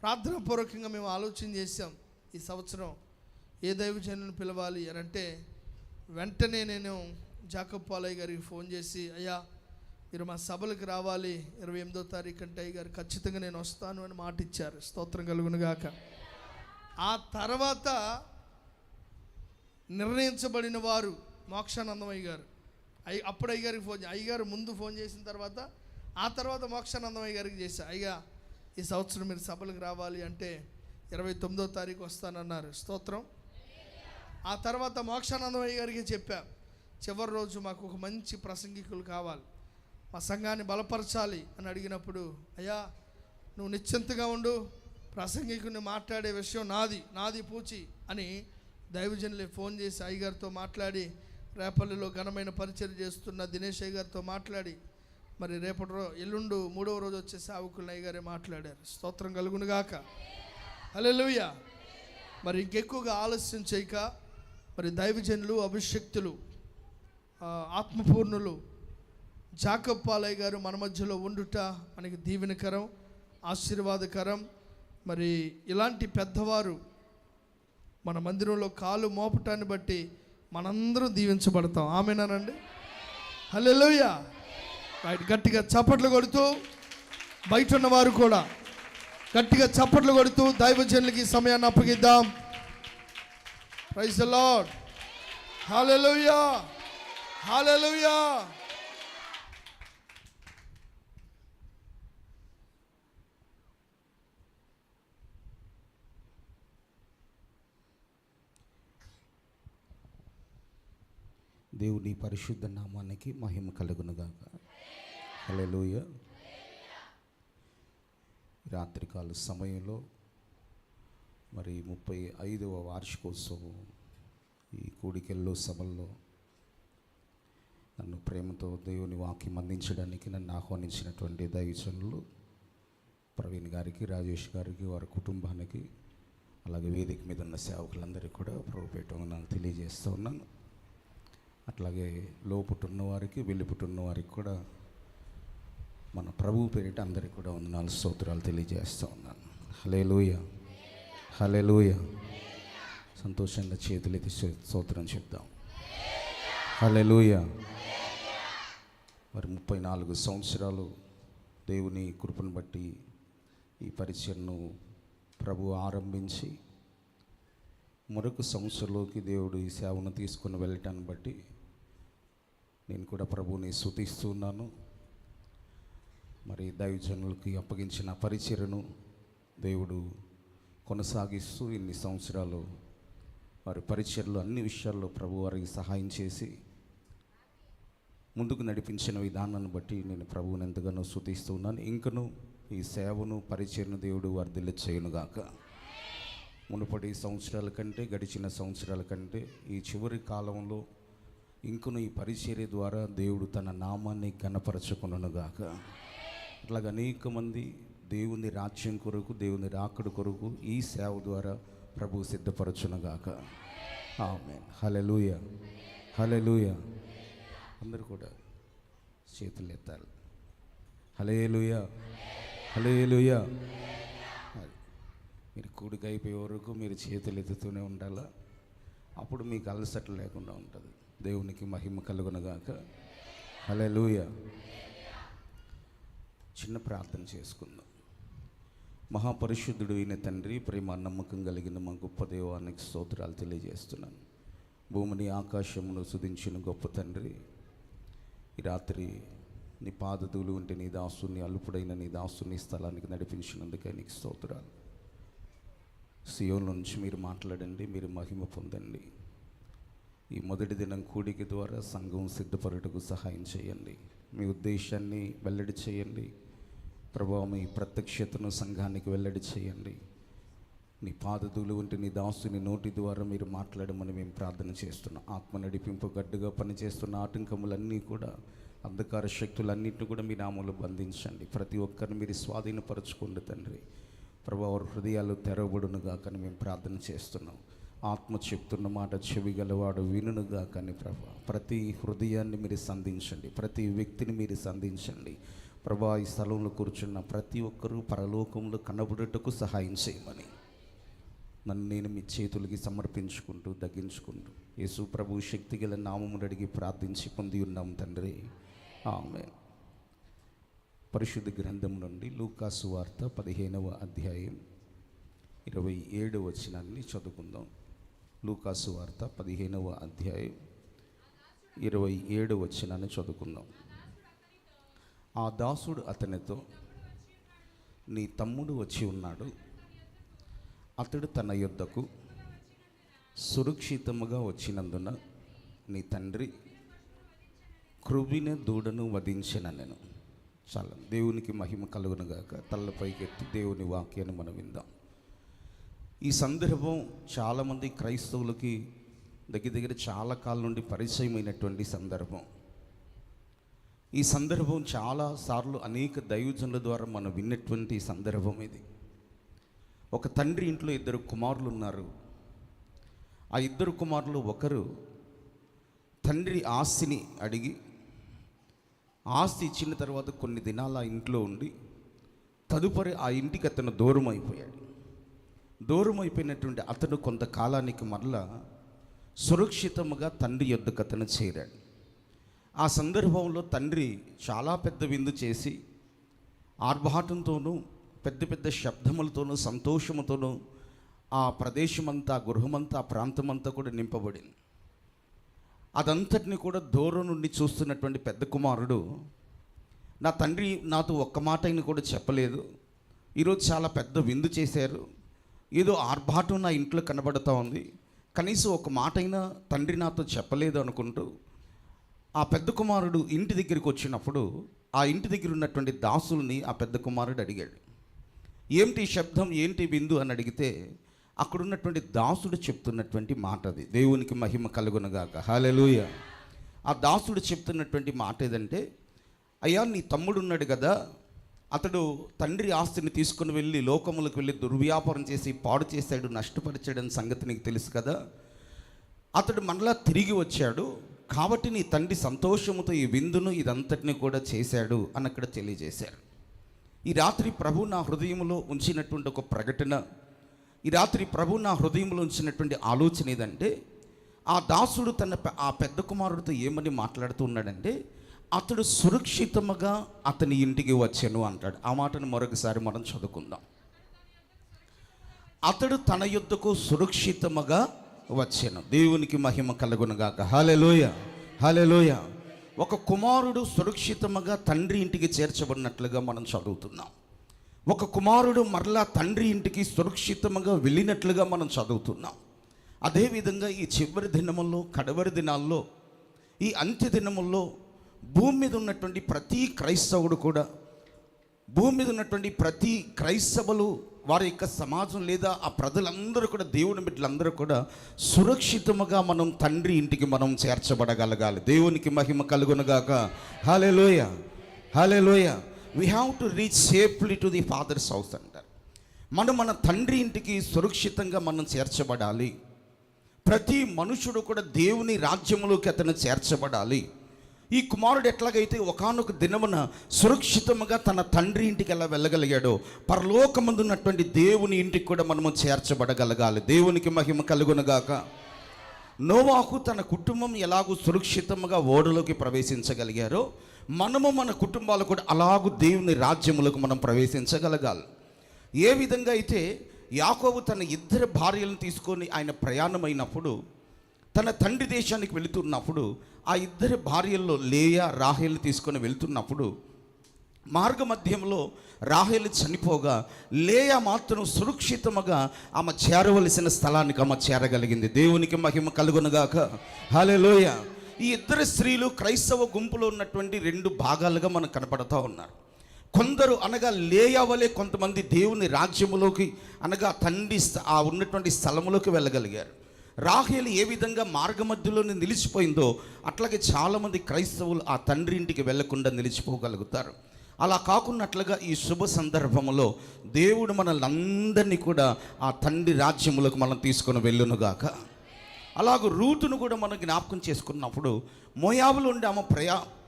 ప్రార్థనాపూర్వకంగా మేము ఆలోచన చేశాం. ఈ సంవత్సరం ఏ దైవజనులను పిలవాలి అని అంటే వెంటనే నేను జాకబ్ పాలయ్య గారికి ఫోన్ చేసి, అయ్యా మీరు మా సభలకు రావాలి 28వ తారీఖు అంటే అయ్య గారు ఖచ్చితంగా నేను వస్తాను అని మాట ఇచ్చారు. స్తోత్రం కలుగును గాక. ఆ తర్వాత నిర్ణయించబడిన వారు మోక్షానందం అయ్య గారు. అప్పుడు అయ్య గారికి ఫోన్, అయ్యగారు ముందు ఫోన్ చేసిన తర్వాత ఆ తర్వాత మోక్షానందం అయ్య గారికి చేశా, అయ్యా ఈ సంవత్సరం మీరు సభలకు రావాలి అంటే 29వ తారీఖు వస్తానన్నారు. స్తోత్రం. ఆ తర్వాత మోక్షానందం అయ్య గారికి చెప్పా, చివరి రోజు మాకు ఒక మంచి ప్రసంగికులు కావాలి, మా సంఘాన్ని బలపరచాలి అని అడిగినప్పుడు, అయ్యా నువ్వు నిశ్చింతగా ఉండు, ప్రసంగికుని మాట్లాడే విషయం నాది పూచి అని దైవజనులే ఫోన్ చేసి అయ్యగారితో మాట్లాడి, రేపల్లిలో ఘనమైన పరిచయం చేస్తున్న దినేష్ అయ్య గారితో మాట్లాడి, మరి ఎల్లుండు 3వ రోజు వచ్చే సేవకులను అయ్యగారే మాట్లాడారు. స్తోత్రం కలుగును గాక. హల్లెలూయా. మరి ఇంకెక్కువగా ఆలస్యం చేయక మరి దైవజనులు, అభిషక్తులు, ఆత్మపూర్ణులు జాకబ్ పాలయ్య గారు మన మధ్యలో ఉండుట మనకి దీవెనకరం, ఆశీర్వాదకరం. మరి ఇలాంటి పెద్దవారు మన మందిరంలో కాలు మోపటాన్ని బట్టి మనందరం దీవించబడతాం. ఆమేనానండి. హల్లెలూయా. గట్టిగా చప్పట్లు కొడుతూ, బయట ఉన్నవారు కూడా గట్టిగా చప్పట్లు కొడుతూ దైవజనులకి సమయాన్ని అప్పగిద్దాం. Praise the lord. హల్లెలూయా, హల్లెలూయా. దేవుని పరిశుద్ధ నామానికి మహిమ కలుగునుగాక. హల్లెలూయా. రాత్రికాల సమయంలో మరి 35వ వార్షికోత్సవం ఈ కూడికెల్లో సభల్లో నన్ను ప్రేమతో దేవుని వాక్యం అందించడానికి నన్ను ఆహ్వానించినటువంటి దైవజనులు ప్రవీణ్ గారికి, రాజేష్ గారికి, వారి కుటుంబానికి, అలాగే వేదిక మీద ఉన్న సేవకులందరికీ కూడా ప్రభుపేట నాకు తెలియజేస్తూ ఉన్నాను. అట్లాగే లోపుటున్న వారికి, వెలుపుటున్న వారికి కూడా మన ప్రభువు పేరిట అందరికీ కూడా వందనాలు, స్తోత్రాలు తెలియజేస్తూ ఉన్నాను. హల్లెలూయా, హల్లెలూయా. సంతోషంగా చేతులెత్తి స్తోత్రం చెప్దాం. హల్లెలూయా. మరి 34 సంవత్సరాలు దేవుని కృపను బట్టి ఈ పరిచయను ప్రభు ఆరంభించి మరొక సంవత్సరంలోకి దేవుడు ఈ సేవను తీసుకుని వెళ్ళటాన్ని బట్టి నేను కూడా ప్రభువుని స్తుతిస్తూ ఉన్నాను. మరి దైవజనులకి అప్పగించిన పరిచర్యను దేవుడు కొనసాగిస్తూ ఇన్ని సంవత్సరాలు వారి పరిచర్యలు అన్ని విషయాల్లో ప్రభు వారికి సహాయం చేసి ముందుకు నడిపించిన విధానాన్ని బట్టి నేను ప్రభువుని ఎంతగానో స్తుతిస్తూ ఉన్నాను. ఇంకను ఈ సేవను, పరిచర్యను దేవుడు వర్ధిల్ల చేయునుగాక. మునుపటి సంవత్సరాల కంటే, గడిచిన సంవత్సరాల కంటే ఈ చివరి కాలంలో ఇంకను ఈ పరిచర్య ద్వారా దేవుడు తన నామాన్ని ఘనపరచుకొనుగాక. అట్లాగే అనేక మంది దేవుని రాజ్యం కొరకు, దేవుని రాకడ కొరకు ఈ సేవ ద్వారా ప్రభు సిద్ధపరచునుగాక. ఆమేన్. హల్లెలూయా, హల్లెలూయా. అందరూ కూడా చేతులు ఎత్తాలి. హల్లెలూయా, హల్లెలూయా. మీరు కూడిక అయిపోయే వరకు మీరు చేతులు ఎత్తుతూనే ఉండాలా, అప్పుడు మీకు అలసట లేకుండా ఉంటుంది. దేవునికి మహిమ కలుగునుగాక. హల్లెలూయా. చిన్న ప్రార్థన చేసుకుందాం. మహాపరిశుద్ధుడు అయిన తండ్రి, ప్రేమ నమ్మకం కలిగిన మా గొప్ప దేవానికి స్తోత్రాలు తెలియజేస్తున్నాను. భూమిని ఆకాశమును సుధించిన గొప్ప తండ్రి, ఈ రాత్రి నీ పాదధూళి ఉంటే నీ దాసుని, అల్పుడైన నీ దాసుని స్థలానికి నడిపించినందుకే నీకు స్తోత్రాలు. సియోను నుంచి మీరు మాట్లాడండి, మీరు మహిమ పొందండి. ఈ మొదటి దినం కూడిక ద్వారా సంఘం సిద్ధపరుటకు సహాయం చేయండి. మీ ఉద్దేశాన్ని వెల్లడి చేయండి ప్రభువా. మీ ప్రత్యక్షతను సంఘానికి వెల్లడి చేయండి. నీ పాదధూళి ఉంటే నీ దాసుని నోటి ద్వారా మీరు మాట్లాడమని మేము ప్రార్థన చేస్తున్నాం. ఆత్మ నడిపింపు గడ్డుగా పనిచేస్తున్న ఆటంకములన్నీ కూడా, అంధకార శక్తులన్నింటినీ కూడా మీ నామంలో బంధించండి. ప్రతి ఒక్కరిని మీరు స్వాధీనపరచుకోండి తండ్రి. ప్రభువా, వారి హృదయాలు తెరవబడునుగా కానీ మేము ప్రార్థన చేస్తున్నాం. ఆత్మ చెప్తున్న మాట చెవిగలవాడు వినునుగా కానీ ప్రభా, ప్రతి హృదయాన్ని మీరు సంధించండి, ప్రతి వ్యక్తిని మీరు సంధించండి. ప్రభా, ఈ స్థలంలో కూర్చున్న ప్రతి ఒక్కరూ పరలోకంలో కనబడుటకు సహాయం చేయమని నన్ను నేను మీ చేతులకి సమర్పించుకుంటూ దగ్గించుకుంటూ యేసు ప్రభు శక్తి గల నామమును అడిగి ప్రార్థించి పొంది ఉన్నాం తండ్రి, ఆమేన్. పరిశుద్ధ గ్రంథం నుండి లూకా సువార్త 15వ అధ్యాయం 27వ వచనాన్ని చదువుకుందాం. లూకా సువార్త 15వ అధ్యాయం 27వ వచనాన్ని చదువుకుందాం. ఆ దాసుడు అతనితో, నీ తమ్ముడు వచ్చి ఉన్నాడు, అతడు తన యొద్దకు సురక్షితముగా వచ్చినందున నీ తండ్రి క్రొవ్విన దూడను వధించెననెను. చాలా దేవునికి మహిమ కలుగునుగాక. తలపైకెత్తి దేవుని వాక్యాన్ని మనం విందాం. ఈ సందర్భం చాలామంది క్రైస్తవులకి దగ్గర చాలా కాలం నుండి పరిచయమైనటువంటి సందర్భం. ఈ సందర్భం చాలాసార్లు అనేక దైవజనుల ద్వారా మనం విన్నటువంటి సందర్భం ఇది. ఒక తండ్రి ఇంట్లో 2 కుమారులు ఉన్నారు. ఆ 2 కుమారులు ఒకరు తండ్రి ఆస్తిని అడిగి ఆస్తి ఇచ్చిన తర్వాత కొన్ని దినాలు ఆ ఇంట్లో ఉండి తదుపరి ఆ ఇంటికి అతను దూరం అయిపోయాడు. దూరం అయిపోయినటువంటి అతను కొంతకాలానికి మరలా సురక్షితముగా తండ్రి యొద్దకు అతను చేరాడు. ఆ సందర్భంలో తండ్రి చాలా పెద్ద విందు చేసి ఆర్భాటంతోనూ పెద్ద పెద్ద శబ్దములతోనూ సంతోషముతోనూ ఆ ప్రదేశమంతా, గృహమంతా, ఆ ప్రాంతమంతా కూడా నింపబడింది. అదంతటిని కూడా దూరం నుండి చూస్తున్నటువంటి పెద్ద కుమారుడు, నా తండ్రి నాతో ఒక్క మాట అయినా కూడా చెప్పలేదు, ఈరోజు చాలా పెద్ద విందు చేశారు, ఏదో ఆర్భాటం నా ఇంట్లో కనబడుతూ ఉంది, కనీసం ఒక మాట అయినా తండ్రి నాతో చెప్పలేదు అనుకుంటూ ఆ పెద్ద కుమారుడు ఇంటి దగ్గరికి వచ్చినప్పుడు ఆ ఇంటి దగ్గర ఉన్నటువంటి దాసుల్ని ఆ పెద్ద కుమారుడు అడిగాడు, ఏంటి శబ్దం, ఏంటి విందు అని అడిగితే అక్కడున్నటువంటి దాసుడు చెప్తున్నటువంటి మాట అది. దేవునికి మహిమ కలుగునగాక. హల్లెలూయ. ఆ దాసుడు చెప్తున్నటువంటి మాట ఏదంటే, అయ్యా నీ తమ్ముడు ఉన్నాడు కదా, అతడు తండ్రి ఆస్తిని తీసుకుని వెళ్ళి లోకములకు వెళ్ళి దుర్వ్యాపారం చేసి పాడు చేశాడు, నష్టపరిచాడని సంగతి నీకు తెలుసు కదా. అతడు మరలా తిరిగి వచ్చాడు కాబట్టి నీ తండ్రి సంతోషముతో ఈ విందును ఇదంతటిని కూడా చేశాడు అని అక్కడ తెలియజేశారు. ఈ రాత్రి ప్రభు నా హృదయంలో ఉంచినటువంటి ఒక ప్రకటన, ఈ రాత్రి ప్రభు నా హృదయంలో ఉంచినటువంటి ఆలోచన ఏదంటే, ఆ దాసుడు ఆ పెద్ద కుమారుడితో ఏమని మాట్లాడుతూ ఉన్నాడంటే, అతడు సురక్షితముగా అతని ఇంటికి వచ్చాను అంటాడు. ఆ మాటను మరొకసారి మనం చదువుకుందాం. అతడు తన యొద్దకు సురక్షితముగా వచ్చాను. దేవునికి మహిమ కలుగునుగాక. హల్లెలూయ, హల్లెలూయ. ఒక కుమారుడు సురక్షితముగా తండ్రి ఇంటికి చేర్చబడినట్లుగా మనం చదువుతున్నాం. ఒక కుమారుడు మరలా తండ్రి ఇంటికి సురక్షితముగా వెళ్ళినట్లుగా మనం చదువుతున్నాం. అదేవిధంగా ఈ చివరి దినముల్లో, కడవరి దినాల్లో, ఈ అంత్య దినముల్లో భూమి మీద ఉన్నటువంటి ప్రతి క్రైస్తవుడు కూడా, భూమి మీద ఉన్నటువంటి ప్రతి క్రైస్తవులు, వారి యొక్క సమాజం లేదా ఆ ప్రజలందరూ కూడా, దేవుని బిడ్డలందరూ కూడా సురక్షితముగా మనం తండ్రి ఇంటికి మనం చేర్చబడగలగాలి. దేవునికి మహిమ కలుగునుగాక. హల్లెలూయ, హల్లెలూయ. We have to reach safely to the father's house అంటారు. మనం మన తండ్రి ఇంటికి సురక్షితంగా మనం చేర్చబడాలి. ప్రతి మనుషుడు కూడా దేవుని రాజ్యములోకి అతను చేర్చబడాలి. ఈ కుమారుడు ఎట్లాగైతే ఒకానొక దినమున సురక్షితముగా తన తండ్రి ఇంటికి ఎలా వెళ్ళగలిగాడో, పరలోకమందు ఉన్నటువంటి దేవుని ఇంటికి కూడా మనము చేర్చబడగలగాలి. దేవునికి మహిమ కలుగునుగాక. నోవాహు తన కుటుంబం ఎలాగూ సురక్షితంగా ఓడలోకి ప్రవేశించగలిగారో, మనము మన కుటుంబాలు కూడా అలాగూ దేవుని రాజ్యములకు మనం ప్రవేశించగలగాలి. ఏ విధంగా అయితే యాకోబు తన 2 భార్యలను తీసుకొని ఆయన ప్రయాణమైనప్పుడు, తన తండ్రి దేశానికి వెళుతున్నప్పుడు, ఆ 2 భార్యల్లో లేయా, రాహేలు తీసుకొని వెళ్తున్నప్పుడు మార్గ మధ్యంలో రాహేలు చనిపోగా లేయా మాత్రం సురక్షితముగా ఆమె చేరవలసిన స్థలానికి ఆమె చేరగలిగింది. దేవునికి మహిమ కలుగునుగాక. హల్లెలూయ. ఈ 2 స్త్రీలు క్రైస్తవ గుంపులో ఉన్నటువంటి 2 భాగాలుగా మనకు కనపడుతూ ఉన్నారు. కొందరు అనగా లేయా వలె కొంతమంది దేవుని రాజ్యములోకి అనగా తండ్రి ఆ ఉన్నటువంటి స్థలములోకి వెళ్ళగలిగారు. రాహేలు ఏ విధంగా మార్గమధ్యలోనే నిలిచిపోయిందో అట్లాగే చాలామంది క్రైస్తవులు ఆ తండ్రి ఇంటికి వెళ్లకుండా నిలిచిపోగలుగుతారు. అలా కాకున్నట్లుగా ఈ శుభ సందర్భంలో దేవుడు మనల్ని అందరినీ కూడా ఆ తండ్రి రాజ్యములకు మనం తీసుకొని వెళ్ళునుగాక. అలాగూ రూతును కూడా మనం జ్ఞాపకం చేసుకున్నప్పుడు మోయాబులో ఉండి ఆమె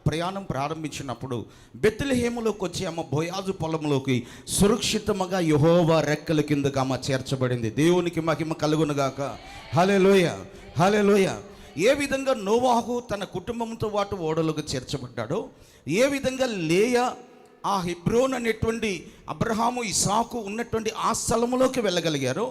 ప్రయాణం ప్రారంభించినప్పుడు బెత్లెహేములోకి వచ్చి ఆమె బోయాజు పొలంలోకి సురక్షితంగా యెహోవా రెక్కల కిందకు ఆమె చేర్చబడింది. దేవునికి మహిమ కలుగునుగాక. హల్లెలూయా, హల్లెలూయా. ఏ విధంగా నోవాహు తన కుటుంబంతో పాటు ఓడలోకి చేర్చబడ్డాడో, ఏ విధంగా లేయా ఆ హెబ్రోన్ అనేటువంటి అబ్రహాము ఇసాకు ఉన్నటువంటి ఆ స్థలంలోకి వెళ్ళగలిగారో,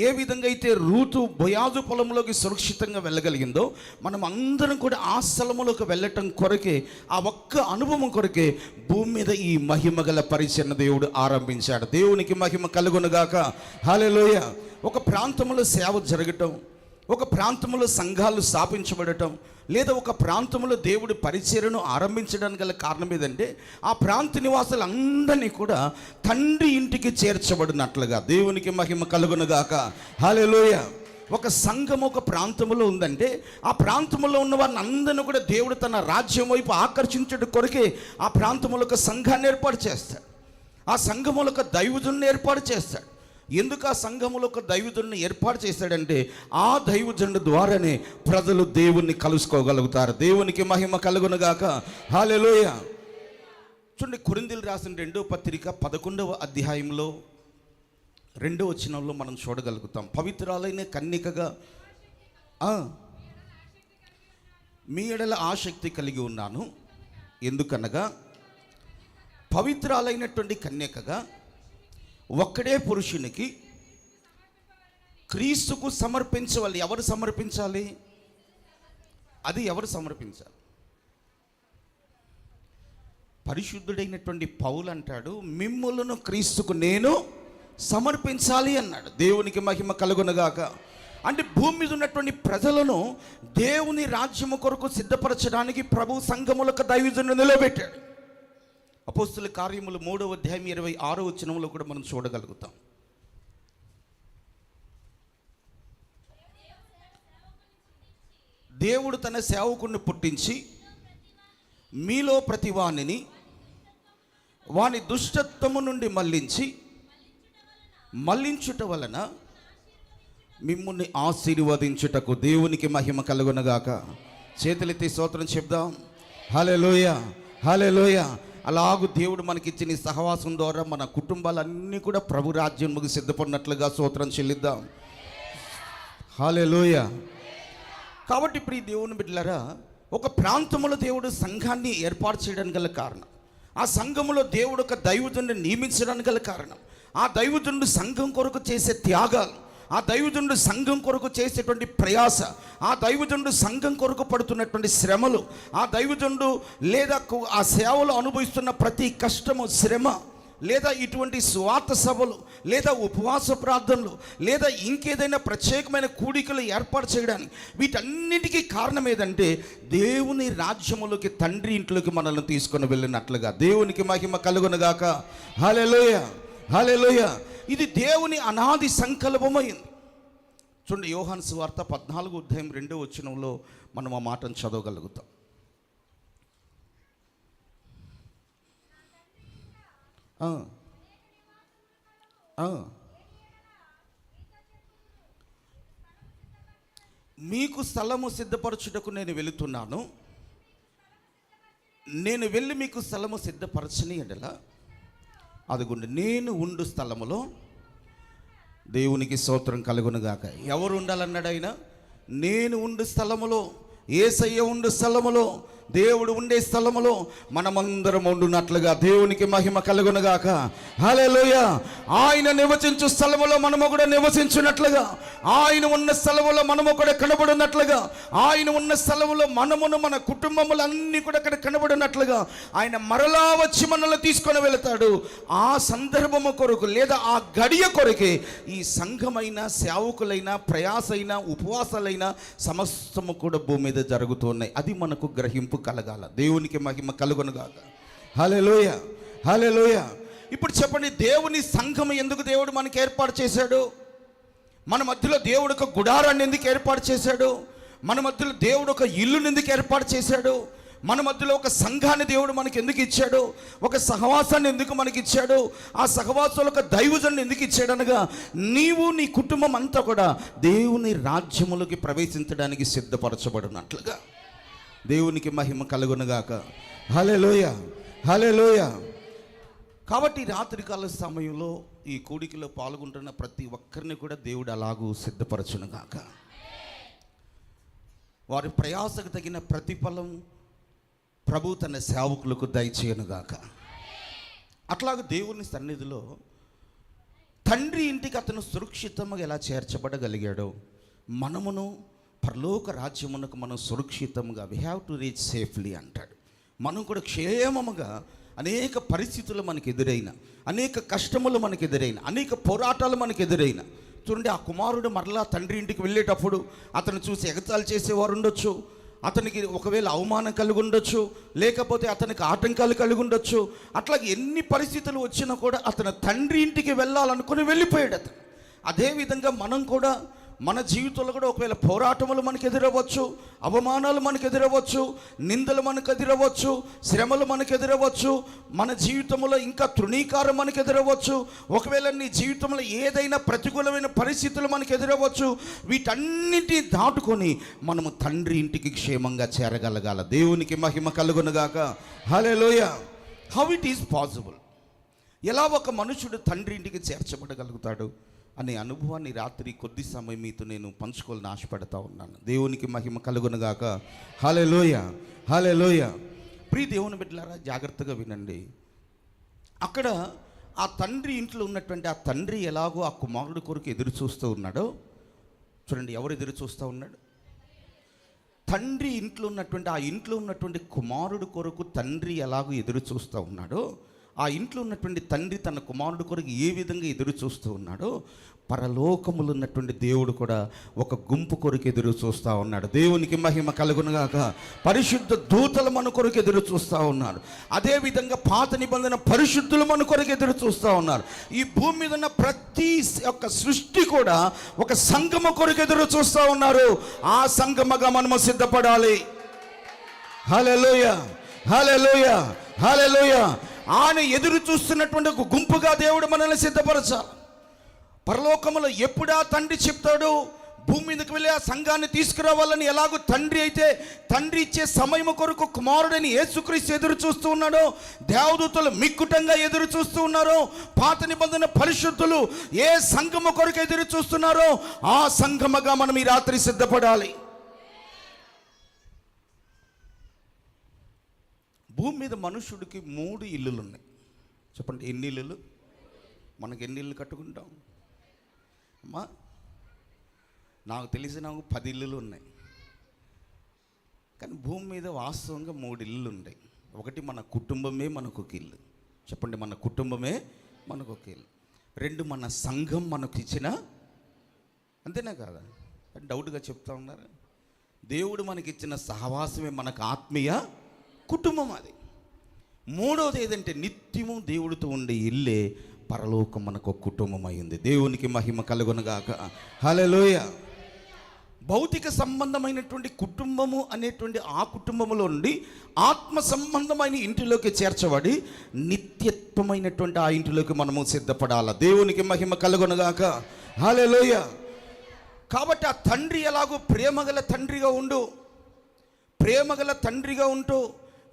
ఏ విధంగా అయితే రూతు బోయాజు పొలంలోకి సురక్షితంగా వెళ్ళగలిగిందో, మనం అందరం కూడా ఆ స్థలంలోకి వెళ్ళటం కొరకే, ఆ ఒక్క అనుభవం కొరకే భూమి మీద ఈ మహిమ గల పరిచర్య దేవుడు ఆరంభించాడు. దేవునికి మహిమ కలుగునుగాక. హల్లెలూయా. ఒక ప్రాంతంలో సేవ జరగటం, ఒక ప్రాంతంలో సంఘాలు స్థాపించబడటం, లేదా ఒక ప్రాంతంలో దేవుడి పరిచర్యను ఆరంభించడానికి గల కారణం ఏదంటే, ఆ ప్రాంత నివాసులందరినీ కూడా తండ్రి ఇంటికి చేర్చబడినట్లుగా. దేవునికి మహిమ కలుగునుగాక. హల్లెలూయా. ఒక సంఘం ఒక ప్రాంతంలో ఉందంటే, ఆ ప్రాంతంలో ఉన్న వారిని అందరినీ కూడా దేవుడు తన రాజ్యం వైపు ఆకర్షించడం కొరకే ఆ ప్రాంతంలో ఒక సంఘాన్ని ఏర్పాటు చేస్తాడు. ఆ సంఘములో ఒక దైవజనుని ఏర్పాటు చేస్తాడు. ఎందుకు ఆ సంఘములో ఒక దైవజనుని ఏర్పాటు చేశాడంటే, ఆ దైవజనుడి ద్వారానే ప్రజలు దేవుణ్ణి కలుసుకోగలుగుతారు. దేవునికి మహిమ కలుగునుగాక. హల్లెలూయా. చూడండి, కొరింథీయులకు రాసిన 2వ పత్రిక 11వ అధ్యాయంలో 2వ వచనంలో మనం చూడగలుగుతాం. పవిత్రాలైన కన్యకగా మీ ఎడల ఆసక్తి కలిగి ఉన్నాను. ఎందుకనగా పవిత్రాలైనటువంటి కన్యకగా ఒక్కడే పురుషునికి క్రీస్తుకు సమర్పించవాలి. ఎవరు సమర్పించాలి? అది ఎవరు సమర్పించాలి? పరిశుద్ధుడైనటువంటి పౌలు అంటాడు, మిమ్ములను క్రీస్తుకు నేను సమర్పించాలి అన్నాడు. దేవునికి మహిమ కలుగునుగాక. అంటే భూమి మీద ఉన్నటువంటి ప్రజలను దేవుని రాజ్యము కొరకు సిద్ధపరచడానికి ప్రభు సంఘములకు దైవజనుడు నిలబెట్టాడు. అపోస్తుల కార్యములు 3వ అధ్యాయం 26వ వచనంలో కూడా మనం చూడగలుగుతాం. దేవుడు తన సేవకుడిని పుట్టించి మీలో ప్రతి వానిని వాని దుష్టత్వము నుండి మళ్ళించుట వలన మిమ్ముని ఆశీర్వదించుటకు. దేవునికి మహిమ కలుగునుగాక. చేతులెత్తి స్తోత్రం చెప్దాం. హల్లెలూయా, హల్లెలూయా. అలాగూ దేవుడు మనకిచ్చిన ఈ సహవాసం ద్వారా మన కుటుంబాలన్నీ కూడా ప్రభు రాజ్యముకు సిద్ధపడినట్లుగా స్తోత్రం చెల్లిద్దాం. హల్లెలూయా. కాబట్టి ఇప్పుడు ఈ దేవుని బిడ్డలారా, ఒక ప్రాంతంలో దేవుడు సంఘాన్ని ఏర్పాటు చేయడానికి గల కారణం, ఆ సంఘములో దేవుడు ఒక దైవజనుడిని నియమించడానికి గల కారణం, ఆ దైవజనుడు సంఘం కొరకు చేసే త్యాగాలు, ఆ దైవజనుడు సంఘం కొరకు చేసేటువంటి ప్రయాస, ఆ దైవజనుడు సంఘం కొరకు పడుతున్నటువంటి శ్రమలు, ఆ దైవజనుడు లేదా ఆ సేవలు అనుభవిస్తున్న ప్రతి కష్టము, శ్రమ, లేదా ఇటువంటి స్వార్థ సభలు, లేదా ఉపవాస ప్రార్థనలు, లేదా ఇంకేదైనా ప్రత్యేకమైన కూడికలు ఏర్పాటు చేయడానికి, వీటన్నిటికీ కారణం ఏదంటే దేవుని రాజ్యములోకి, తండ్రి ఇంట్లోకి మనల్ని తీసుకొని వెళ్ళినట్లుగా. దేవునికి మహిమ కలుగునుగాక. హల్లెలూయా, హల్లెలూయా. ఇది దేవుని అనాది సంకల్పమైంది. చూడండి, యోహాను సువార్త 14వ అధ్యాయం 2వ వచనంలో మనం ఆ మాటను చదవగలుగుతాం. మీకు స్థలము సిద్ధపరచుటకు నేను వెళుతున్నాను. నేను వెళ్ళి మీకు స్థలము సిద్ధపరచని ఎడల, అదిగోండి నేను ఉండు స్థలములో, దేవునికి స్తోత్రం కలుగునుగాక. ఎవరు ఉండాలన్నాడు ఆయన? నేను ఉండు స్థలములో, యేసయ్య ఉండు స్థలములో, దేవుడు ఉండే స్థలములో మనమందరం ఉండునట్లుగా. దేవునికి మహిమ కలుగునుగాక. హల్లెలూయా. ఆయన నివసించు స్థలములో మనము కూడా నివసించున్నట్లుగా, ఆయన ఉన్న స్థలములో మనము కూడా కనబడినట్లుగా, ఆయన ఉన్న స్థలములో మనమును మన కుటుంబములన్నీ కూడా అక్కడ కనబడినట్లుగా ఆయన మరలా వచ్చి మనల్ని తీసుకొని వెళతాడు. ఆ సందర్భము కొరకు, లేదా ఆ గడియ కొరకే ఈ సంఘమైన, సేవకులైన, ప్రయాసైన, ఉపవాసాలైన సమస్తము కూడా భూమి మీద జరుగుతున్నాయి. అది మనకు గ్రహింపు కలగాల. దేవునికి మహిమ కలుగునుగాక. హల్లెలూయా, హల్లెలూయా. ఇప్పుడు చెప్పండి, దేవుని సంఘం ఎందుకు దేవుడు మనకి ఏర్పాటు చేశాడు? మన మధ్యలో దేవుడు ఒక గుడారాన్ని ఎందుకు ఏర్పాటు చేశాడు? మన మధ్యలో దేవుడు ఒక ఇల్లుని ఎందుకు ఏర్పాటు చేశాడు? మన మధ్యలో ఒక సంఘాన్ని దేవుడు మనకి ఎందుకు ఇచ్చాడు? ఒక సహవాసాన్ని ఎందుకు మనకి ఇచ్చాడు? ఆ సహవాసంలో ఒక దైవజనుని ఎందుకు ఇచ్చాడు? అనగా నీవు, నీ కుటుంబం అంతా కూడా దేవుని రాజ్యములోకి ప్రవేశించడానికి సిద్ధపరచబడినట్లుగా. దేవునికి మహిమ కలుగునుగాక. హల్లెలూయ, హల్లెలూయ. కాబట్టి రాత్రికాల సమయంలో ఈ కూడికలో పాల్గొంటున్న ప్రతి ఒక్కరిని కూడా దేవుడు అలాగూ సిద్ధపరచును గాక. వారి ప్రయాసకు తగిన ప్రతిఫలం ప్రభు తన సేవకులకు దయచేయను గాక. అట్లాగే దేవుని సన్నిధిలో తండ్రి ఇంటికి అతను సురక్షితంగా ఎలా చేర్చబడగలిగాడో మనమును పరలోక రాజ్యమునకు మనం సురక్షితంగా we have to reach safely అంటాడు. మనం కూడా క్షేమముగా అనేక పరిస్థితులు మనకు ఎదురైన, అనేక కష్టములు మనకు ఎదురైన, అనేక పోరాటాలు మనకు ఎదురైన చూడండి. ఆ కుమారుడు మరలా తండ్రి ఇంటికి వెళ్ళేటప్పుడు అతను చూసి ఎగతాళి చేసేవారు ఉండొచ్చు, అతనికి ఒకవేళ అవమానం కలిగి ఉండొచ్చు, లేకపోతే అతనికి ఆటంకాలు కలిగి ఉండొచ్చు. అట్లాగే ఎన్ని పరిస్థితులు వచ్చినా కూడా అతను తండ్రి ఇంటికి వెళ్ళాలనుకుని వెళ్ళిపోయాడు అతను. అదేవిధంగా మనం కూడా మన జీవితంలో కూడా ఒకవేళ పోరాటములు మనకు ఎదురవ్వచ్చు, అవమానాలు మనకు ఎదురవ్వచ్చు, నిందలు మనకు ఎదురవ్వచ్చు, శ్రమలు మనకు ఎదురవ్వచ్చు, మన జీవితంలో ఇంకా తృణీకారం మనకు ఎదురవ్వచ్చు, ఒకవేళ నీ జీవితంలో ఏదైనా ప్రతికూలమైన పరిస్థితులు మనకు ఎదురవ్వచ్చు. వీటన్నిటిని దాటుకొని మనము తండ్రి ఇంటికి క్షేమంగా చేరగలగాల. దేవునికి మహిమ కలుగునుగాక. హల్లెలూయా. How it is possible? ఎలా ఒక మనుషుడు తండ్రి ఇంటికి చేర్చబడగలుగుతాడు అనే అనుభవాన్ని రాత్రి కొద్ది సమయం మీతో నేను పంచుకోవాలని ఆశపడతా ఉన్నాను. దేవునికి మహిమ కలుగునుగాక. హల్లెలూయ, హల్లెలూయ. ప్రియ దేవుని బిడ్డలారా, జాగ్రత్తగా వినండి. అక్కడ ఆ తండ్రి ఇంట్లో ఉన్నటువంటి ఆ తండ్రి ఎలాగో ఆ కుమారుడు కొరకు ఎదురు చూస్తూ ఉన్నాడో చూడండి. ఎవరు ఎదురు చూస్తూ ఉన్నాడు? తండ్రి ఇంట్లో ఉన్నటువంటి ఆ ఇంట్లో ఉన్నటువంటి కుమారుడు కొరకు తండ్రి ఎలాగో ఎదురు చూస్తూ ఉన్నాడో, ఆ ఇంట్లో ఉన్నటువంటి తండ్రి తన కుమారుడు కొరకు ఏ విధంగా ఎదురు చూస్తూ ఉన్నాడో, పరలోకములు ఉన్నటువంటి దేవుడు కూడా ఒక గుంపు కొరకు ఎదురు చూస్తూ ఉన్నాడు. దేవునికి మహిమ కలుగునుగాక. పరిశుద్ధ దూతలు మన కొరకు ఎదురు చూస్తూ ఉన్నారు. అదేవిధంగా పాత నిబంధన పరిశుద్ధులు మన కొరకు ఎదురు చూస్తూ ఉన్నారు. ఈ భూమి మీద ఉన్న ప్రతి ఒక్క సృష్టి కూడా ఒక సంగమ కొరకు ఎదురు చూస్తూ ఉన్నారు. ఆ సంగమగా మనము సిద్ధపడాలి. హల్లెలూయ, హల్లెలూయ, హల్లెలూయ. ఆయన ఎదురు చూస్తున్నటువంటి ఒక గుంపుగా దేవుడు మనల్ని సిద్ధపరచాలి. పరలోకములో ఎప్పుడా తండ్రి చెప్తాడు భూమి మీదకి వెళ్ళి ఆ సంఘాన్ని తీసుకురావాలని. ఎలాగో తండ్రి అయితే తండ్రి ఇచ్చే సమయం కొరకు కుమారుడని యేసుక్రీస్తు ఎదురు చూస్తూ ఉన్నాడో, దేవదూతలు మిక్కుటంగా ఎదురు చూస్తూ ఉన్నారో, పాత నిబంధన పరిశుద్ధులు ఏ సంఘము కొరకు ఎదురు చూస్తున్నారో ఆ సంఘముగా మనం ఈ రాత్రి సిద్ధపడాలి. భూమి మీద మనుషుడికి 3 ఇల్లులు ఉన్నాయి. చెప్పండి, ఎన్ని ఇల్లులు? మనకి ఎన్ని ఇల్లు కట్టుకుంటాం అమ్మా? నాకు తెలిసిన 10 ఇల్లులు ఉన్నాయి. కానీ భూమి మీద వాస్తవంగా 3 ఇల్లులు ఉన్నాయి. ఒకటి మన కుటుంబమే మనకు ఒక ఇల్లు. చెప్పండి, మన కుటుంబమే మనకు ఒక ఇల్లు. 2 మన సంఘం మనకు ఇచ్చిన, అంతేనా కాదా? డౌట్గా చెప్తా ఉన్నారు. దేవుడు మనకిచ్చిన సహవాసమే మనకు ఆత్మీయ కుటుంబం. అది 3వది ఏదంటే నిత్యము దేవుడితో ఉండే ఇల్లే పరలోకం మనకు కుటుంబం అయింది. దేవునికి మహిమ కలుగునుగాక. హల్లెలూయ. భౌతిక సంబంధమైనటువంటి కుటుంబము అనేటువంటి ఆ కుటుంబములో నుండి ఆత్మ సంబంధమైన ఇంటిలోకి చేర్చబడి నిత్యత్వమైనటువంటి ఆ ఇంటిలోకి మనము సిద్ధపడాలి. దేవునికి మహిమ కలుగునుగాక. హల్లెలూయ. కాబట్టి ఆ తండ్రి ఎలాగో ప్రేమగల తండ్రిగా ఉండు, ప్రేమగల తండ్రిగా ఉంటూ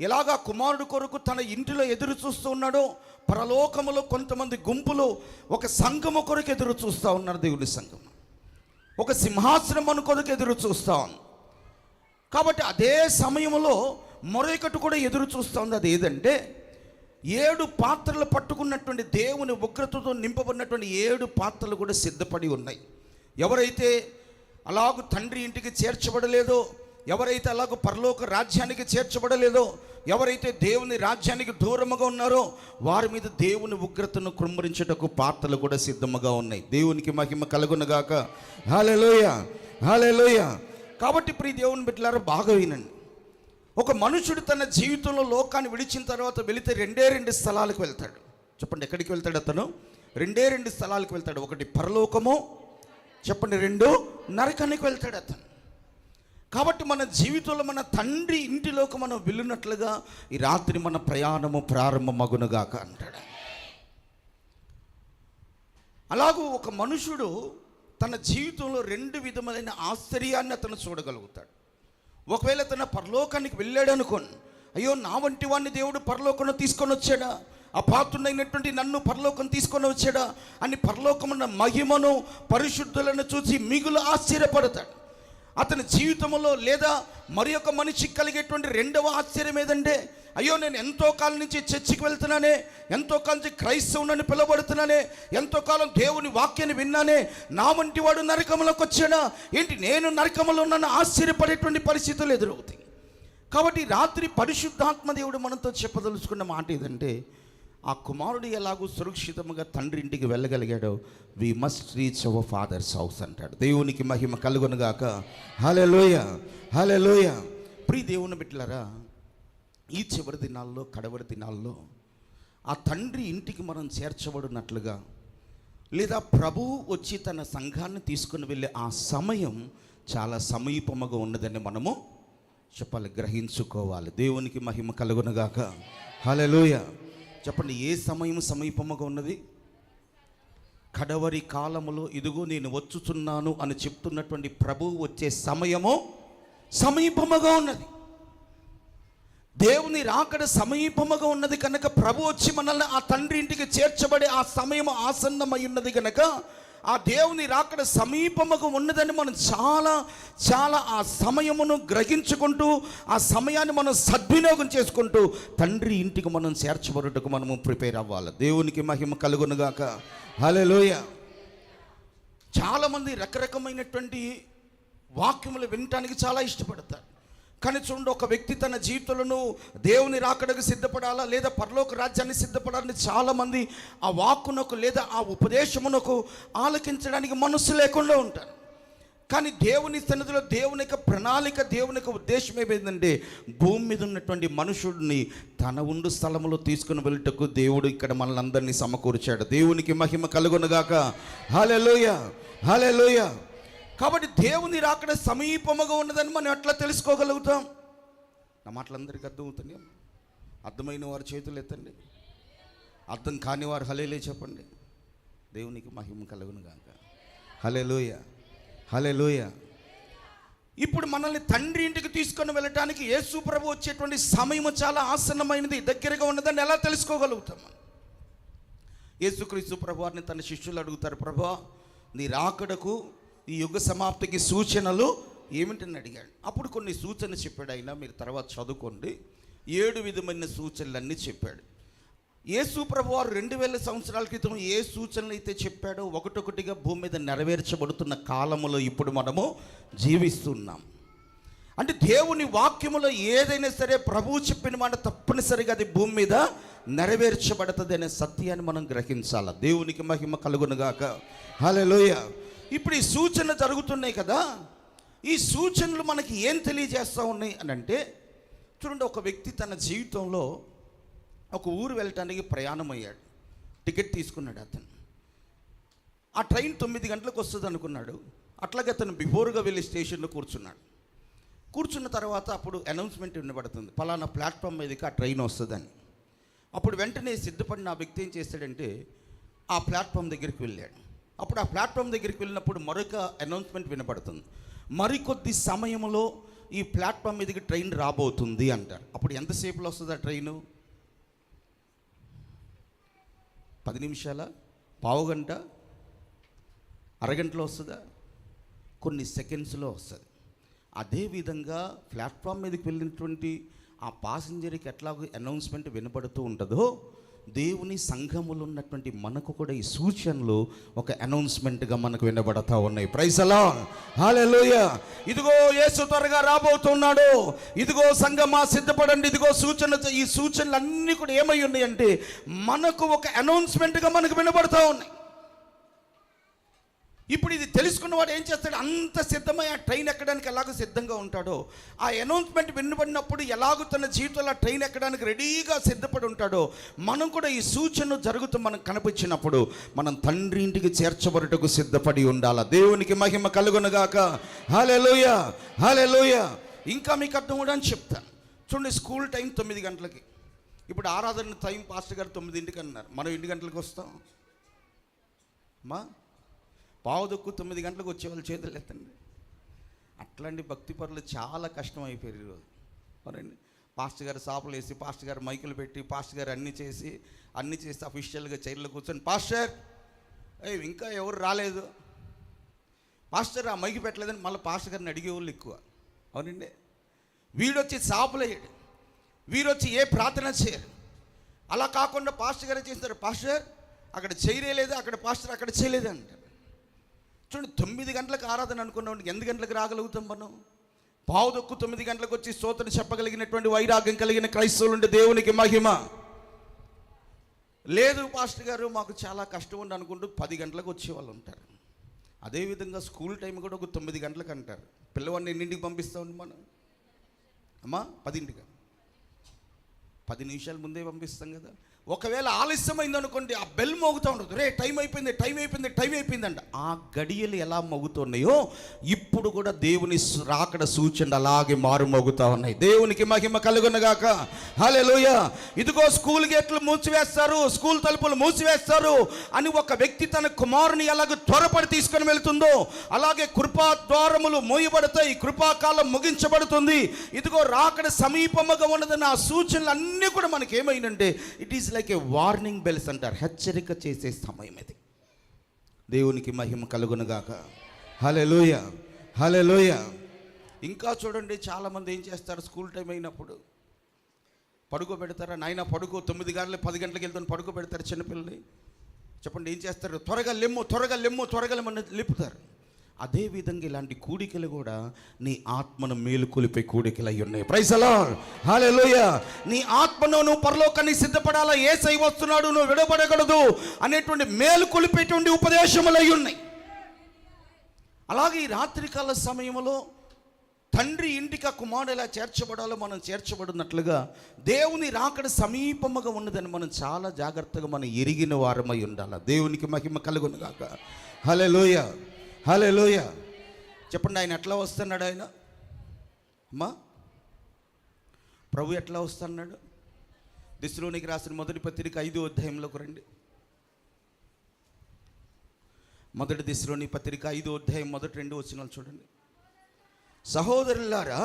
ఎలాగా కుమారుడు కొరకు తన ఇంటిలో ఎదురు చూస్తూ ఉన్నాడో, పరలోకములో కొంతమంది గుంపులు ఒక సంఘము కొరకు ఎదురు చూస్తూ ఉన్నారు. దేవుని సంఘం ఒక సింహాసనం కొరకు ఎదురు చూస్తూ ఉంది. కాబట్టి అదే సమయంలో మరొకటి కూడా ఎదురు చూస్తూ ఉంది. అది ఏదంటే 7 పాత్రలు పట్టుకున్నటువంటి దేవుని ఉగ్రతతో నింపబడినటువంటి 7 పాత్రలు కూడా సిద్ధపడి ఉన్నాయి. ఎవరైతే అలాగూ తండ్రి ఇంటికి చేర్చబడలేదో, ఎవరైతే అలాగూ పరలోక రాజ్యానికి చేర్చబడలేదో, ఎవరైతే దేవుని రాజ్యానికి దూరముగా ఉన్నారో వారి మీద దేవుని ఉగ్రతను కృమ్మరించుటకు పాత్రలు కూడా సిద్ధముగా ఉన్నాయి. దేవునికి మహిమ కలుగునుగాక. హల్లెలూయ, హల్లెలూయ. కాబట్టి ప్రియ దేవుని బిడ్డలారా, బాగా వినండి. ఒక మనుషుడు తన జీవితంలో లోకాన్ని విడిచిన తర్వాత వెళితే 2 స్థలాలకు వెళ్తాడు. చెప్పండి, ఎక్కడికి వెళ్తాడు అతను? 2 స్థలాలకు వెళ్తాడు. ఒకటి పరలోకము, చెప్పండి, 2 నరకానికి వెళ్తాడు అతను. కాబట్టి మన జీవితంలో మన తండ్రి ఇంటిలోకి మనం వెళ్ళినట్లుగా ఈ రాత్రి మన ప్రయాణము ప్రారంభమగునుగాక అంటాడు. అలాగూ ఒక మనుషుడు తన జీవితంలో 2 విధమైన ఆశ్చర్యాన్ని అతను చూడగలుగుతాడు. ఒకవేళ తన పరలోకానికి వెళ్ళాడు అనుకోండి, అయ్యో నా వంటి వాడిని దేవుడు పరలోకంలో తీసుకొని వచ్చాడా, అపాత్రుడైనటువంటి నన్ను పరలోకం తీసుకొని వచ్చాడా అని పరలోకమున్న మహిమను పరిశుద్ధులను చూసి మిగులు ఆశ్చర్యపడతాడు. అతని జీవితంలో లేదా మరి ఒక మనిషికి కలిగేటువంటి రెండవ ఆశ్చర్యం ఏదంటే, అయ్యో నేను ఎంతో కాలం నుంచి చర్చికి వెళ్తున్నానే, ఎంతో కాలం నుంచి క్రైస్తవునని పిలవబడుతున్నానే, ఎంతో కాలం దేవుని వాక్యాన్ని విన్నానే, నా వంటి వాడు నరకంలోకి వచ్చాడా ఏంటి, నేను నరకంలో ఉన్నాను ఆశ్చర్యపడేటువంటి పరిస్థితులు ఎదురవుతాయి. కాబట్టి రాత్రి పరిశుద్ధాత్మ దేవుడు మనతో చెప్పదలుచుకున్న మాట ఏదంటే, ఆ కుమారుడు ఎలాగూ సురక్షితంగా తండ్రి ఇంటికి వెళ్ళగలిగాడో we must reach our father's house అంటాడు. దేవునికి మహిమ కలుగునుగాక. హల్లెలూయ, హల్లెలూయ. ప్రియ దేవుని బిడ్డలారా, ఈ చివరి దినాల్లో, కడవరి దినాల్లో ఆ తండ్రి ఇంటికి మనం చేర్చబడినట్లుగా, లేదా ప్రభువు వచ్చి తన సంఘాన్ని తీసుకుని వెళ్ళే ఆ సమయం చాలా సమీపముగా ఉన్నదని మనము చెప్పాలి, గ్రహించుకోవాలి. దేవునికి మహిమ కలుగునుగాక. హల్లెలూయ. చెప్పండి, ఏ సమయం సమీపముగా ఉన్నది? కడవరి కాలములో ఇదిగో నేను వచ్చుచున్నాను అని చెప్తున్నటువంటి ప్రభువు వచ్చే సమయము సమీపముగా ఉన్నది. దేవుని రాకడ సమీపముగా ఉన్నది కనుక ప్రభు వచ్చి మనల్ని ఆ తండ్రి ఇంటికి చేర్చబడే ఆ సమయం ఆసన్నమై ఉన్నది కనుక ఆ దేవుని రాకడ సమీపముగా ఉన్నదని మనం చాలా చాలా ఆ సమయమును గ్రహించుకుంటూ ఆ సమయాన్ని మనం సద్వినియోగం చేసుకుంటూ తండ్రి ఇంటికి మనం చేర్చబడుటకు మనము ప్రిపేర్ అవ్వాలి. దేవునికి మహిమ కలుగునుగాక. హల్లెలూయ. చాలామంది రకరకమైనటువంటి వాక్యములు వినటానికి చాలా ఇష్టపడతారు. కానీ చూడండి, ఒక వ్యక్తి తన జీవితంలో దేవుని రాకడకు సిద్ధపడాలా లేదా పరలోక రాజ్యాన్ని సిద్ధపడాలని చాలామంది ఆ వాక్కునకు లేదా ఆ ఉపదేశమునకు ఆలకించడానికి మనస్సు లేకుండా ఉంటారు. కానీ దేవుని సన్నిధిలో దేవుని యొక్క ప్రణాళిక, దేవుని యొక్క ఉద్దేశం ఏమైందంటే, భూమి మీద ఉన్నటువంటి మనుషుడిని తన ఉండు స్థలములో తీసుకుని వెళ్ళటకు దేవుడు ఇక్కడ మనల్ని అందరినీ సమకూర్చాడు. దేవునికి మహిమ కలుగునుగాక. హల్లెలూయ, హల్లెలూయ. కాబట్టి దేవుని రాకడ సమీపముగా ఉన్నదని మనం ఎట్లా తెలుసుకోగలుగుతాం? నా మాటలందరికీ అర్థమవుతున్నాయి? అర్థమైన వారి చేతులు ఎత్తండి, అర్థం కాని వారు హల్లెలూయా చెప్పండి. దేవునికి మహిమ కలుగునుగాక. హల్లెలూయ, హల్లెలూయ. ఇప్పుడు మనల్ని తండ్రి ఇంటికి తీసుకొని వెళ్ళటానికి యేసు ప్రభు వచ్చేటువంటి సమయం చాలా ఆసన్నమైనది, దగ్గరగా ఉన్నదని ఎలా తెలుసుకోగలుగుతాం? యేసుక్రీస్తు ప్రభు వారిని తన శిష్యులు అడుగుతారు, ప్రభువా నీ రాకడకు ఈ యుగ సమాప్తికి సూచనలు ఏమిటని అడిగాడు. అప్పుడు కొన్ని సూచనలు చెప్పాడు ఆయన, మీరు తర్వాత చదువుకోండి. 7 విధమైన సూచనలన్నీ చెప్పాడు. యేసు ప్రభు వారు 2000 సంవత్సరాల క్రితం ఏ సూచనలు అయితే చెప్పాడో ఒకటొకటిగా భూమి మీద నెరవేర్చబడుతున్న కాలములో ఇప్పుడు మనము జీవిస్తున్నాం. అంటే దేవుని వాక్యములో ఏదైనా సరే ప్రభువు చెప్పిన మాట తప్పనిసరిగా అది భూమి మీద నెరవేర్చబడుతుంది అనే సత్యాన్ని మనం గ్రహించాలి. దేవునికి మహిమ కలుగునుగాక. హల్లెలూయ. ఇప్పుడు ఈ సూచనలు జరుగుతున్నాయి కదా, ఈ సూచనలు మనకి ఏం తెలియజేస్తూ ఉన్నాయి అని అంటే, చూడండి, ఒక వ్యక్తి తన జీవితంలో ఒక ఊరు వెళ్ళటానికి ప్రయాణం అయ్యాడు. టికెట్ తీసుకున్నాడు అతను. ఆ ట్రైన్ 9 గంటలకు వస్తుంది అనుకున్నాడు. అట్లాగే అతను బిఫోర్గా వెళ్ళి స్టేషన్లో కూర్చున్నాడు. కూర్చున్న తర్వాత అప్పుడు అనౌన్స్మెంట్ వినబడుతుంది, పలానా ప్లాట్ఫామ్ మీదకి ఆ ట్రైన్ వస్తుందని. అప్పుడు వెంటనే సిద్ధపడిన ఆ వ్యక్తి ఏం చేశాడంటే ఆ ప్లాట్ఫామ్ దగ్గరికి వెళ్ళాడు. అప్పుడు ఆ ప్లాట్ఫామ్ దగ్గరికి వెళ్ళినప్పుడు మరొక అనౌన్స్మెంట్ వినపడుతుంది, మరికొద్ది సమయంలో ఈ ప్లాట్ఫామ్ మీదకి ట్రైన్ రాబోతుంది అంటారు. అప్పుడు ఎంతసేపులో వస్తుంది ఆ ట్రైను? 10 నిమిషాల, పావుగంట, అరగంటలో వస్తుందా? కొన్ని సెకండ్స్లో వస్తుంది. అదేవిధంగా ప్లాట్ఫామ్ మీదకి వెళ్ళినటువంటి ఆ పాసింజర్కి ఎట్లాగో అనౌన్స్మెంట్ వినపడుతూ ఉంటుందో, దేవుని సంఘములో ఉన్నటువంటి మనకు కూడా ఈ సూచనలు ఒక అనౌన్స్మెంట్గా మనకు వినబడతా ఉన్నాయి. ప్రైజ్ ది లార్డ్, హల్లెలూయా. ఇదిగో యేసు త్వరగా రాబోతున్నాడు, ఇదిగో సంఘమా సిద్ధపడండి, ఇదిగో సూచన. ఈ సూచనలు అన్నీ కూడా ఏమై ఉన్నాయి అంటే మనకు ఒక అనౌన్స్మెంట్గా మనకు వినబడతా ఉన్నాయి. ఇప్పుడు ఇది తెలుసుకున్నవాడు ఏం చేస్తాడు? అంత సిద్ధమై ఆ ట్రైన్ ఎక్కడానికి ఎలాగో సిద్ధంగా ఉంటాడో, ఆ అనౌన్స్మెంట్ వినబడినప్పుడు ఎలాగో తన జీవితంలో ఆ ట్రైన్ ఎక్కడానికి రెడీగా సిద్ధపడి ఉంటాడో, మనం కూడా ఈ సూచన జరుగుతూ మనకు కనిపించినప్పుడు మనం తండ్రి ఇంటికి చేర్చబడుటకు సిద్ధపడి ఉండాలి. దేవునికి మహిమ కలుగునుగాక. హల్లెలూయా, హల్లెలూయా. ఇంకా మీకు అర్థం కూడా అని చెప్తాను. చూడండి, స్కూల్ టైం 9 గంటలకి. ఇప్పుడు ఆరాధన టైం పాస్టర్ గారు 9ంటికి అన్నారు, మనం ఎన్ని గంటలకు వస్తాం? మా 9:15 గంటలకు వచ్చేవాళ్ళు చేతులు ఎత్తండి. అట్లాంటి భక్తి పరులు చాలా కష్టం అయిపోయారు ఈరోజు. మరండి పాస్టర్ గారు సాపులు వేసి, పాస్టర్ గారు మైకులు పెట్టి, పాస్టర్ గారు అన్నీ చేసి అఫీషియల్గా చైర్లో కూర్చొని, పాస్టర్ ఇంకా ఎవరు రాలేదు, పాస్టర్ ఆ మైకి పెట్టలేదని మళ్ళీ పాస్టర్ గారిని అడిగేవాళ్ళు ఎక్కువ. అవునండి. వీడొచ్చి సాపులేయడు, వీరొచ్చి ఏ ప్రార్థన చేయరు. అలా కాకుండా పాస్టర్ గారే చేస్తారు. పాస్టర్ అక్కడ చేయలేదు, అక్కడ పాస్టర్ అక్కడ చేయలేదు అంటారు. చూడండి, 9 గంటలకు ఆరాధన అనుకున్నాం, 8 గంటలకు రాగలుగుతాం మనం? 9:15 గంటలకు వచ్చి స్తోత్రం చెప్పగలిగినటువంటి వైరాగ్యం కలిగిన క్రైస్తవులు ఉంటే దేవునికి మహిమ. లేదు పాస్టర్ గారు మాకు చాలా కష్టం ఉంది అనుకుంటూ 10 గంటలకు వచ్చే వాళ్ళు ఉంటారు. అదేవిధంగా స్కూల్ టైం కూడా ఒక 9 గంటలకు అంటారు. పిల్లవాడిని ఎన్నింటికి పంపిస్తామండి మనం? అమ్మా 10ంటికి, 10 నిమిషాల ముందే పంపిస్తాం కదా. ఒకవేళ ఆలస్యమైంది అనుకోండి, ఆ బెల్ మోగుతూ ఉండదు, రే టైం అయిపోయింది అంట. ఆ గడియలు ఎలా మోగుతున్నాయో ఇప్పుడు కూడా దేవుని రాకడ సూచనలు అలాగే మారు మోగుతూ ఉన్నాయి. దేవునికి మహిమ కలుగునగాక. హల్లెలూయా. ఇదిగో స్కూల్ గేట్లు మూసివేస్తారు, స్కూల్ తలుపులు మూసివేస్తారు అని ఒక వ్యక్తి తన కుమారుని ఎలాగ త్వరపడి తీసుకొని వెళ్తుందో అలాగే కృపా ద్వారములు మూయబడతాయి, కృపాకాలం ముగించబడుతుంది. ఇదిగో రాకడ సమీపముగా ఉన్నదని ఆ సూచనలు అన్నీ కూడా మనకి ఏమైందంటే it is like a warning bells అంటారు, హెచ్చరిక చేసే సమయం ఇది. దేవునికి మహిమ కలుగునుగాక. హల్లెలూయా, హల్లెలూయా. ఇంకా చూడండి, చాలామంది ఏం చేస్తారు, స్కూల్ టైం అయినప్పుడు పడుకోబెడతారా, నాయన పడుకో, 9 గంటలు 10 గంటలకు వెళ్తాను పడుకోబెడతారు చిన్నపిల్లని. చెప్పండి ఏం చేస్తారు, త్వరగా లెమ్మని లేపుతారు. అదేవిధంగా ఇలాంటి కూడికలు కూడా నీ ఆత్మను మేలుకొలిపే కూడికలు అయి ఉన్నాయి. ప్రైజ్ ది లార్డ్, హల్లెలూయా. నీ ఆత్మను నువ్వు పరలోకాన్ని సిద్ధపడాలా, యేసై వస్తున్నాడు, నువ్వు విడబడకూడదు అనేటువంటి మేలుకొలిపేటువంటి ఉపదేశములు అయి ఉన్నాయి. అలాగే ఈ రాత్రికాల సమయంలో తండ్రి ఇంటికి ఆ కుమారుడు ఎలా చేర్చబడాలో మనం చేర్చబడినట్లుగా దేవుని రాకడ సమీపముగా ఉన్నదని మనం చాలా జాగ్రత్తగా మనం ఎరిగిన వారమై ఉండాలి. దేవునికి మహిమ కలుగునుగాక. హల్లెలూయా, హల్లెలూయా. చెప్పండి, ఆయన ఎట్లా వస్తున్నాడు? ఆయన అమ్మా ప్రభు ఎట్లా వస్తున్నాడు? దెస్సలోనికి రాసిన మొదటి పత్రిక 5వ అధ్యాయంలోకి రండి. మొదటి దెస్సలోని పత్రిక 5వ అధ్యాయం మొదటి 2 వచనాలు చూడండి. సహోదరులారా,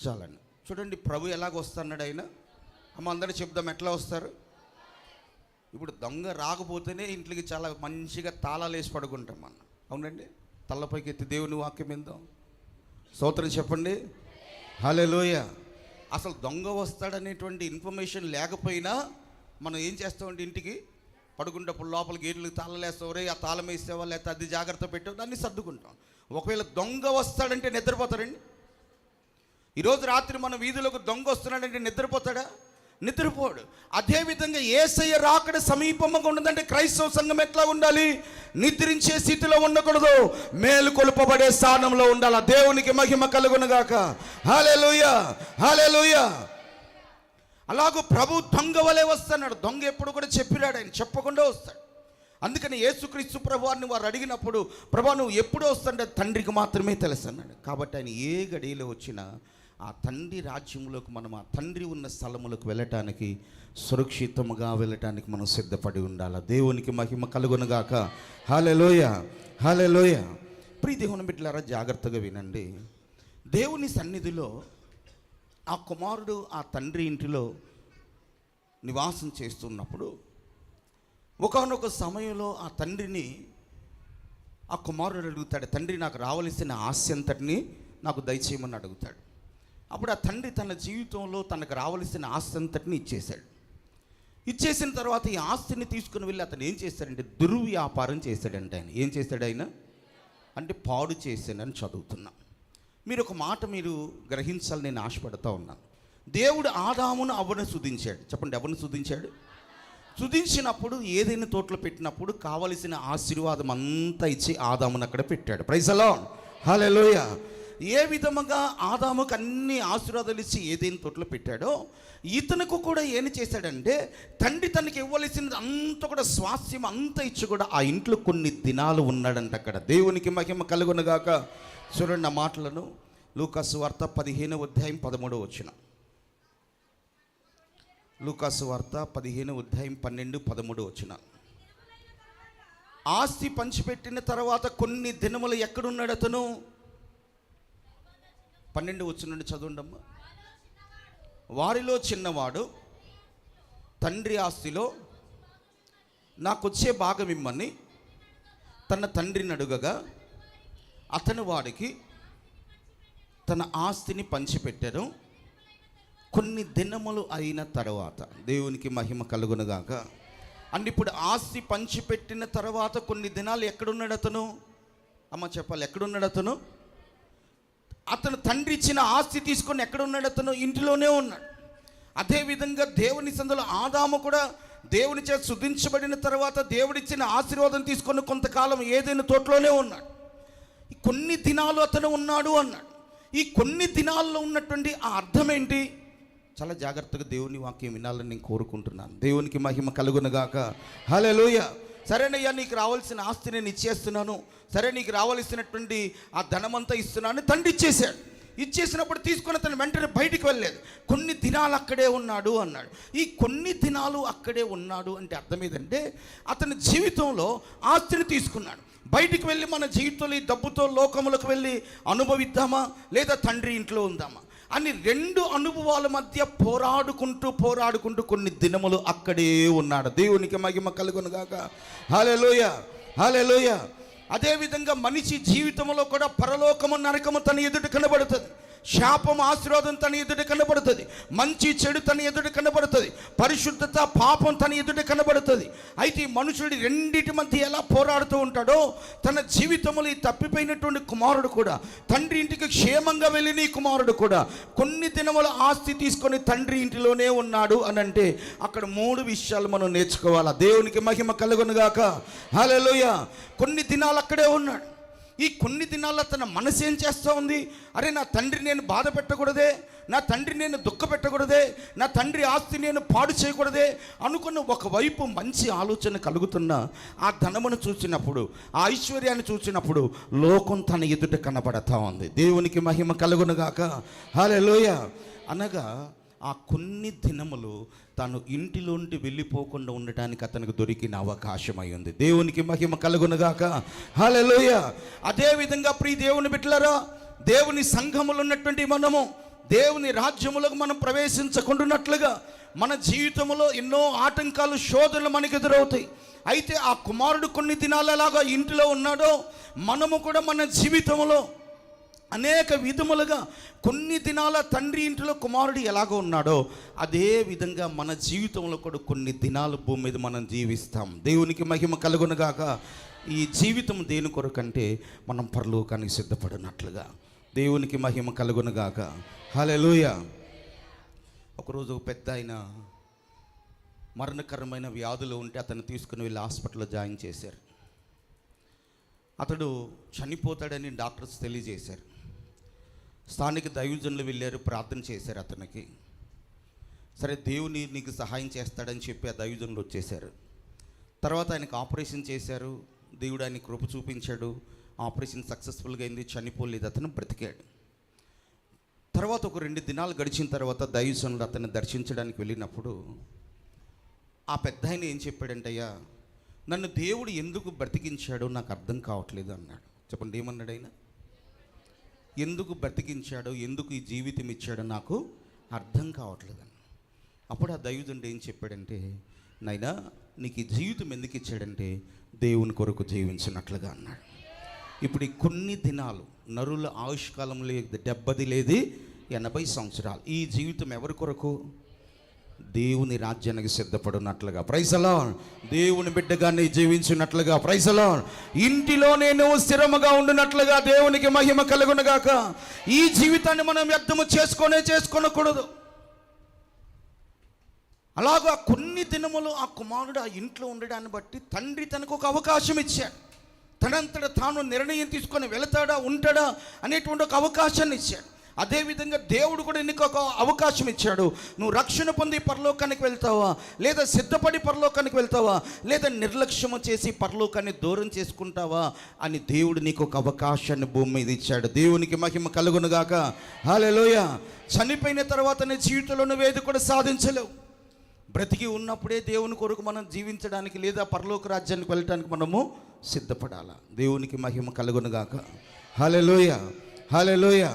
చాలండి. చూడండి ప్రభు ఎలాగ వస్తున్నాడు ఆయన. అమ్మ అందరూ చెప్దాం ఎట్లా వస్తారు. ఇప్పుడు దొంగ రాకపోతేనే ఇంట్లోకి చాలా మంచిగా తాళాలు వేసి పడుకుంటాం మనం. అవునండి. తల్లపైకి ఎత్తి దేవుని వాక్యం ఏందాం, స్తోత్రం చెప్పండి. హల్లెలూయా. అసలు దొంగ వస్తాడనేటువంటి ఇన్ఫర్మేషన్ లేకపోయినా మనం ఏం చేస్తామంటే ఇంటికి పడుకుంటప్పుడు లోపల గేట్లకు తాళాలు వేస్తావు, రే ఆ తాళం వేసేవా లేకపోతే అది జాగ్రత్త పెట్టావు, దాన్ని సర్దుకుంటాం. ఒకవేళ దొంగ వస్తాడంటే నిద్రపోతారండి? ఈరోజు రాత్రి మన వీధిలోకి దొంగ వస్తున్నాడంటే నిద్రపోతాడా? నిద్రపోడు. అదేవిధంగా యేసయ్య రాకడ సమీపంగా ఉన్నదంటే క్రైస్తవ సంఘం ఎట్లా ఉండాలి? నిద్రించే స్థితిలో ఉండకూడదు, మేలుకొలుపబడే స్థానంలో ఉండాలి. దేవునికి మహిమ కలుగునుగాక. హల్లెలూయా, హల్లెలూయా. అలాగూ ప్రభు దొంగ వలె వస్తున్నాడు. దొంగ ఎప్పుడు కూడా చెప్పిరాడు, ఆయన చెప్పకుండా వస్తాడు. అందుకని యేసుక్రీస్తు ప్రభువారిని వారు అడిగినప్పుడు, ప్రభు నువ్వు ఎప్పుడు వస్తుంటే తండ్రికి మాత్రమే తెలుసు అన్నాడు. కాబట్టి ఆయన ఏ గడియలో వచ్చినా ఆ తండ్రి రాజ్యంలోకి మనం, ఆ తండ్రి ఉన్న స్థలములకు వెళ్ళటానికి, సురక్షితముగా వెళ్ళటానికి మనం సిద్ధపడి ఉండాలి. దేవునికి మహిమ కలుగునుగాక. హల్లెలూయా, హల్లెలూయా. ప్రియ దేవుని బిడ్డలారా జాగ్రత్తగా వినండి. దేవుని సన్నిధిలో ఆ కుమారుడు ఆ తండ్రి ఇంటిలో నివాసం చేస్తున్నప్పుడు ఒకానొక సమయంలో ఆ తండ్రిని ఆ కుమారుడు అడుగుతాడు, తండ్రి నాకు రావలసిన ఆస్తి అంతటిని నాకు దయచేయమని అడుగుతాడు. అప్పుడు ఆ తండ్రి తన జీవితంలో తనకు రావలసిన ఆస్తి అంతటిని ఇచ్చేశాడు. ఇచ్చేసిన తర్వాత ఈ ఆస్తిని తీసుకుని వెళ్ళి అతను ఏం చేశాడంటే దుర్వ్యాపారం చేశాడంటే. ఆయన ఏం చేశాడు? ఆయన అంటే పాడు చేశానని చదువుతున్నా. మీరు ఒక మాట మీరు గ్రహించాలని నేను ఆశపడుతూ ఉన్నాను. దేవుడు ఆదామును అవ్వను స్తుతించాడు. చెప్పండి, ఎవరిని స్తుతించాడు? స్తుతించినప్పుడు ఏదైనా తోటలో పెట్టినప్పుడు కావలసిన ఆశీర్వాదం అంతా ఇచ్చి ఆదామును అక్కడ పెట్టాడు. ప్రైజ్ ది లార్డ్, హల్లెలూయా. ఏ విధముగా ఆదాముకు అన్ని ఆశీర్వాదాలు ఇచ్చి ఏదైనా తోటలో పెట్టాడో ఇతనుకు కూడా ఏం చేశాడంటే తండ్రి తనకి ఇవ్వవలసినది అంతా కూడా స్వాస్థ్యం అంతా ఇచ్చి కూడా ఆ ఇంట్లో కొన్ని దినాలు ఉన్నాడంట అక్కడ. దేవునికి మహిమ కలుగునుగాక. చూడండి ఆ మాటలను. లూకా సువార్త 15వ అధ్యాయం 13వ వచనం. లూకాసు వార్త 15:12-13 ఆస్తి పంచిపెట్టిన తర్వాత కొన్ని దినములు ఎక్కడున్నాడు అతను? 12 చదవండమ్మా. వారిలో చిన్నవాడు తండ్రి ఆస్తిలో నాకొచ్చే భాగం ఇమ్మని తన తండ్రిని అడుగగా అతను వాడికి తన ఆస్తిని పంచిపెట్టారు. కొన్ని దినములు అయిన తర్వాత, దేవునికి మహిమ కలుగునుగాక. అండ్ ఇప్పుడు ఆస్తి పంచిపెట్టిన తర్వాత కొన్ని దినాలు ఎక్కడున్నాడు అతను? అమ్మ చెప్పాలి, ఎక్కడున్నాడు అతను? అతను తండ్రి ఇచ్చిన ఆస్తి తీసుకొని ఎక్కడున్నాడు అతను? ఇంటిలోనే ఉన్నాడు. అదేవిధంగా దేవుని సందులో ఆదాము కూడా దేవుని చేత శుద్ధించబడిన తర్వాత దేవుడిచ్చిన ఆశీర్వాదం తీసుకొని కొంతకాలం ఏదైనా తోటలోనే ఉన్నాడు. కొన్ని దినాలు అతను ఉన్నాడు అన్నాడు. ఈ కొన్ని దినాల్లో ఉన్నటువంటి ఆ అర్థం ఏంటి? చాలా జాగ్రత్తగా దేవుని వాక్యం వినాలని నేను కోరుకుంటున్నాను. దేవునికి మహిమ కలుగునుగాక. హల్లెలూయా. సరేనయ్యా, నీకు రావాల్సిన ఆస్తి నేను ఇచ్చేస్తున్నాను, సరే నీకు రావాల్సినటువంటి ఆ ధనమంతా ఇస్తున్నాను తండ్రి ఇచ్చేశాడు. ఇచ్చేసినప్పుడు తీసుకొని అతను వెంటనే బయటికి వెళ్ళలేదు. కొన్ని దినాలు అక్కడే ఉన్నాడు అన్నాడు. ఈ కొన్ని దినాలు అక్కడే ఉన్నాడు అంటే అర్థం ఏంటంటే అతని జీవితంలో ఆస్తిని తీసుకున్నాడు. బయటికి వెళ్ళి మన జీవితంలో ఈ డబ్బుతో లోకములకు వెళ్ళి అనుభవిద్దామా, లేదా తండ్రి ఇంట్లో ఉందామా అని రెండు అనుభవాల మధ్య పోరాడుకుంటూ కొన్ని దినములు అక్కడే ఉన్నాడు. దేవునికి మహిమ కలుగునుగాక. హల్లెలూయా, హల్లెలూయా. అదేవిధంగా మనిషి జీవితంలో కూడా పరలోకము నరకము తన ఎదుట కనబడుతుంది, శాపం ఆశీర్వాదం తన ఎదుట కనబడుతుంది, మంచి చెడు తన ఎదుట కనబడుతుంది, పరిశుద్ధత పాపం తన ఎదుట కనబడుతుంది. అయితే ఈ మనుషుడి రెండింటి మధ్య ఎలా పోరాడుతూ ఉంటాడో తన జీవితంలో ఈ తప్పిపోయినటువంటి కుమారుడు కూడా, తండ్రి ఇంటికి క్షేమంగా వెళ్ళిన ఈ కుమారుడు కూడా కొన్ని దినముల ఆస్తి తీసుకొని తండ్రి ఇంటిలోనే ఉన్నాడు అని అంటే అక్కడ 3 విషయాలు మనం నేర్చుకోవాలా. దేవునికి మహిమ కలుగునుగాక. హల్లెలూయా. కొన్ని దినాలు అక్కడే ఉన్నాడు. ఈ కొన్ని దినాల్లో తన మనసు ఏం చేస్తూ ఉంది? అరే, నా తండ్రి నేను బాధ పెట్టకూడదే, నా తండ్రి నేను దుఃఖ పెట్టకూడదే, నా తండ్రి ఆస్తి నేను పాడు చేయకూడదే అనుకున్న ఒకవైపు మంచి ఆలోచన కలుగుతున్న ఆ ధనమును చూసినప్పుడు, ఆ ఐశ్వర్యాన్ని చూసినప్పుడు లోకం తన ఎదుట కనబడతా ఉంది. దేవునికి మహిమ కలుగునుగాక. హల్లెలూయా. అనగా ఆ కొన్ని దినములు తను ఇంటిలోంటి వెళ్ళిపోకుండా ఉండటానికి అతనికి దొరికిన అవకాశం అయి ఉంది. దేవునికి మహిమ కలుగునుగాక. హల్లెలూయా. అదేవిధంగా ప్రియ దేవుని బిడ్డలారా, దేవుని సంఘములో ఉన్నటువంటి మనము దేవుని రాజ్యములకు మనం ప్రవేశించకుండానట్లుగా మన జీవితంలో ఎన్నో ఆటంకాలు, శోధనలు మనకు ఎదురవుతాయి. అయితే ఆ కుమారుడు కొన్ని దినాలు ఎలాగో ఇంటిలో ఉన్నాడో మనము కూడా మన జీవితంలో అనేక విధములుగా కొన్ని దినాల తండ్రి ఇంటిలో కుమారుడు ఎలాగో ఉన్నాడో అదే విధంగా మన జీవితంలో కూడా కొన్ని దినాలు భూమి మీద మనం జీవిస్తాం. దేవునికి మహిమ కలుగునుగాక. ఈ జీవితం దేని కొరకంటే మనం పరలోకానికి సిద్ధపడినట్లుగా. దేవునికి మహిమ కలుగునుగాక. హల్లెలూయా. ఒకరోజు పెద్ద ఆయన మరణకరమైన వ్యాధులు ఉంటే అతను తీసుకుని వెళ్ళి హాస్పిటల్లో జాయిన్ చేశారు. అతడు చనిపోతాడని డాక్టర్స్ తెలియజేశారు. స్థానిక దైవజనులు వెళ్ళారు, ప్రార్థన చేశారు అతనికి. సరే, దేవుని నీకు సహాయం చేస్తాడని చెప్పి ఆ దైవజనులు వచ్చేశారు. తర్వాత ఆయనకు ఆపరేషన్ చేశారు. దేవుడు ఆయన కృప చూపించాడు. ఆపరేషన్ సక్సెస్ఫుల్గా అయింది, చనిపోలేదు, అతను బ్రతికాడు. తర్వాత ఒక 2 దినాలు గడిచిన తర్వాత దైవజనులు అతన్ని దర్శించడానికి వెళ్ళినప్పుడు ఆ పెద్ద ఆయన ఏం చెప్పాడంటయ్యా, నన్ను దేవుడు ఎందుకు బ్రతికించాడో నాకు అర్థం కావట్లేదు అన్నాడు. చెప్పండి, ఏమన్నాడు ఆయన? ఎందుకు బ్రతికించాడో, ఎందుకు ఈ జీవితం ఇచ్చాడో నాకు అర్థం కావట్లేదు అన్న. అప్పుడు ఆ దైవజనుడు ఏం చెప్పాడంటే, నాయనా నీకు ఈ జీవితం ఎందుకు ఇచ్చాడంటే దేవుని కొరకు జీవించినట్లుగా అన్నాడు. ఇప్పుడు ఈ కొన్ని దినాలు నరుల ఆయుష్కాలంలో 70 లేదు 80 సంవత్సరాలు. ఈ జీవితం ఎవరి కొరకు? దేవుని రాజ్యానికి సిద్ధపడినట్లుగా. Praise the lord. దేవుని బిడ్డగా నీ జీవించినట్లుగా. Praise the lord. ఇంటిలో నేను స్థిరముగా ఉండినట్లుగా. దేవునికి మహిమ కలుగునుగాక. ఈ జీవితాన్ని మనం వ్యర్థము చేసుకోనకూడదు. అలాగా కొన్ని దినములు ఆ కుమారుడు ఆ ఇంట్లో ఉండడాన్ని బట్టి తండ్రి తనకు ఒక అవకాశం ఇచ్చాడు. తనంతట తాను నిర్ణయం తీసుకొని వెళతాడా ఉంటాడా అనేటువంటి ఒక అవకాశాన్ని ఇచ్చాడు. అదేవిధంగా దేవుడు కూడా నీకు ఒక అవకాశం ఇచ్చాడు. నువ్వు రక్షణ పొంది పరలోకానికి వెళ్తావా, లేదా సిద్ధపడి పరలోకానికి వెళ్తావా, లేదా నిర్లక్ష్యము చేసి పరలోకాన్ని దూరం చేసుకుంటావా అని దేవుడు నీకు ఒక అవకాశాన్ని భూమి మీద ఇచ్చాడు. దేవునికి మహిమ కలుగునుగాక. హల్లెలూయా. చనిపోయిన తర్వాత నీ జీవితంలో నువ్వేది కూడా సాధించలేవు. బ్రతికి ఉన్నప్పుడే దేవుని కొరకు మనం జీవించడానికి లేదా పరలోక రాజ్యానికి వెళ్ళటానికి మనము సిద్ధపడాలి. దేవునికి మహిమ కలుగునుగాక. హల్లెలూయా, హల్లెలూయా.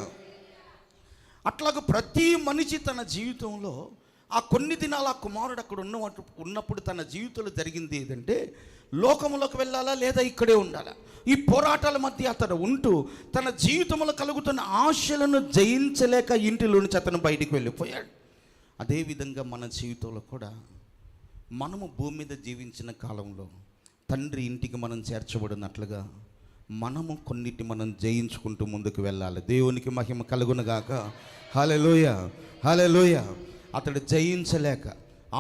అట్లాగ ప్రతి మనిషి తన జీవితంలో ఆ కొన్ని దినాలు ఆ కుమారుడు అక్కడ ఉన్నప్పుడు తన జీవితంలో జరిగింది ఏదంటే, లోకంలోకి వెళ్ళాలా లేదా ఇక్కడే ఉండాలా, ఈ పోరాటాల మధ్య అతను ఉంటూ తన జీవితంలో కలుగుతున్న ఆశలను జయించలేక ఇంటిలో నుంచి అతను బయటికి వెళ్ళిపోయాడు. అదేవిధంగా మన జీవితంలో కూడా మనము భూమి మీద జీవించిన కాలంలో తండ్రి ఇంటికి మనం చేర్చబడినట్లుగా మనము కొన్నిటి మనం జయించుకుంటూ ముందుకు వెళ్ళాలి. దేవునికి మహిమ కలుగునుగాక. హల్లెలూయా, హల్లెలూయా. అతడు జయించలేక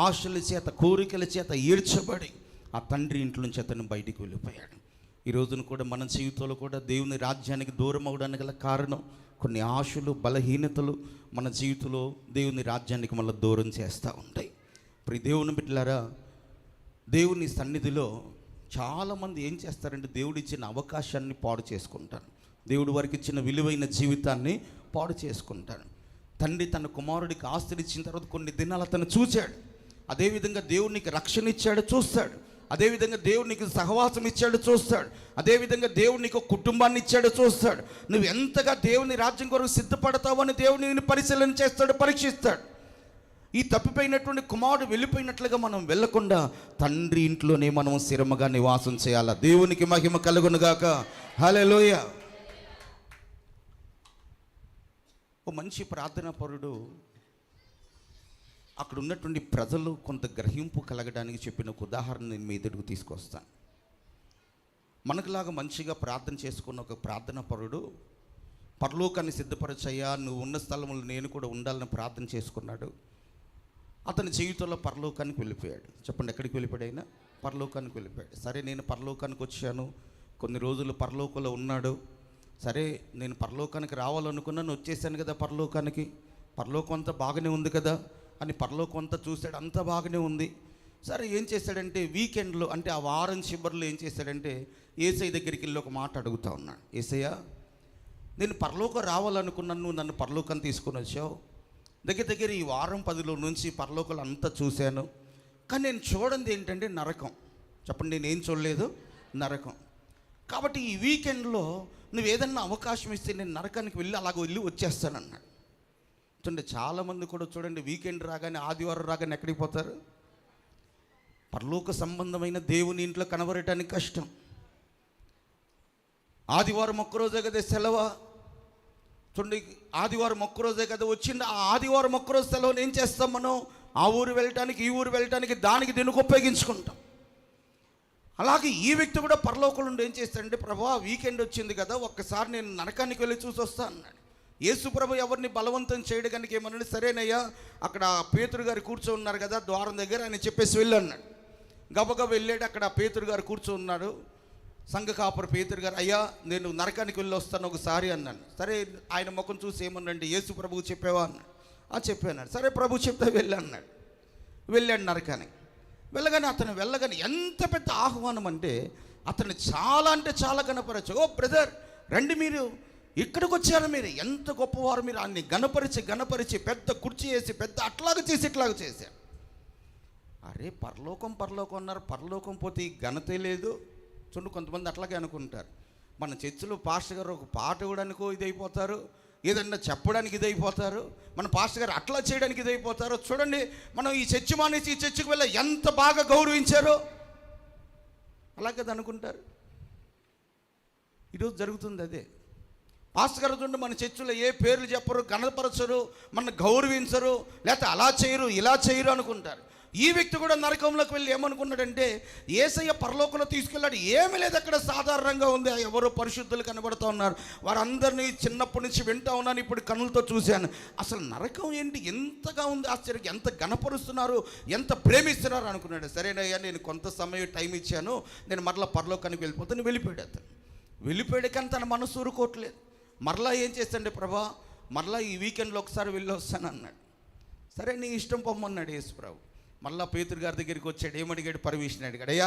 ఆశల చేత కోరికల చేత ఈడ్చబడి ఆ తండ్రి ఇంట్లో నుంచి అతను బయటికి వెళ్ళిపోయాడు. ఈ రోజున కూడా మన జీవితంలో కూడా దేవుని రాజ్యానికి దూరం అవడానికి గల కారణం కొన్ని ఆశలు, బలహీనతలు మన జీవితంలో దేవుని రాజ్యానికి మళ్ళీ దూరం చేస్తూ ఉంటాయి. ఇప్పుడు దేవుని బిడ్డలారా, దేవుని సన్నిధిలో చాలామంది ఏం చేస్తారంటే దేవుడు ఇచ్చిన అవకాశాన్ని పాడు చేసుకుంటారు. దేవుడు వారికి ఇచ్చిన విలువైన జీవితాన్ని పాడు చేసుకుంటారు. తండ్రి తన కుమారుడికి ఆస్తిని ఇచ్చిన తర్వాత కొన్ని దినాలు అతను చూశాడు. అదేవిధంగా దేవునికి రక్షణ ఇచ్చాడు, చూస్తాడు. అదేవిధంగా దేవునికి సహవాసం ఇచ్చాడు, చూస్తాడు. అదేవిధంగా దేవునికి కుటుంబాన్ని ఇచ్చాడు, చూస్తాడు. నువ్వు ఎంతగా దేవుని రాజ్యం కొరకు సిద్ధపడతావు అని దేవుని పరిశీలన చేస్తాడు, పరీక్షిస్తాడు. ఈ తప్పిపోయినటువంటి కుమారుడు వెళ్ళిపోయినట్లుగా మనం వెళ్ళకుండా తండ్రి ఇంట్లోనే మనం స్థిరముగా నివాసం చేయాలి. దేవునికి మహిమ కలుగునుగాక. హల్లెలూయా. ఓ మంచి ప్రార్థనా పరుడు అక్కడ ఉన్నటువంటి ప్రజలు కొంత గ్రహింపు కలగడానికి చెప్పిన ఒక ఉదాహరణ నేను మీ ఎదురుకు తీసుకొస్తాను. మనకులాగా మంచిగా ప్రార్థన చేసుకున్న ఒక ప్రార్థనా పరుడు పరలోకాన్ని సిద్ధపరచయ్యా, నువ్వు ఉన్న స్థలంలో నేను కూడా ఉండాలని ప్రార్థన చేసుకున్నాడు. అతని జీవితంలో పరలోకానికి వెళ్ళిపోయాడు. చెప్పండి, ఎక్కడికి వెళ్ళిపోయాడు? అయినా పరలోకానికి వెళ్ళిపోయాడు. సరే, నేను పరలోకానికి వచ్చాను, కొన్ని రోజులు పరలోకంలో ఉన్నాడు. సరే, నేను పరలోకానికి రావాలనుకున్నాను, వచ్చేసాను కదా పరలోకానికి, పరలోకం అంతా బాగానే ఉంది కదా అని పరలోకం అంతా చూశాడు, అంతా బాగానే ఉంది. సరే, ఏం చేశాడంటే వీకెండ్లో, అంటే ఆ వారం చివరిలో ఏం చేశాడంటే యేసయ్య దగ్గరికి వెళ్ళి ఒక మాట అడుగుతా ఉన్నాడు. యేసయ్య, నేను పరలోకం రావాలనుకున్నాను, నువ్వు నన్ను పరలోకం తీసుకొని వచ్చావు. దగ్గర ఈ వారం 10 నుంచి పరలోకాలు అంతా చూశాను, కానీ నేను చూడండి ఏంటంటే నరకం. చెప్పండి, నేనేం చూడలేదు? నరకం. కాబట్టి ఈ వీకెండ్లో నువ్వు ఏదన్నా అవకాశం ఇస్తే నేను నరకానికి వెళ్ళి అలాగ వెళ్ళి వచ్చేస్తానన్నాడు. చూడండి, చాలామంది కూడా చూడండి వీకెండ్ రాగానే, ఆదివారం రాగానే ఎక్కడికి పోతారు? పరలోక సంబంధమైన దేవుని ఇంట్లో కనబడటానికి కష్టం. ఆదివారం ఒక్కరోజే కదా సెలవా. చూడండి, ఆదివారం ఒక్కరోజే కదా వచ్చింది. ఆ ఆదివారం ఒక్కరోజు సెలవుని ఏం చేస్తాం మనం? ఆ ఊరు వెళ్ళటానికి, ఈ ఊరు వెళ్ళటానికి, దానికి దీనికి ఉపయోగించుకుంటాం. అలాగే ఈ వ్యక్తి కూడా పరలోకంలో ఉండి ఏం చేస్తాడంటే, ప్రభా వీకెండ్ వచ్చింది కదా, ఒక్కసారి నేను నరకానికి వెళ్ళి చూసి వస్తా అన్నాడు. యేసు ప్రభు ఎవరిని బలవంతం చేయడం కనుక ఏమన్నాడు, సరేనయ్యా అక్కడ పేతురు గారు కూర్చొని ఉన్నారు కదా ద్వారం దగ్గర, ఆయన చెప్పేసి వెళ్ళి అన్నాడు. గబగబా వెళ్ళాడు. అక్కడ పేతురు గారు కూర్చొని ఉన్నాడు. సంఘ కాపురు పేతురు గారు, అయ్యా నేను నరకానికి వెళ్ళి వస్తాను ఒకసారి అన్నాను. సరే, ఆయన ముఖం చూసి ఏమన్నాడు, యేసు ప్రభువు చెప్పావా అన్నాడు. చెప్పాను. సరే ప్రభు చెప్తే వెళ్ళి అన్నాడు. వెళ్ళాడు నరకానికి. వెళ్ళగానే ఎంత పెద్ద ఆహ్వానం అంటే అతను చాలా అంటే చాలా గణపరచు. ఓ బ్రదర్ రండి, మీరు ఇక్కడికి వచ్చారు, మీరు ఎంత గొప్పవారు, మీరు అన్ని గణపరిచి పెద్ద కుర్చీ వేసి పెద్ద అట్లాగ చేసి ఇట్లాగ చేశారు. అరే పరలోకం అన్నారు, పరలోకం పోతే ఈ ఘనతే లేదు. చూడండి, కొంతమంది అట్లాగే అనుకుంటారు. మన చర్చిలో పాస్టర్ గారు ఒక పాట ఇవ్వడానికో ఇదైపోతారు, ఏదన్నా చెప్పడానికి ఇదైపోతారు, మన పాస్టర్ గారు అట్లా చేయడానికి ఇదైపోతారు. చూడండి, మనం ఈ చర్చి మానేసి ఈ చర్చికి వెళ్ళి ఎంత బాగా గౌరవించారో అలాగే అనుకుంటారు. ఈరోజు జరుగుతుంది అదే. పాస్టర్ గారు చూడండి, మన చర్చిలో ఏ పేర్లు చెప్పరు, గణపరచరు, మన గౌరవించరు, లేకపోతే అలా చేయరు ఇలా చేయరు అనుకుంటారు. ఈ వ్యక్తి కూడా నరకంలోకి వెళ్ళి ఏమనుకున్నాడంటే, యేసయ్య పరలోకంలో తీసుకెళ్ళాడు, ఏమీ లేదు అక్కడ, సాధారణంగా ఉంది. ఎవరో పరిశుద్ధులు కనబడుతూ ఉన్నారు, వారందరినీ చిన్నప్పటి నుంచి వింటూ ఉన్నాను, ఇప్పుడు కన్నులతో చూశాను. అసలు నరకం ఏంటి, ఎంతగా ఉంది ఆశ్చర్యం, ఎంత గణపరుస్తున్నారు, ఎంత ప్రేమిస్తున్నారు అనుకున్నాడు. సరేనయ్యా నేను కొంత సమయం టైం ఇచ్చాను, నేను మరలా పరలోకానికి వెళ్ళిపోతాను. వెళ్ళిపోయాడు. అతను వెళ్ళిపోయాడు, కానీ తన మనసు ఊరుకోవట్లేదు. మరలా ఏం చేస్తాండి ప్రభా, మరలా ఈ వీకెండ్లో ఒకసారి వెళ్ళి వస్తాను అన్నాడు. సరే నీ ఇష్టం పొమ్మన్నాడు యేసు ప్రభు. మళ్ళీ పేతురు గారి దగ్గరికి వచ్చాడు. ఏమడిగాడు? పర్మిషన్ అడిగాడు. అయ్యా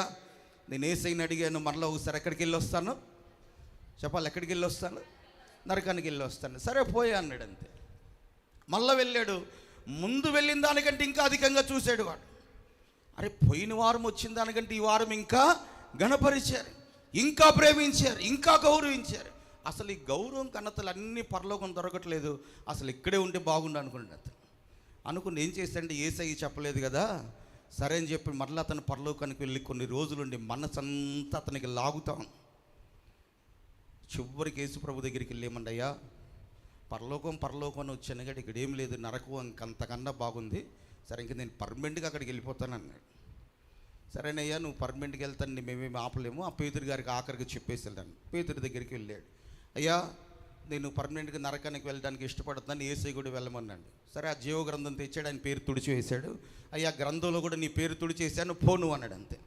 నేను యేసయ్యని అడిగాను, మరలా ఒకసారి ఎక్కడికి వెళ్ళి వస్తాను చెప్పాలి, ఎక్కడికి వెళ్ళి వస్తాను? నరకానికి వెళ్ళి వస్తాను. సరే పోయా అన్నాడు. అంతే. మళ్ళీ వెళ్ళాడు. ముందు వెళ్ళిన దానికంటే ఇంకా అధికంగా చూశాడు వాడు. అరే పోయిన వారం వచ్చిన దానికంటే ఈ వారం ఇంకా గణపరిచారు, ఇంకా ప్రేమించారు, ఇంకా గౌరవించారు. అసలు ఈ గౌరవం ఘనతలు అన్నీ పరలోకం దొరకట్లేదు, అసలు ఇక్కడే ఉంటే బాగుండు అనుకున్నాడు. అనుకుని ఏం చేస్తాడంటే యేసయ్య చెప్పలేదు కదా, సరే అని చెప్పి మరలా అతను పరలోకానికి వెళ్ళి కొన్ని రోజులుండి మనసంతా అతనికి లాగుతాం. చివరికి యేసు ప్రభు దగ్గరికి వెళ్ళేమండి, అయ్యా పరలోకం అని వచ్చాను కానీ ఇక్కడ ఏం లేదు, నరకం ఇంకంతకన్నా బాగుంది, సరే ఇంక నేను పర్మనెంట్గా అక్కడికి వెళ్ళిపోతాను అన్నాడు. సరేనయ్యా నువ్వు పర్మనెంట్కి వెళ్తాను, మేమేమి ఆపలేము. ఆ పేతురు గారికి ఆఖరికి చెప్పేసి వెళ్ళాను. పేతురు దగ్గరికి వెళ్ళాడు, అయ్యా నేను పర్మనెంట్గా నరకానికి వెళ్ళడానికి ఇష్టపడుతున్నాను, యేసయ్య కూడా వెళ్ళమన్నాడు. సరే ఆ జీవ గ్రంథం తెచ్చాడు, ఆయన పేరు తుడిచి వేశాడు. అయ్యా గ్రంథంలో కూడా నీ పేరు తుడిచేసాను, పోను అన్నాడు. అంతే,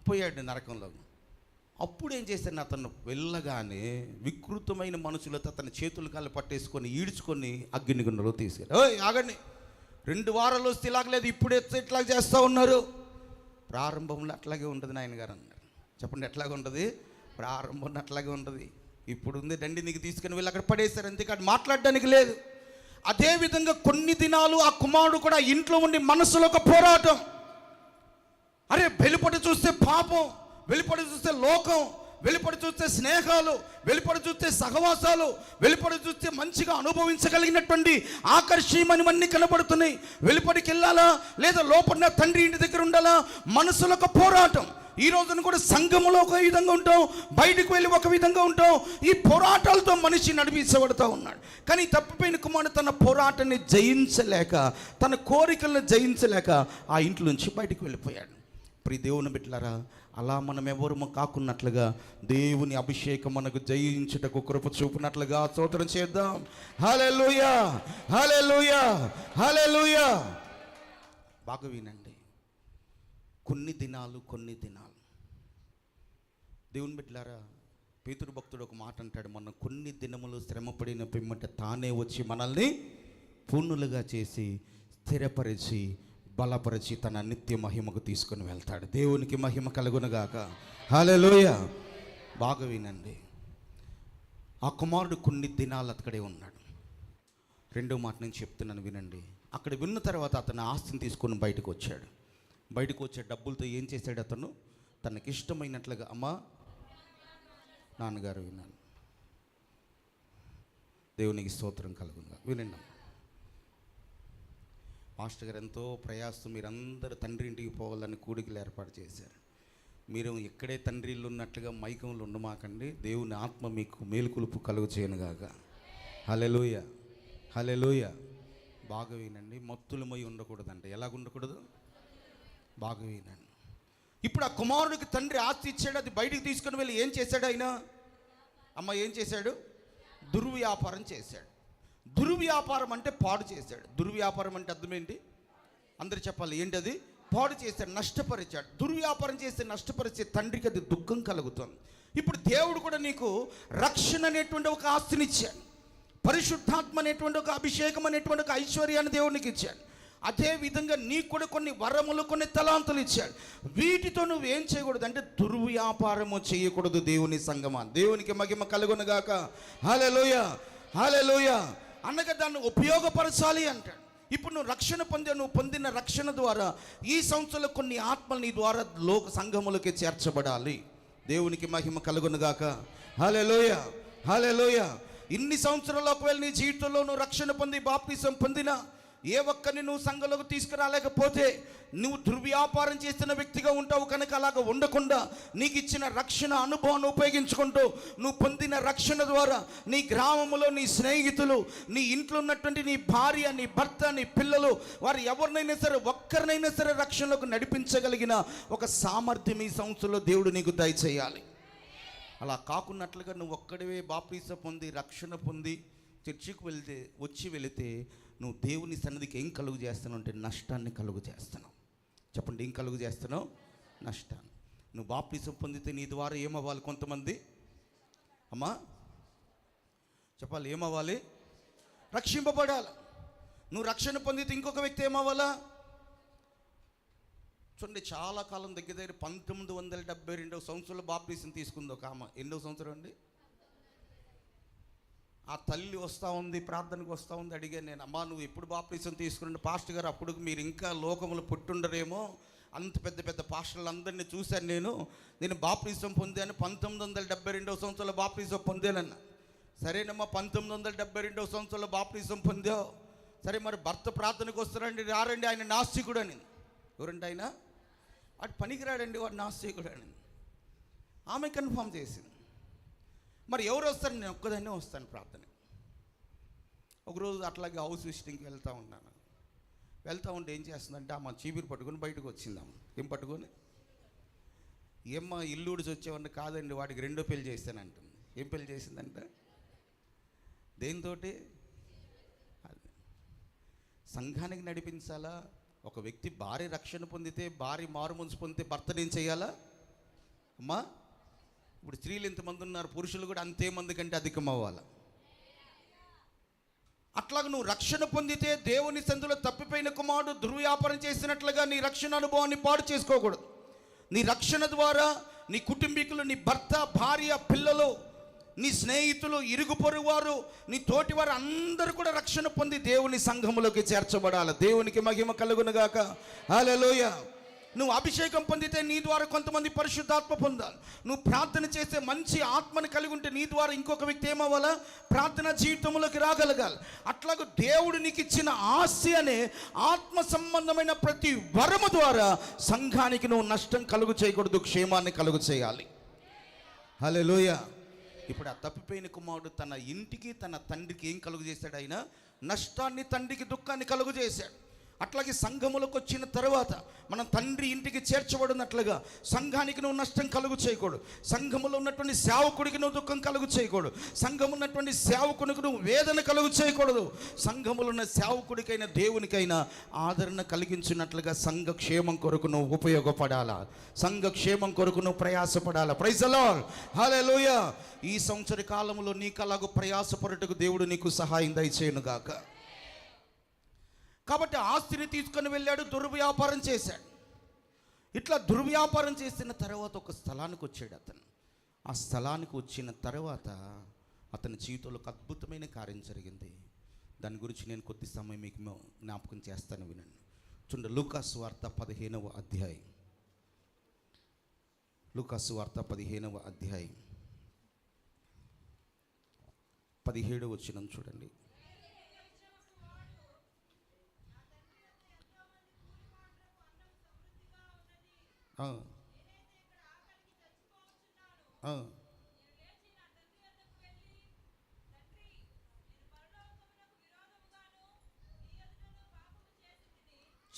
పోయాడు నరకంలో. అప్పుడు ఏం చేశాను, అతను వెళ్ళగానే వికృతమైన మనుషులతో అతని చేతులు కాళ్ళు పట్టేసుకొని ఈడ్చుకొని అగ్నిగుండంలో తీసుకెళ్ళి, ఓయ్ ఆగండి, 2 వారాలు వస్తే ఇలాగలేదు, ఇప్పుడు ఇట్లా చేస్తూ ఉన్నారు. ప్రారంభంలో అట్లాగే ఉంటుంది నాయనగారు అన్నారు. చెప్పండి, ఎట్లాగే ఉంటుంది? ప్రారంభంలో అట్లాగే ఉంటుంది. ఇప్పుడు ఉంది దండి నీకు తీసుకుని వెళ్ళి అక్కడ పడేశారు, అంతేకాదు మాట్లాడడానికి లేదు. అదేవిధంగా కొన్ని దినాలు ఆ కుమారుడు కూడా ఇంట్లో ఉండి మనసులో ఒక పోరాటం. అరే వెలుపడి చూస్తే పాపం, వెలుపడి చూస్తే లోకం, వెలుపడి చూస్తే స్నేహాలు, వెలుపడి చూస్తే సహవాసాలు, వెలుపడి చూస్తే మంచిగా అనుభవించగలిగినటువంటి ఆకర్షణీయమైనవన్నీ కనబడుతున్నాయి. వెలుపడికి వెళ్ళాలా లేదా లోపల తండ్రి ఇంటి దగ్గర ఉండాలా, మనసులో ఒక పోరాటం. ఈ రోజున కూడా సంఘములో ఒక విధంగా ఉంటాం, బయటకు వెళ్ళి ఒక విధంగా ఉంటాం. ఈ పోరాటాలతో మనిషి నడిపించబడుతూ ఉన్నాడు. కానీ తప్పిపోయిన కుమారుడు తన పోరాటాన్ని జయించలేక, తన కోరికలను జయించలేక ఆ ఇంట్లో నుంచి బయటకు వెళ్ళిపోయాడు. ప్రియ దేవుని బిడ్డలారా, అలా మనం ఎవరు కాకున్నట్లుగా దేవుని అభిషేకం మనకు జయించుటకు కృప చూపినట్లుగా స్తోత్రం చేద్దాం. హల్లెలూయా, హల్లెలూయా, హల్లెలూయా. బాగా వినండి, కొన్ని దినాలు దేవుని బిడ్డలారా, పేతురు భక్తుడు ఒక మాట అంటాడు, మనం కొన్ని దినములు శ్రమపడిన పిమ్మట తానే వచ్చి మనల్ని పూర్ణులుగా చేసి స్థిరపరిచి బలపరిచి తన నిత్య మహిమకు తీసుకుని వెళ్తాడు. దేవునికి మహిమ కలుగునుగాక. హల్లెలూయా. బాగా వినండి, ఆ కుమారుడు కొన్ని దినాలు అక్కడే ఉన్నాడు. 2వ మాట నేను చెప్తున్నాను వినండి. అక్కడ విన్న తర్వాత అతను ఆస్తిని తీసుకొని బయటకు వచ్చాడు. బయటకు వచ్చే డబ్బులతో ఏం చేశాడు, అతను తనకి ఇష్టమైనట్లుగా, అమ్మా నాన్నగారు విన్నాను, దేవునికి స్తోత్రం కలుగునుగా. వినండి, మాస్టర్ గారు ఎంతో ప్రయాసం, మీరందరూ తండ్రి ఇంటికి పోవాలని కూడికలు ఏర్పాటు చేశారు. మీరు ఇక్కడే తండ్రి ఇల్లు ఉన్నట్లుగా మైకంలో ఉండమాకండి, దేవుని ఆత్మ మీకు మేలుకొలుపు కలుగు చేయనుగాక. హల్లెలూయా, హల్లెలూయా. బాగా వినండి, మత్తులమై ఉండకూడదంట. ఎలాగ ఉండకూడదు? బాగా వినండి. ఇప్పుడు ఆ కుమారుడికి తండ్రి ఆస్తి ఇచ్చాడు, అది బయటికి తీసుకుని వెళ్ళి ఏం చేశాడు ఆయన? అమ్మ ఏం చేశాడు? దుర్వ్యాపారం చేశాడు. దుర్వ్యాపారం అంటే పాడు చేశాడు. దుర్వ్యాపారం అంటే అర్థం ఏంటి? అందరు చెప్పాలి, ఏంటి అది? పాడు చేశాడు, నష్టపరిచాడు. దుర్వ్యాపారం చేస్తే నష్టపరిచే తండ్రికి అది దుఃఖం కలుగుతుంది. ఇప్పుడు దేవుడు కూడా నీకు రక్షణ అనేటువంటి ఒక ఆస్తినిచ్చాడు, పరిశుద్ధాత్మ అనేటువంటి ఒక అభిషేకం అనేటువంటి ఒక ఐశ్వర్యాన్ని దేవునికి ఇచ్చాడు. అదే విధంగా నీకు కూడా కొన్ని వరములు, కొన్ని తలాంతులు ఇచ్చాడు. వీటితో నువ్వు ఏం చేయకూడదు అంటే దుర్వ్యాపారము చేయకూడదు. దేవుని సంగమా, దేవునికి మహిమ కలుగునుగాక. హల్లెలూయా, హల్లెలూయా. అనగా దాన్ని ఉపయోగపరచాలి అంటాడు. ఇప్పుడు నువ్వు రక్షణ పొందావు, నువ్వు పొందిన రక్షణ ద్వారా ఈ సంవత్సరంలో కొన్ని ఆత్మలు నీ ద్వారా లోక సంఘములకి చేర్చబడాలి. దేవునికి మహిమ కలుగునుగాక. హల్లెలూయా, హల్లెలూయా. ఇన్ని సంవత్సరాలు ఒకవేళ నీ జీవితంలో నువ్వు రక్షణ పొంది బాప్తిసం పొందినా ఏ ఒక్కరిని నువ్వు సంఘంలోకి తీసుకురాలేకపోతే నువ్వు దుర్వ్యాపారం చేస్తున్న వ్యక్తిగా ఉంటావు. కనుక అలాగ ఉండకుండా నీకు ఇచ్చిన రక్షణ అనుభవాన్ని ఉపయోగించుకుంటూ నువ్వు పొందిన రక్షణ ద్వారా నీ గ్రామంలో నీ స్నేహితులు, నీ ఇంట్లో ఉన్నటువంటి నీ భార్య, నీ భర్త, నీ పిల్లలు, వారు ఎవరినైనా సరే ఒక్కరినైనా సరే రక్షణలోకి నడిపించగలిగిన ఒక సామర్థ్యం ఈ సంవత్సరంలో దేవుడు నీకు దయచేయాలి. అలా కాకున్నట్లుగా నువ్వు ఒక్కడివే బాప్తిసం పొంది రక్షణ పొంది చర్చికి వెళితే నువ్వు దేవుని సన్నిధికి ఏం కలుగు చేస్తున్నావు అంటే నష్టాన్ని కలుగు చేస్తున్నావు. చెప్పండి, ఏం కలుగు చేస్తున్నావు? నష్టాన్ని. నువ్వు బాప్తిసం పొందితే నీ ద్వారా ఏమవ్వాలి? కొంతమంది అమ్మా చెప్పాలి, ఏమవ్వాలి? రక్షింపబడాలి. నువ్వు రక్షణ పొందితే ఇంకొక వ్యక్తి ఏమవ్వాలా? చూడండి, చాలా కాలం దగ్గర 1972 సంవత్సరంలో బాప్తిసం తీసుకుంది ఒక ఆమె. ఎన్నో సంవత్సరం అండి? ఆ తల్లి వస్తూ ఉంది, ప్రార్థనకు వస్తూ ఉంది. అడిగాను నేను, అమ్మా నువ్వు ఎప్పుడు బాప్తిసం తీసుకురండి? పాస్టర్ గారు, అప్పుడు మీరు ఇంకా లోకములు పుట్టుండరేమో, అంత పెద్ద పెద్ద పాస్టర్లు అందరినీ చూశాను. నేను బాప్టిజం పొందాను, 1972 సంవత్సరంలో బాప్టిజం పొందానన్నా. సరేనమ్మా, 1972 సంవత్సరంలో బాప్టిజం పొందావు, సరే మరి భర్త ప్రార్థనకు వస్తారండి, రారండి, ఆయన నాస్తికుడు అని. ఎవరండి ఆయన? వాడు పనికిరాడండి, వాడు నాస్తికుడు అని ఆమె కన్ఫర్మ్ చేసింది. మరి ఎవరు వస్తారు? నేను ఒక్కదాన్నే వస్తాను ప్రార్థన. ఒకరోజు అట్లాగే హౌస్ విజిటింగ్కి వెళ్తూ ఉంటే ఏం చేస్తుందంటే ఆమె చీపిరి పట్టుకొని బయటకు వచ్చిందాము. ఏం పట్టుకొని? ఏమ్మా ఇల్లు ఊడిచి వచ్చేవాడిని? కాదండి, వాడికి రెండో పెళ్లి చేస్తానంటుంది. ఏం పెళ్లి చేసిందంట? దేనితోటి? సంఘానికి నడిపించాలా? ఒక వ్యక్తి భార్య రక్షణ పొందితే, భార్య మారుమనసు పొందితే భర్తను ఏం చేయాలా అమ్మా? ఇప్పుడు స్త్రీలు ఎంతమంది ఉన్నారు, పురుషులు కూడా అంతే మంది కంటే అధికం అవ్వాలి. అట్లాగా నువ్వు రక్షణ పొందితే దేవుని సందులో తప్పిపోయిన కుమారుడు దుర్వ్యాపారం చేసినట్లుగా నీ రక్షణ అనుభవాన్ని పాడు చేసుకోకూడదు. నీ రక్షణ ద్వారా నీ కుటుంబీకులు, నీ భర్త, భార్య, పిల్లలు, నీ స్నేహితులు, ఇరుగు పొరుగు వారు, నీ తోటి వారు అందరూ కూడా రక్షణ పొంది దేవుని సంఘములోకి చేర్చబడాలి. దేవునికి మహిమ కలుగునుగాక. హల్లెలూయా. నువ్వు అభిషేకం పొందితే నీ ద్వారా కొంతమంది పరిశుద్ధాత్మ పొందాలి. నువ్వు ప్రార్థన చేసే మంచి ఆత్మని కలిగి ఉంటే నీ ద్వారా ఇంకొక వ్యక్తి ఏమవ్వాలా? ప్రార్థన జీవితంలోకి రాగలగాలి. అట్లాగే దేవుడు నీకు ఇచ్చిన ఆస్తి అనే ఆత్మ సంబంధమైన ప్రతి వరము ద్వారా సంఘానికి నువ్వు నష్టం కలుగు చేయకూడదు, క్షేమాన్ని కలుగు చేయాలి. హల్లెలూయా. ఇప్పుడు ఆ తప్పిపోయిన కుమారుడు తన ఇంటికి, తన తండ్రికి ఏం కలుగు చేశాడు? ఆయన నష్టాన్ని, తండ్రికి దుఃఖాన్ని కలుగు చేశాడు. అట్లాగే సంఘములకు వచ్చిన తర్వాత మనం తండ్రి ఇంటికి చేర్చబడినట్లుగా సంఘానికి నువ్వు నష్టం కలుగు చేయకూడదు. సంఘములో ఉన్నటువంటి సేవకుడికి నువ్వు దుఃఖం కలుగు చేయకూడదు. సంఘము ఉన్నటువంటి సేవకునికి నువ్వు వేదన కలుగు చేయకూడదు. సంఘములో ఉన్న సేవకుడికైనా దేవునికైనా ఆదరణ కలిగించినట్లుగా సంఘ క్షేమం కొరకు నువ్వు ఉపయోగపడాలా, సంఘ క్షేమం కొరకు నువ్వు ప్రయాసపడాలా. Praise the lord. హల్లెలూయా. ఈ సంవత్సర కాలంలో నీకు అలాగూ ప్రయాసపడుటకు దేవుడు నీకు సహాయం దయచేయును గాక. కాబట్టి ఆస్తిని తీసుకొని వెళ్ళాడు, దుర్వ్యాపారం చేశాడు. ఇట్లా దుర్వ్యాపారం చేసిన తర్వాత ఒక స్థలానికి వచ్చాడు అతను. ఆ స్థలానికి వచ్చిన తర్వాత అతని జీవితంలో ఒక అద్భుతమైన కార్యం జరిగింది. దాని గురించి నేను కొద్ది సమయం మీకు జ్ఞాపకం చేస్తాను, వినండి. చూడండి, లూకాసు వార్త 15వ అధ్యాయం. లూకాసు వార్త 15వ అధ్యాయం 17వ వచనం చూడండి.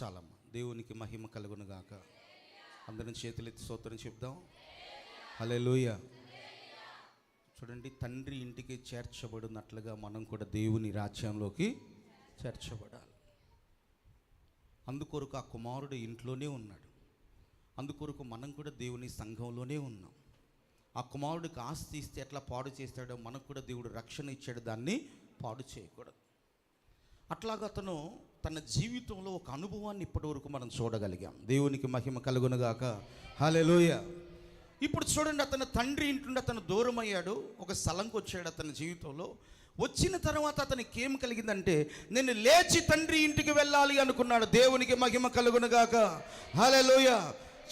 చాలమ్మా. దేవునికి మహిమ కలుగును గాక. అందరం చేతులెత్తి స్తోత్రం చెప్దాం. హల్లెలూయా. చూడండి, తండ్రి ఇంటికి చేర్చబడినట్లుగా మనం కూడా దేవుని రాజ్యంలోకి చేర్చబడాలి. అందుకొరకు ఆ కుమారుడు ఇంట్లోనే ఉన్నాడు. అందుకొరకు మనం కూడా దేవుని సంఘంలోనే ఉన్నాం. ఆ కుమారుడికి ఆస్తి ఇస్తే ఎట్లా పాడు చేస్తాడో మనకు కూడా దేవుడు రక్షణ ఇచ్చాడు, దాన్ని పాడు చేయకూడదు. అట్లాగా అతను తన జీవితంలో ఒక అనుభవాన్ని ఇప్పటివరకు మనం చూడగలిగాం. దేవునికి మహిమ కలుగునుగాక. హల్లెలూయా. ఇప్పుడు చూడండి, అతను తండ్రి ఇంటుండి అతను దూరం అయ్యాడు, ఒక స్థలంకి వచ్చాడు. అతని జీవితంలో వచ్చిన తర్వాత అతనికి ఏం కలిగిందంటే, నేను లేచి తండ్రి ఇంటికి వెళ్ళాలి అనుకున్నాడు. దేవునికి మహిమ కలుగునుగాక. హల్లెలూయా.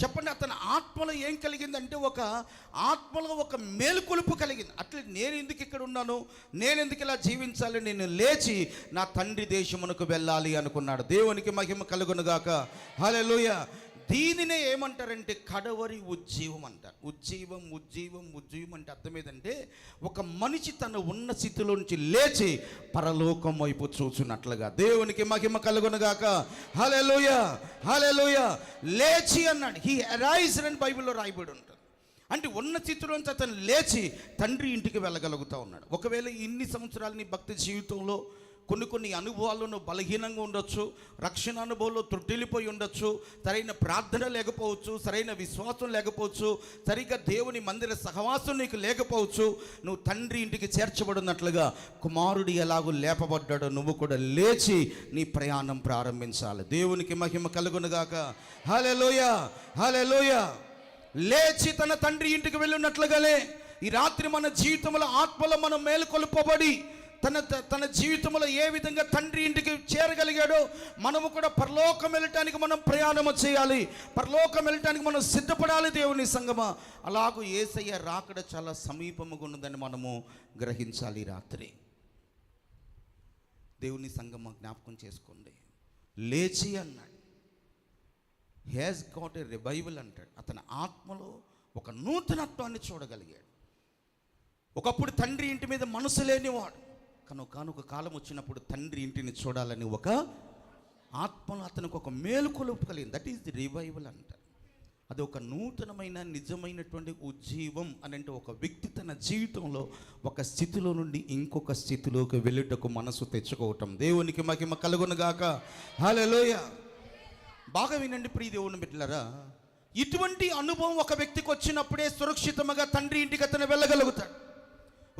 చెప్పండి, అతని ఆత్మలో ఏం కలిగిందంటే, ఒక ఆత్మలో ఒక మేలుకొలుపు కలిగింది. అట్లా నేను ఎందుకు ఇక్కడ ఉన్నాను, నేను ఎందుకు ఇలా జీవించాలి, నేను లేచి నా తండ్రి దేశమునకు వెళ్ళాలి అనుకున్నాడు. దేవునికి మహిమ కలుగునుగాక. హల్లెలూయా. దీనినే ఏమంటారంటే కడవరి ఉజ్జీవం అంటారు. ఉజ్జీవం ఉజ్జీవం ఉజ్జీవం అంటే అర్థం ఏంటంటే, ఒక మనిషి తన ఉన్న స్థితిలోంచి లేచి పరలోకం వైపు చూచున్నట్లుగా. దేవునికి మహిమ కలుగునుగాక. హల్లెలూయా. హల్లెలూయా. లేచి అన్నాడు. హీ అరైజ్డ్ అని బైబిల్లో రాయబడి ఉంటుంది. అంటే ఉన్న స్థితిలోంచి అతను లేచి తండ్రి ఇంటికి వెళ్ళగలుగుతూ ఉన్నాడు. ఒకవేళ ఇన్ని సంవత్సరాలు నీ భక్తి జీవితంలో కొన్ని అనుభవాలను బలహీనంగా ఉండొచ్చు, రక్షణ అనుభవంలో త్రుటిల్లిపోయి ఉండొచ్చు, సరైన ప్రార్థన లేకపోవచ్చు, సరైన విశ్వాసం లేకపోవచ్చు, సరిగ్గా దేవుని మందిర సహవాసం నీకు లేకపోవచ్చు. నువ్వు తండ్రి ఇంటికి చేర్చబడినట్లుగా కుమారుడు ఎలాగూ లేపబడ్డాడో నువ్వు కూడా లేచి నీ ప్రయాణం ప్రారంభించాలి. దేవునికి మహిమ కలుగునుగాక. హల్లెలూయా. హల్లెలూయా. లేచి తన తండ్రి ఇంటికి వెళ్ళినట్లుగానే ఈ రాత్రి మన జీవితంలో ఆత్మలో మనం మేలుకొల్పబడి తన జీవితంలో ఏ విధంగా తండ్రి ఇంటికి చేరగలిగాడో మనము కూడా పరలోకం వెళ్ళటానికి మనం ప్రయాణము చేయాలి, పరలోకం వెళ్ళటానికి మనం సిద్ధపడాలి. దేవుని సంగమా, అలాగూ యేసయ్య రాకడ చాలా సమీపముగా ఉన్నదని మనము గ్రహించాలి. రాత్రి దేవుని సంగమా జ్ఞాపకం చేసుకోండి. లేచి అన్నాడు, హ్యాస్ గాట్ ఏ రివైవల్ అంటాడు. అతని ఆత్మలో ఒక నూతనత్వాన్ని చూడగలిగాడు. ఒకప్పుడు తండ్రి ఇంటి మీద మనసు లేనివాడు, కానుక కాలం వచ్చినప్పుడు తండ్రి ఇంటిని చూడాలని ఒక ఆత్మలో అతనికి ఒక మేలుకొలుపు కలిగింది. దట్ ఈస్ ది రివైవల్ అంటారు. అది ఒక నూతనమైన నిజమైనటువంటి ఉజ్జీవం అని అంటే ఒక వ్యక్తి తన జీవితంలో ఒక స్థితిలో నుండి ఇంకొక స్థితిలోకి వెళ్ళుటకు మనసు తెచ్చుకోవటం. దేవునికి మహిమ కలుగునుగాక. హల్లెలూయా. బాగా వినండి ప్రియ దేవుని బిడ్డలారా, ఇటువంటి అనుభవం ఒక వ్యక్తికి వచ్చినప్పుడే సురక్షితంగా తండ్రి ఇంటికి అతను వెళ్ళగలుగుతాడు.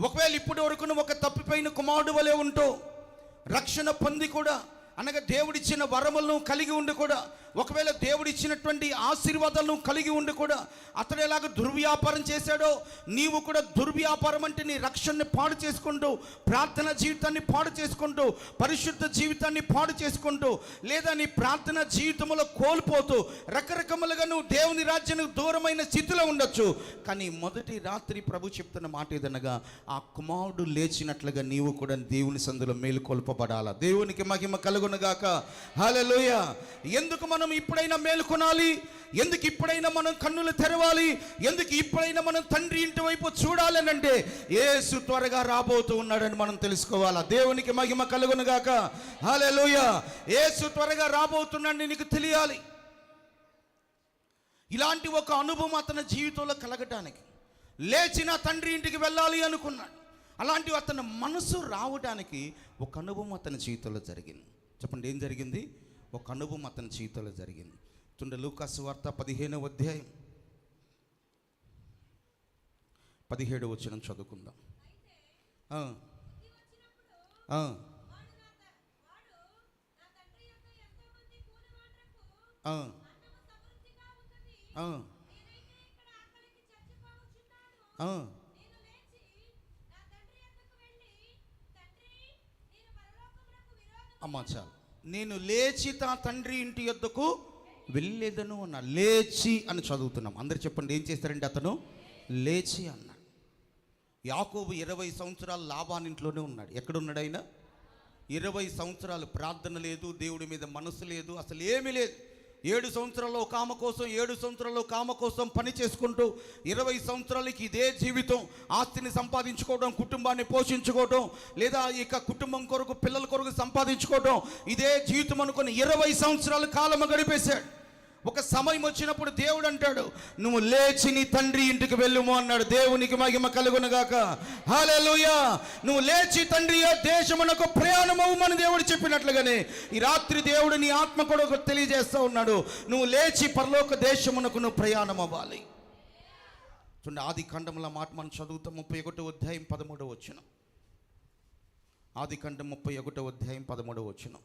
ఒకవేళ ఇప్పటి వరకు ఒక తప్పిపోయిన కుమారుడు వలె ఉంటూ రక్షణ పొంది కూడా, అనగా దేవుడిచ్చిన వరములను కలిగి ఉండి కూడా, ఒకవేళ దేవుడిచ్చినటువంటి ఆశీర్వాదాలను కలిగి ఉండి కూడా అతడు ఎలాగ దుర్వ్యాపారం చేశాడో, నీవు కూడా దుర్వ్యాపారం అంటే నీ రక్షణని పాడు చేసుకుంటూ, ప్రార్థన జీవితాన్ని పాడు చేసుకుంటూ, పరిశుద్ధ జీవితాన్ని పాడు చేసుకుంటూ, లేదా నీ ప్రార్థన జీవితంలో కోల్పోతూ రకరకములుగా నువ్వు దేవుని రాజ్యానికి దూరమైన స్థితిలో ఉండొచ్చు. కానీ మొదటి రాత్రి ప్రభు చెప్తున్న మాట ఏదనగా, ఆ కుమారుడు లేచినట్లుగా నీవు కూడా దేవుని సందులో మేలుకొల్పబడాలా. దేవునికి మహిమ కలుగునుగాక. హల్లెలూయా. ఎందుకు మనం ఇప్పుడైనా మేలుకొనాలి? ఎందుకు ఇప్పుడైనా మనం కన్నులు తెరవాలి? ఎందుకు ఇప్పుడైనా మనం తండ్రి ఇంటి వైపు చూడాలని అంటే, యేసు త్వరగా రాబోతూ ఉన్నాడని మనం తెలుసుకోవాలా. దేవునికి మహిమ కలుగునుగాక. హల్లెలూయా. యేసు త్వరగా రాబోతున్నాడని నీకు తెలియాలి. ఇలాంటి ఒక అనుభవం అతని జీవితంలో కలగటానికి లేచిన తండ్రి ఇంటికి వెళ్ళాలి అనుకున్నాడు. అలాంటి అతని మనసు రావడానికి ఒక అనుభవం అతని జీవితంలో జరిగింది. చెప్పండి, ఏం జరిగింది? ఒక అనుభవం అతని జీవితంలో జరిగింది. చూడండి, లూకాసు వార్త 15వ అధ్యాయం 17వ వచనం చదువుకుందాం. అమ్మా చాలు. నేను లేచి నా తండ్రి ఇంటి యొద్దకు వెళ్ళేదను అన్న. లేచి అని చదువుతున్నాం. అందరు చెప్పండి, ఏం చేస్తారంటే అతను లేచి అన్నాడు. యాకోబు 20 సంవత్సరాలు లాబాను ఇంట్లోనే ఉన్నాడు. ఎక్కడున్నాడు ఆయన? 20 సంవత్సరాలు ప్రార్థన లేదు, దేవుడి మీద మనసు లేదు, అసలు ఏమీ లేదు. 7 సంవత్సరాల్లో కామ కోసం, 7 సంవత్సరాల్లో కామ కోసం పని చేసుకుంటూ 20 సంవత్సరాలకి ఇదే జీవితం. ఆస్తిని సంపాదించుకోవడం, కుటుంబాన్ని పోషించుకోవడం, లేదా ఇక కుటుంబం కొరకు, పిల్లల కొరకు సంపాదించుకోవడం, ఇదే జీవితం అనుకుని 20 సంవత్సరాల కాలం గడిపేశాడు. ఒక సమయం వచ్చినప్పుడు దేవుడు అంటాడు, నువ్వు లేచి నీ తండ్రి ఇంటికి వెళ్ళుము అన్నాడు. దేవునికి మహిమ కలుగునుగాక. హల్లెలూయా. నువ్వు లేచి తండ్రి దేశమునకు ప్రయాణమవుమని దేవుడు చెప్పినట్లుగానే ఈ రాత్రి దేవుడు నీ ఆత్మ కూడా తెలియజేస్తూ ఉన్నాడు, నువ్వు లేచి పరలోక దేశమునకు నువ్వు ప్రయాణం అవ్వాలి. చూడండి, ఆది కాండముల మాట మనం చదువుతాం. 31వ అధ్యాయం 13వ వచనం. ఆది కాండం 31వ అధ్యాయం 13వ వచనం.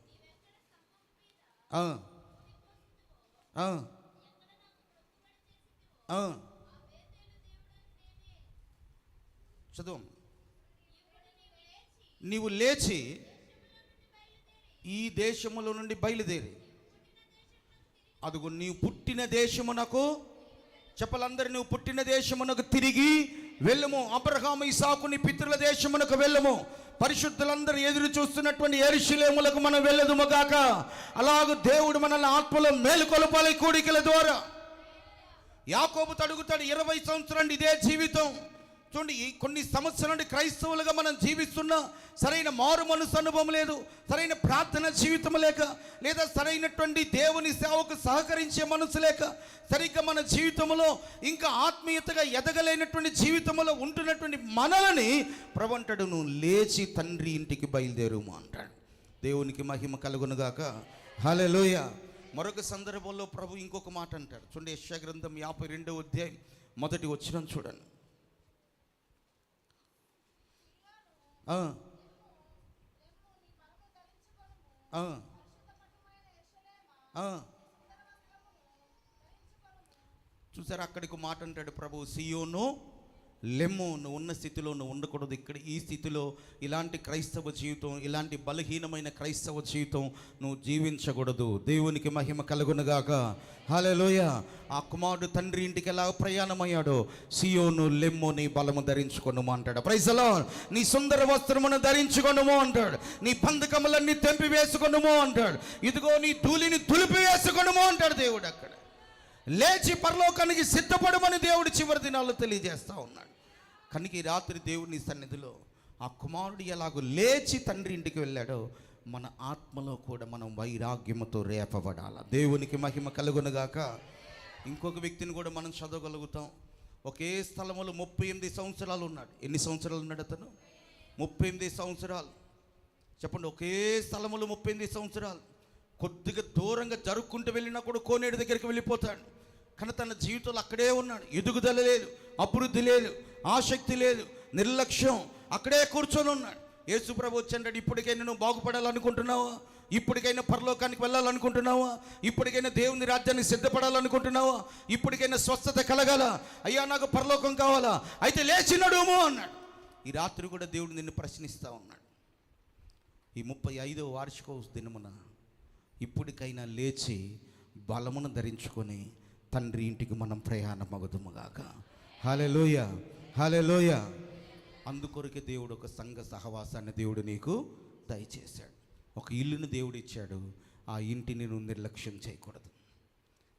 చదువు. నీవు లేచి ఈ దేశములో నుండి బయలుదేరి అదుగు నీవు పుట్టిన దేశమునకు, చెప్పలందరూ, నువ్వు పుట్టిన దేశమునకు తిరిగి వెళ్ళము. అబ్రహాము ఇసాకుని పితరుల దేశమునకు వెళ్ళము. పరిశుద్ధులందరూ ఎదురు చూస్తున్నటువంటి యెరూషలేములకు మనం వెళ్ళదుముగాక. అలాగూ దేవుడు మనల్ని ఆత్మలో మేలుకొలపాలి కూడికల ద్వారా. యాకోబు అడుగుతాడు, 20 సంవత్సరాలు ఇదే జీవితం. చూడండి, కొన్ని సంవత్సరాల నుండి క్రైస్తవులుగా మనం జీవిస్తున్నా సరైన మారు మనసు అనుభవం లేదు, సరైన ప్రార్థన జీవితం లేక, లేదా సరైనటువంటి దేవుని సేవకు సహకరించే మనసు లేక, సరిగ్గా మన జీవితంలో ఇంకా ఆత్మీయతగా ఎదగలేనటువంటి జీవితంలో ఉంటున్నటువంటి మనల్ని ప్రభు అంటాడు, నువ్వు లేచి తండ్రి ఇంటికి బయలుదేరుము అంటాడు. దేవునికి మహిమ కలుగునుగాక. హల్లెలూయా. మరొక సందర్భంలో ప్రభు ఇంకొక మాట అంటాడు. చూడండి, యెషయా గ్రంథం 52వ అధ్యాయం 1వ వచనం చూడండి. చూసారా, అక్కడికి మాట అంటాడు ప్రభు, సియోను లెమ్ము, నువ్వు ఉన్న స్థితిలో నువ్వు ఉండకూడదు. ఇక్కడ ఈ స్థితిలో ఇలాంటి క్రైస్తవ జీవితం, ఇలాంటి బలహీనమైన క్రైస్తవ జీవితం నువ్వు జీవించకూడదు. దేవునికి మహిమ కలుగునుగాక. హల్లెలూయా. ఆ కుమారుడు తండ్రి ఇంటికి ఎలా ప్రయాణమయ్యాడో, సియోను లెమ్ము నీ బలము ధరించుకొనుము అంటాడు. Praise the lord. నీ సుందర వస్త్రమును ధరించుకొనుము అంటాడు. నీ బంధకములన్నీ తెంపి వేసుకొనుము అంటాడు. ఇదిగో నీ ధూళిని దులిపి వేసుకొనుము అంటాడు దేవుడు. అక్కడ లేచి పరలోకానికి సిద్ధపడమని దేవుడు చివరి దినాల్లో తెలియజేస్తూ ఉన్నాడు. కనుక ఈ రాత్రి దేవుని సన్నిధిలో ఆ కుమారుడు ఎలాగో లేచి తండ్రి ఇంటికి వెళ్ళాడో, మన ఆత్మలో కూడా మనం వైరాగ్యముతో రేపబడాల. దేవునికి మహిమ కలుగునుగాక. ఇంకొక వ్యక్తిని కూడా మనం చదవగలుగుతాం. ఒకే స్థలములో 38 సంవత్సరాలు ఉన్నాడు. ఎన్ని సంవత్సరాలు ఉన్నాడు అతను? 38 సంవత్సరాలు. చెప్పండి, ఒకే స్థలములో 38 సంవత్సరాలు. కొద్దిగా దూరంగా జరుపుకుంటూ వెళ్ళినా కూడా కోనేడు దగ్గరికి వెళ్ళిపోతాడు. కానీ తన జీవితంలో అక్కడే ఉన్నాడు. ఎదుగుదల లేదు, అభివృద్ధి లేదు, ఆసక్తి లేదు, నిర్లక్ష్యం. అక్కడే కూర్చొని ఉన్నాడు. యేసు ప్రభు వచ్చాడు. ఇప్పటికైనా నువ్వు బాగుపడాలనుకుంటున్నావా? ఇప్పటికైనా పరలోకానికి వెళ్ళాలనుకుంటున్నావా? ఇప్పటికైనా దేవుని రాజ్యానికి సిద్ధపడాలనుకుంటున్నావా? ఇప్పటికైనా స్వస్థత కలగాల? అయ్యా నాకు పరలోకం కావాలా? అయితే లేచి నడుము అన్నాడు. ఈ రాత్రి కూడా దేవుడు నిన్ను ప్రశ్నిస్తూ ఉన్నాడు. ఈ 35వ వార్షికోత్సవ దినమున ఇప్పటికైనా లేచి బలమును ధరించుకొని తండ్రి ఇంటికి మనం ప్రయాణమగుదుముగాక. హల్లెలూయా, హల్లెలూయా. అందుకొరకే దేవుడు ఒక సంఘ సహవాసాన్ని దేవుడు నీకు దయచేశాడు. ఒక ఇల్లుని దేవుడు ఇచ్చాడు. ఆ ఇంటిని నువ్వు నిర్లక్ష్యం చేయకూడదు.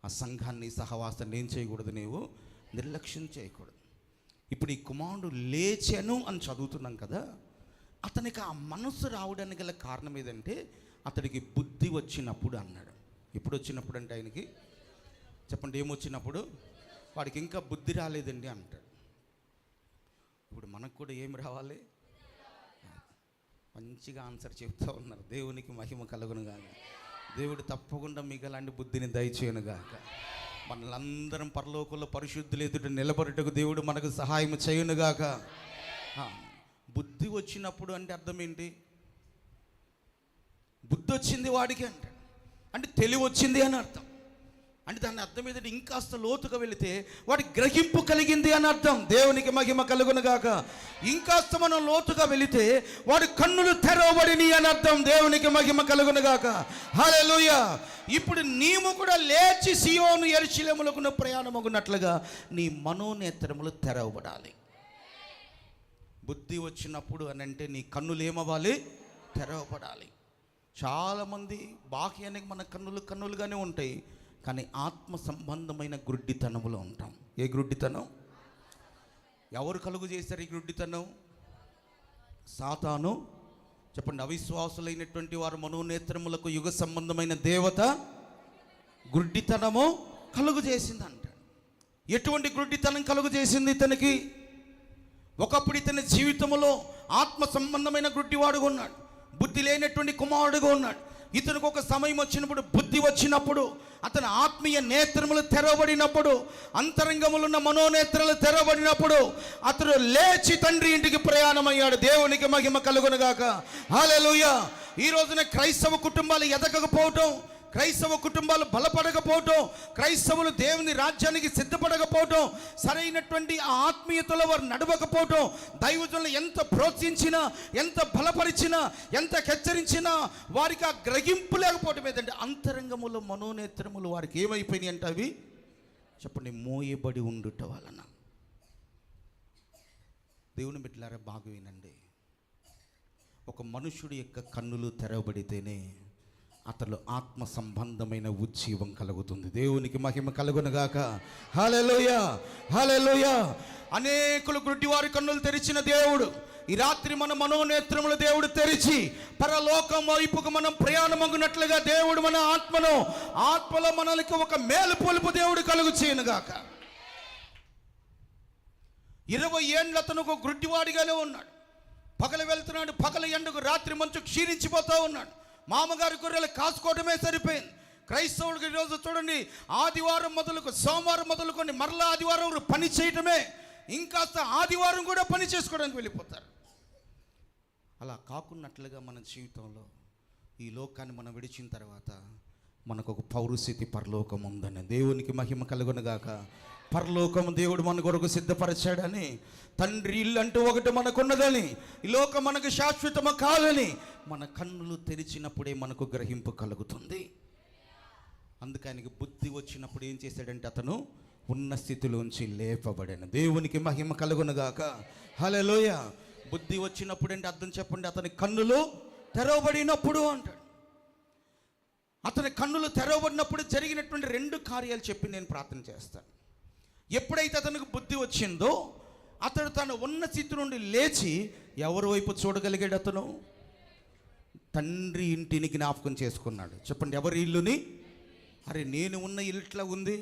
ఆ సంఘాన్ని, సహవాసాన్ని ఏం చేయకూడదు? నీవు నిర్లక్ష్యం చేయకూడదు. ఇప్పుడు ఈ కుమారుడు లేచాను అని చదువుతున్నాం కదా, అతనికి ఆ మనసు రావడానికి గల కారణం ఏదంటే, అతడికి బుద్ధి వచ్చినప్పుడు అన్నాడు. ఎప్పుడు వచ్చినప్పుడు అంటే ఆయనకి చెప్పండి, ఏమొచ్చినప్పుడు? వాడికి ఇంకా బుద్ధి రాలేదండి అంటాడు. ఇప్పుడు మనకు కూడా ఏం రావాలి? మంచిగా ఆన్సర్ చెప్తూ ఉన్నారు. దేవునికి మహిమ కలుగునుగాక. దేవుడు తప్పకుండా మీకు అలాంటి బుద్ధిని దయచేయునుగాక. మనలందరం పరలోకంలో పరిశుద్ధులు ఎదుట నిలబడుటకు దేవుడు మనకు సహాయం చేయునుగాక. బుద్ధి వచ్చినప్పుడు అంటే అర్థం ఏంటి? బుద్ధి వచ్చింది వాడికి అంటే తెలివి వచ్చింది అని అర్థం. అంటే దాని అర్థం ఏంటంటే, ఇంకాస్త లోతుగా వెళితే వాడి గ్రహింపు కలిగింది అని అర్థం. దేవునికి మహిమ కలుగునుగాక. ఇంకాస్త మనం లోతుగా వెళితే వాడి కన్నులు తెరవబడిని అని అర్థం. దేవునికి మహిమ కలుగునుగాక. హల్లెలూయా. ఇప్పుడు నీవు కూడా లేచి సియోను యెరూషలేములకు ప్రయాణమగునట్లుగా నీ మనోనేత్రములు తెరవబడాలి. బుద్ధి వచ్చినప్పుడు అని అంటే నీ కన్నులు ఏమవ్వాలి? తెరవబడాలి. చాలామంది బాహ్యానికి మన కన్నులుగానే ఉంటాయి, కానీ ఆత్మ సంబంధమైన గుడ్డితనములో ఉంటాం. ఏ గుడ్డితనం? ఎవరు కలుగు చేశారు ఈ గుడ్డితనం? సాతాను. చెప్పండి, అవిశ్వాసులైనటువంటి వారు మనోనేత్రములకు యుగ సంబంధమైన దేవత గుడ్డితనము కలుగు చేసింది అంటాడు. ఎటువంటి గుడ్డితనం కలుగు చేసింది ఇతనికి? ఒకప్పుడు ఇతని జీవితంలో ఆత్మ సంబంధమైన గుడ్డివాడుగా ఉన్నాడు, బుద్ధి లేనటువంటి కుమారుడుగా ఉన్నాడు. ఇతనికి ఒక సమయం వచ్చినప్పుడు, బుద్ధి వచ్చినప్పుడు, అతని ఆత్మీయ నేత్రములు తెరవబడినప్పుడు, అంతరంగములు ఉన్న మనోనేత్రాలు తెరవబడినప్పుడు అతడు లేచి తండ్రి ఇంటికి ప్రయాణమయ్యాడు. దేవునికి మహిమ కలుగునుగాక. హల్లెలూయా. ఈ రోజున క్రైస్తవ కుటుంబాలు ఎదగకపోవటం, క్రైస్తవ కుటుంబాలు బలపడకపోవటం, క్రైస్తవులు దేవుని రాజ్యానికి సిద్ధపడకపోవటం, సరైనటువంటి ఆ ఆత్మీయతలో వారు నడవకపోవటం, దైవజనులు ఎంత ప్రోత్సహించినా, ఎంత బలపరిచినా, ఎంత హెచ్చరించినా వారికి ఆ గ్రహింపు లేకపోవటం ఏదంటే, అంతరంగములో మనోనేత్రములు వారికి ఏమైపోయినాయి అంటే, అవి చెప్పండి, మోయబడి ఉండుట వలన. దేవుని బిడ్డలారా బాగా వినండి. ఒక మనుషుడి యొక్క కన్నులు తెరవబడితేనే అతను ఆత్మ సంబంధమైన ఉజ్జీవం కలుగుతుంది. దేవునికి మహిమ కలుగునుగాక. హల్లెలూయా, హల్లెలూయా. అనేకులు గుడ్డివారి కన్నులు తెరిచిన దేవుడు ఈ రాత్రి మన మనోనేత్రములు దేవుడు తెరిచి పరలోకం వైపుకు మనం ప్రయాణమగునట్లుగా దేవుడు మన ఆత్మలో మనకి ఒక మేలు పొలుపు దేవుడు కలుగు చేయనుగాక. 20 ఏండ్లు అతను ఒక గుడ్డివాడిగానే ఉన్నాడు. పగలు వెళ్తున్నాడు, పగల ఎండకు రాత్రి మంచు క్షీణించిపోతూ ఉన్నాడు. మామగారి గొర్రెలు కాసుకోవడమే సరిపోయింది. క్రైస్తవుడికి ఈరోజు చూడండి, ఆదివారం మొదలుకు సోమవారం మొదలుకొని మరలా ఆదివారం పని చేయటమే, ఇంకాస్త ఆదివారం కూడా పని చేసుకోవడానికి వెళ్ళిపోతారు. అలా కాకున్నట్లుగా మన జీవితంలో ఈ లోకాన్ని మనం విడిచిన తర్వాత మనకు ఒక పౌరస్థితి పరలోకం ఉందని. దేవునికి మహిమ కలుగునుగాక. పరలోకం దేవుడు మన కొరకు సిద్ధపరిచాడని, తండ్రి ఇల్లు అంటూ ఒకటి మనకున్నదని, ఈ లోకం మనకు శాశ్వతము కాదని మన కన్నులు తెరిచినప్పుడే మనకు గ్రహింపు కలుగుతుంది. అందుకే ఆయనకి బుద్ధి వచ్చినప్పుడు ఏం చేశాడంటే అతను ఉన్న స్థితిలోంచి లేపబడాను. దేవునికి మహిమ కలుగునుగాక. హల్లెలూయా. బుద్ధి వచ్చినప్పుడు అంటే అర్థం చెప్పండి, అతని కన్నులు తెరవబడినప్పుడు అంటాడు. అతని కన్నులు తెరవబడినప్పుడు జరిగినటువంటి 2 కార్యాలు చెప్పి నేను ప్రార్థన చేస్తాను. ఎప్పుడైతే అతనికి బుద్ధి వచ్చిందో అతడు తన ఉన్న స్థితి నుండి లేచి ఎవరి వైపు చూడగలిగాడు? అతను తండ్రి ఇంటిని జ్ఞాపకం చేసుకున్నాడు. చెప్పండి, ఎవరి ఇల్లుని? అరే, నేను ఉన్న ఇల్లు ఇట్లా ఉంది,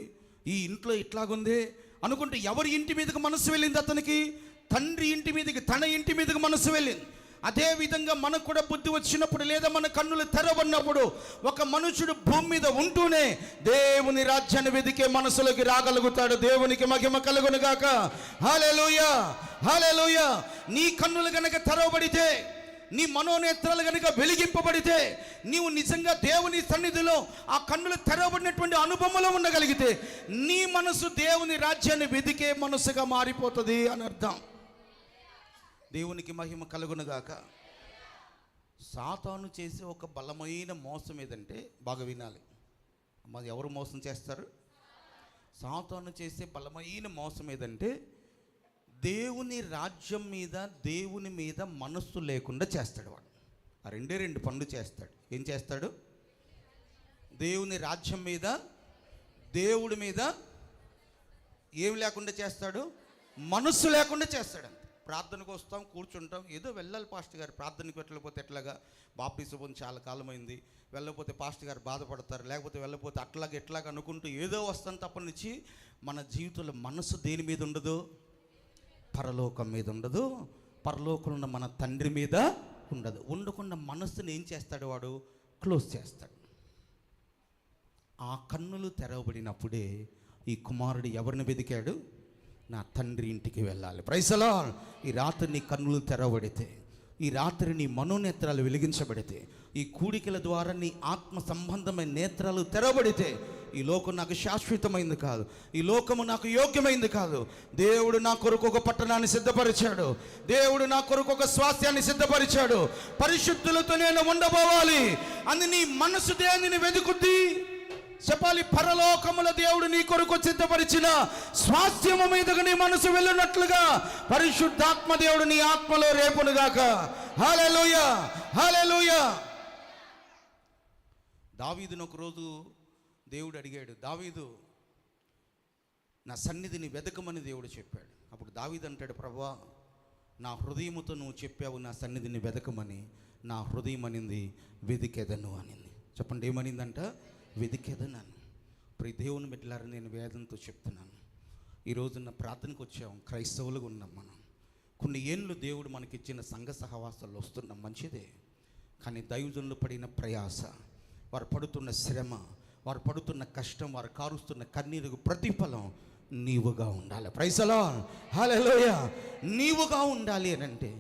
ఈ ఇంట్లో ఇట్లాగుంది అనుకుంటే ఎవరి ఇంటి మీదకి మనసు వెళ్ళింది? అతనికి తండ్రి ఇంటి మీదకి, తన ఇంటి మీదకి మనసు వెళ్ళింది. అదే విధంగా మనకు కూడా బుద్ధి వచ్చినప్పుడు లేదా మన కన్నులు తెరవబడినప్పుడు ఒక మనుషుడు భూమి మీద ఉంటూనే దేవుని రాజ్యాన్ని వెదికే మనసులోకి రాగలుగుతాడు. దేవునికి మహిమ కలుగునుగాక. హల్లెలూయా, హల్లెలూయా. నీ కన్నులు గనక తెరవబడితే, నీ మనోనేత్రాలు గనుక వెలిగింపబడితే, నీవు నిజంగా దేవుని సన్నిధిలో ఆ కన్నులు తెరవబడినటువంటి అనుభవంలో ఉండగలిగితే నీ మనసు దేవుని రాజ్యాన్ని వెదికే మనసుగా మారిపోతుంది అని అర్థం. దేవునికి మహిమ కలుగునుగాక. సాతాను చేసే ఒక బలమైన మోసం ఏదంటే, బాగా వినాలి అమ్మ, ఎవరు మోసం చేస్తారు? సాతాను చేసే బలమైన మోసం ఏదంటే దేవుని రాజ్యం మీద, దేవుని మీద మనస్సు లేకుండా చేస్తాడు వాడు. ఆ 2 పనులు చేస్తాడు. ఏం చేస్తాడు? దేవుని రాజ్యం మీద, దేవుడి మీద ఏం లేకుండా చేస్తాడు? మనస్సు లేకుండా చేస్తాడు. ప్రార్థనకు వస్తాం, కూర్చుంటాం, ఏదో వెళ్ళాలి పాస్టర్ గారు, ప్రార్థనకు వెళ్ళకపోతే ఎట్లాగా, బాప్టిజం చాలా కాలమైంది, వెళ్ళకపోతే పాస్టర్ గారు బాధపడతారు, లేకపోతే వెళ్ళకపోతే అట్లాగా ఎట్లాగా అనుకుంటూ ఏదో వస్తాం తప్ప నుంచి మన జీవితంలో మనసు దేని మీద ఉండదు? పరలోకం మీద ఉండదు, పరలోకంలో ఉన్న మన తండ్రి మీద ఉండదు. ఉండకుండా మనస్సుని ఏం చేస్తాడు వాడు? క్లోజ్ చేస్తాడు. ఆ కన్నులు తెరవబడినప్పుడే ఈ కుమారుడు ఎవరిని వెదికాడు? నా తండ్రి ఇంటికి వెళ్ళాలి. Praise the lord. ఈ రాత్రి నీ కన్నులు తెరవబడితే, ఈ రాత్రి నీ మనోనేత్రాలు వెలిగించబడితే, ఈ కూడికల ద్వారా నీ ఆత్మ సంబంధమైన నేత్రాలు తెరవబడితే, ఈ లోకం నాకు శాశ్వతమైంది కాదు, ఈ లోకము నాకు యోగ్యమైంది కాదు, దేవుడు నా కొరకు ఒక పట్టణాన్ని సిద్ధపరిచాడు, దేవుడు నా కొరకు ఒక స్వాస్థ్యాన్ని సిద్ధపరిచాడు, పరిశుద్ధులతో నేను ఉండబోవాలి అని నీ మనసు దేనిని వెతుకుద్ది? చెప్పాలి, పరలోకముల దేవుడు నీ కొరకు సిద్ధపరిచిన స్వాస్థ్యము మీదకు నీ మనసు వెళ్ళినట్లుగా పరిశుద్ధాత్మ దేవుడు నీ ఆత్మలో రేపునుగాక. హల్లెలూయా, హల్లెలూయా. దావీదును ఒకరోజు దేవుడు అడిగాడు, దావీదు నా సన్నిధిని వెతకమని దేవుడు చెప్పాడు. అప్పుడు దావీదు అంటాడు, ప్రభువా నా హృదయముతో నువ్వు చెప్పావు నా సన్నిధిని వెతకమని, నా హృదయం అనింది వెదికెదను అనింది. చెప్పండి, ఏమనిందంట? వెదికెదనను. ప్రియ దేవుని బిడ్డలారా, నేను వేదంతో చెప్తున్నాను, ఈరోజు నా ప్రార్థనకు వచ్చాం, క్రైస్తవులుగా ఉన్నాం మనం. కొన్ని ఏళ్ళు దేవుడు మనకిచ్చిన సంఘ సహవాసాలు వస్తున్నాం, మంచిదే. కానీ దైవజనులు పడిన ప్రయాస, వారు పడుతున్న శ్రమ, వారు పడుతున్న కష్టం, వారు కారుస్తున్న కన్నీరుకు ప్రతిఫలం నీవుగా ఉండాలి. ప్రైజ్ ది లార్డ్, హల్లెలూయా. నీవుగా ఉండాలి అని అంటే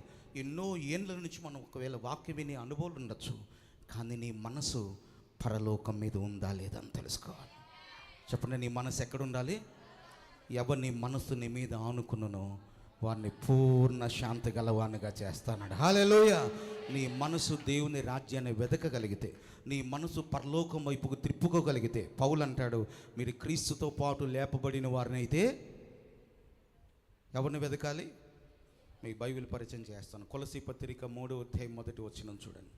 ఎన్నో ఏళ్ళ నుంచి మనం ఒకవేళ వాక్యం వినే అనుభవాలు ఉండొచ్చు, కానీ నీ మనసు పరలోకం మీద ఉందా లేదని తెలుసుకోవాలి. చెప్పండి, నీ మనసు ఎక్కడ ఉండాలి? ఎవరు నీ మనసు నీ మీద ఆనుకున్ననో వారిని పూర్ణ శాంతి గలవానిగా చేస్తానడు. హల్లెలూయా. నీ మనసు దేవుని రాజ్యాన్ని వెతకగలిగితే, నీ మనసు పరలోకం వైపుకు త్రిప్పుకోగలిగితే, పౌలు అంటాడు, మీరు క్రీస్తుతో పాటు లేపబడిన వారిని అయితే ఎవరిని వెతకాలి? మీ బైబిల్ పరిచయం చేస్తాను. కొలసీ పత్రిక 3వ అధ్యాయం 1వ వచనం చూడండి.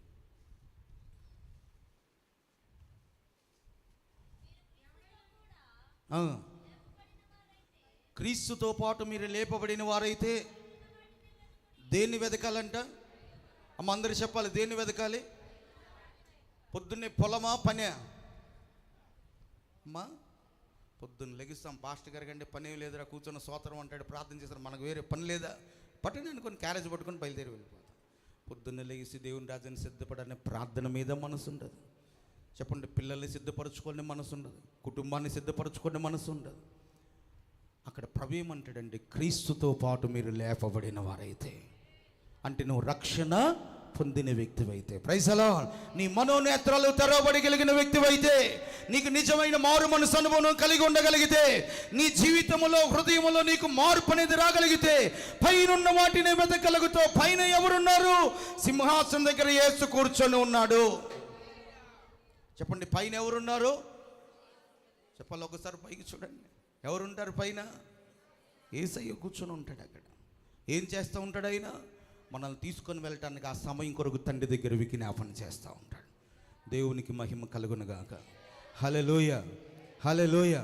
క్రీస్తుతో పాటు మీరు లేపబడిన వారైతే దేన్ని వెతకాలంట? అమ్మ, అందరూ చెప్పాలి, దేన్ని వెతకాలి? పొద్దున్నే పొలమా పనే? అమ్మా, పొద్దున్న లెగిస్తాం, పాస్టర్ గారి కంటే పని లేదురా, కూర్చొని స్తోత్రం అంటాడు, ప్రార్థన చేస్తారు, మనకు వేరే పని లేదా? పట్టని అనుకొని క్యారేజ్ పట్టుకొని బయలుదేరి వెళ్ళిపోతాం. పొద్దున్న లెగిసి దేవుని రాజ్యాన్ని సిద్ధపడనే ప్రార్థన మీద మనసు ఉండదు. చెప్పండి, పిల్లల్ని సిద్ధపరచుకునే మనసు ఉండదు, కుటుంబాన్ని సిద్ధపరచుకునే మనసు ఉండదు. అక్కడ ప్రభు ఏమంటాడండి, క్రీస్తుతో పాటు మీరు లేపబడిన వారైతే, అంటే నువ్వు రక్షణ పొందిన వ్యక్తివైతే, ప్రైజ్ ది లార్డ్, నీ మనోనేత్రాలు తెరవబడగలిగిన వ్యక్తివైతే, నీకు నిజమైన మారు మనసు అనుభవం కలిగి ఉండగలిగితే, నీ జీవితంలో హృదయంలో నీకు మార్పు అనేది రాగలిగితే, పైనున్న వాటిని వెతకగలుగుతావు. పైన ఎవరున్నారు? సింహాసనం దగ్గర యేసు కూర్చొని ఉన్నాడు. చెప్పండి, పైన ఎవరున్నారు? చెప్పాలి ఒకసారి, పైకి చూడండి. ఎవరుంటారు పైన? యేసయ్య కూర్చొని ఉంటాడు అక్కడ. ఏం చేస్తూ ఉంటాడు ఆయన? మనల్ని తీసుకొని వెళ్ళటానికి ఆ సమయం కొరకు తండ్రి దగ్గర విజ్ఞాపన చేస్తూ ఉంటాడు. దేవునికి మహిమ కలుగునుగాక. హల్లెలూయా, హల్లెలూయా.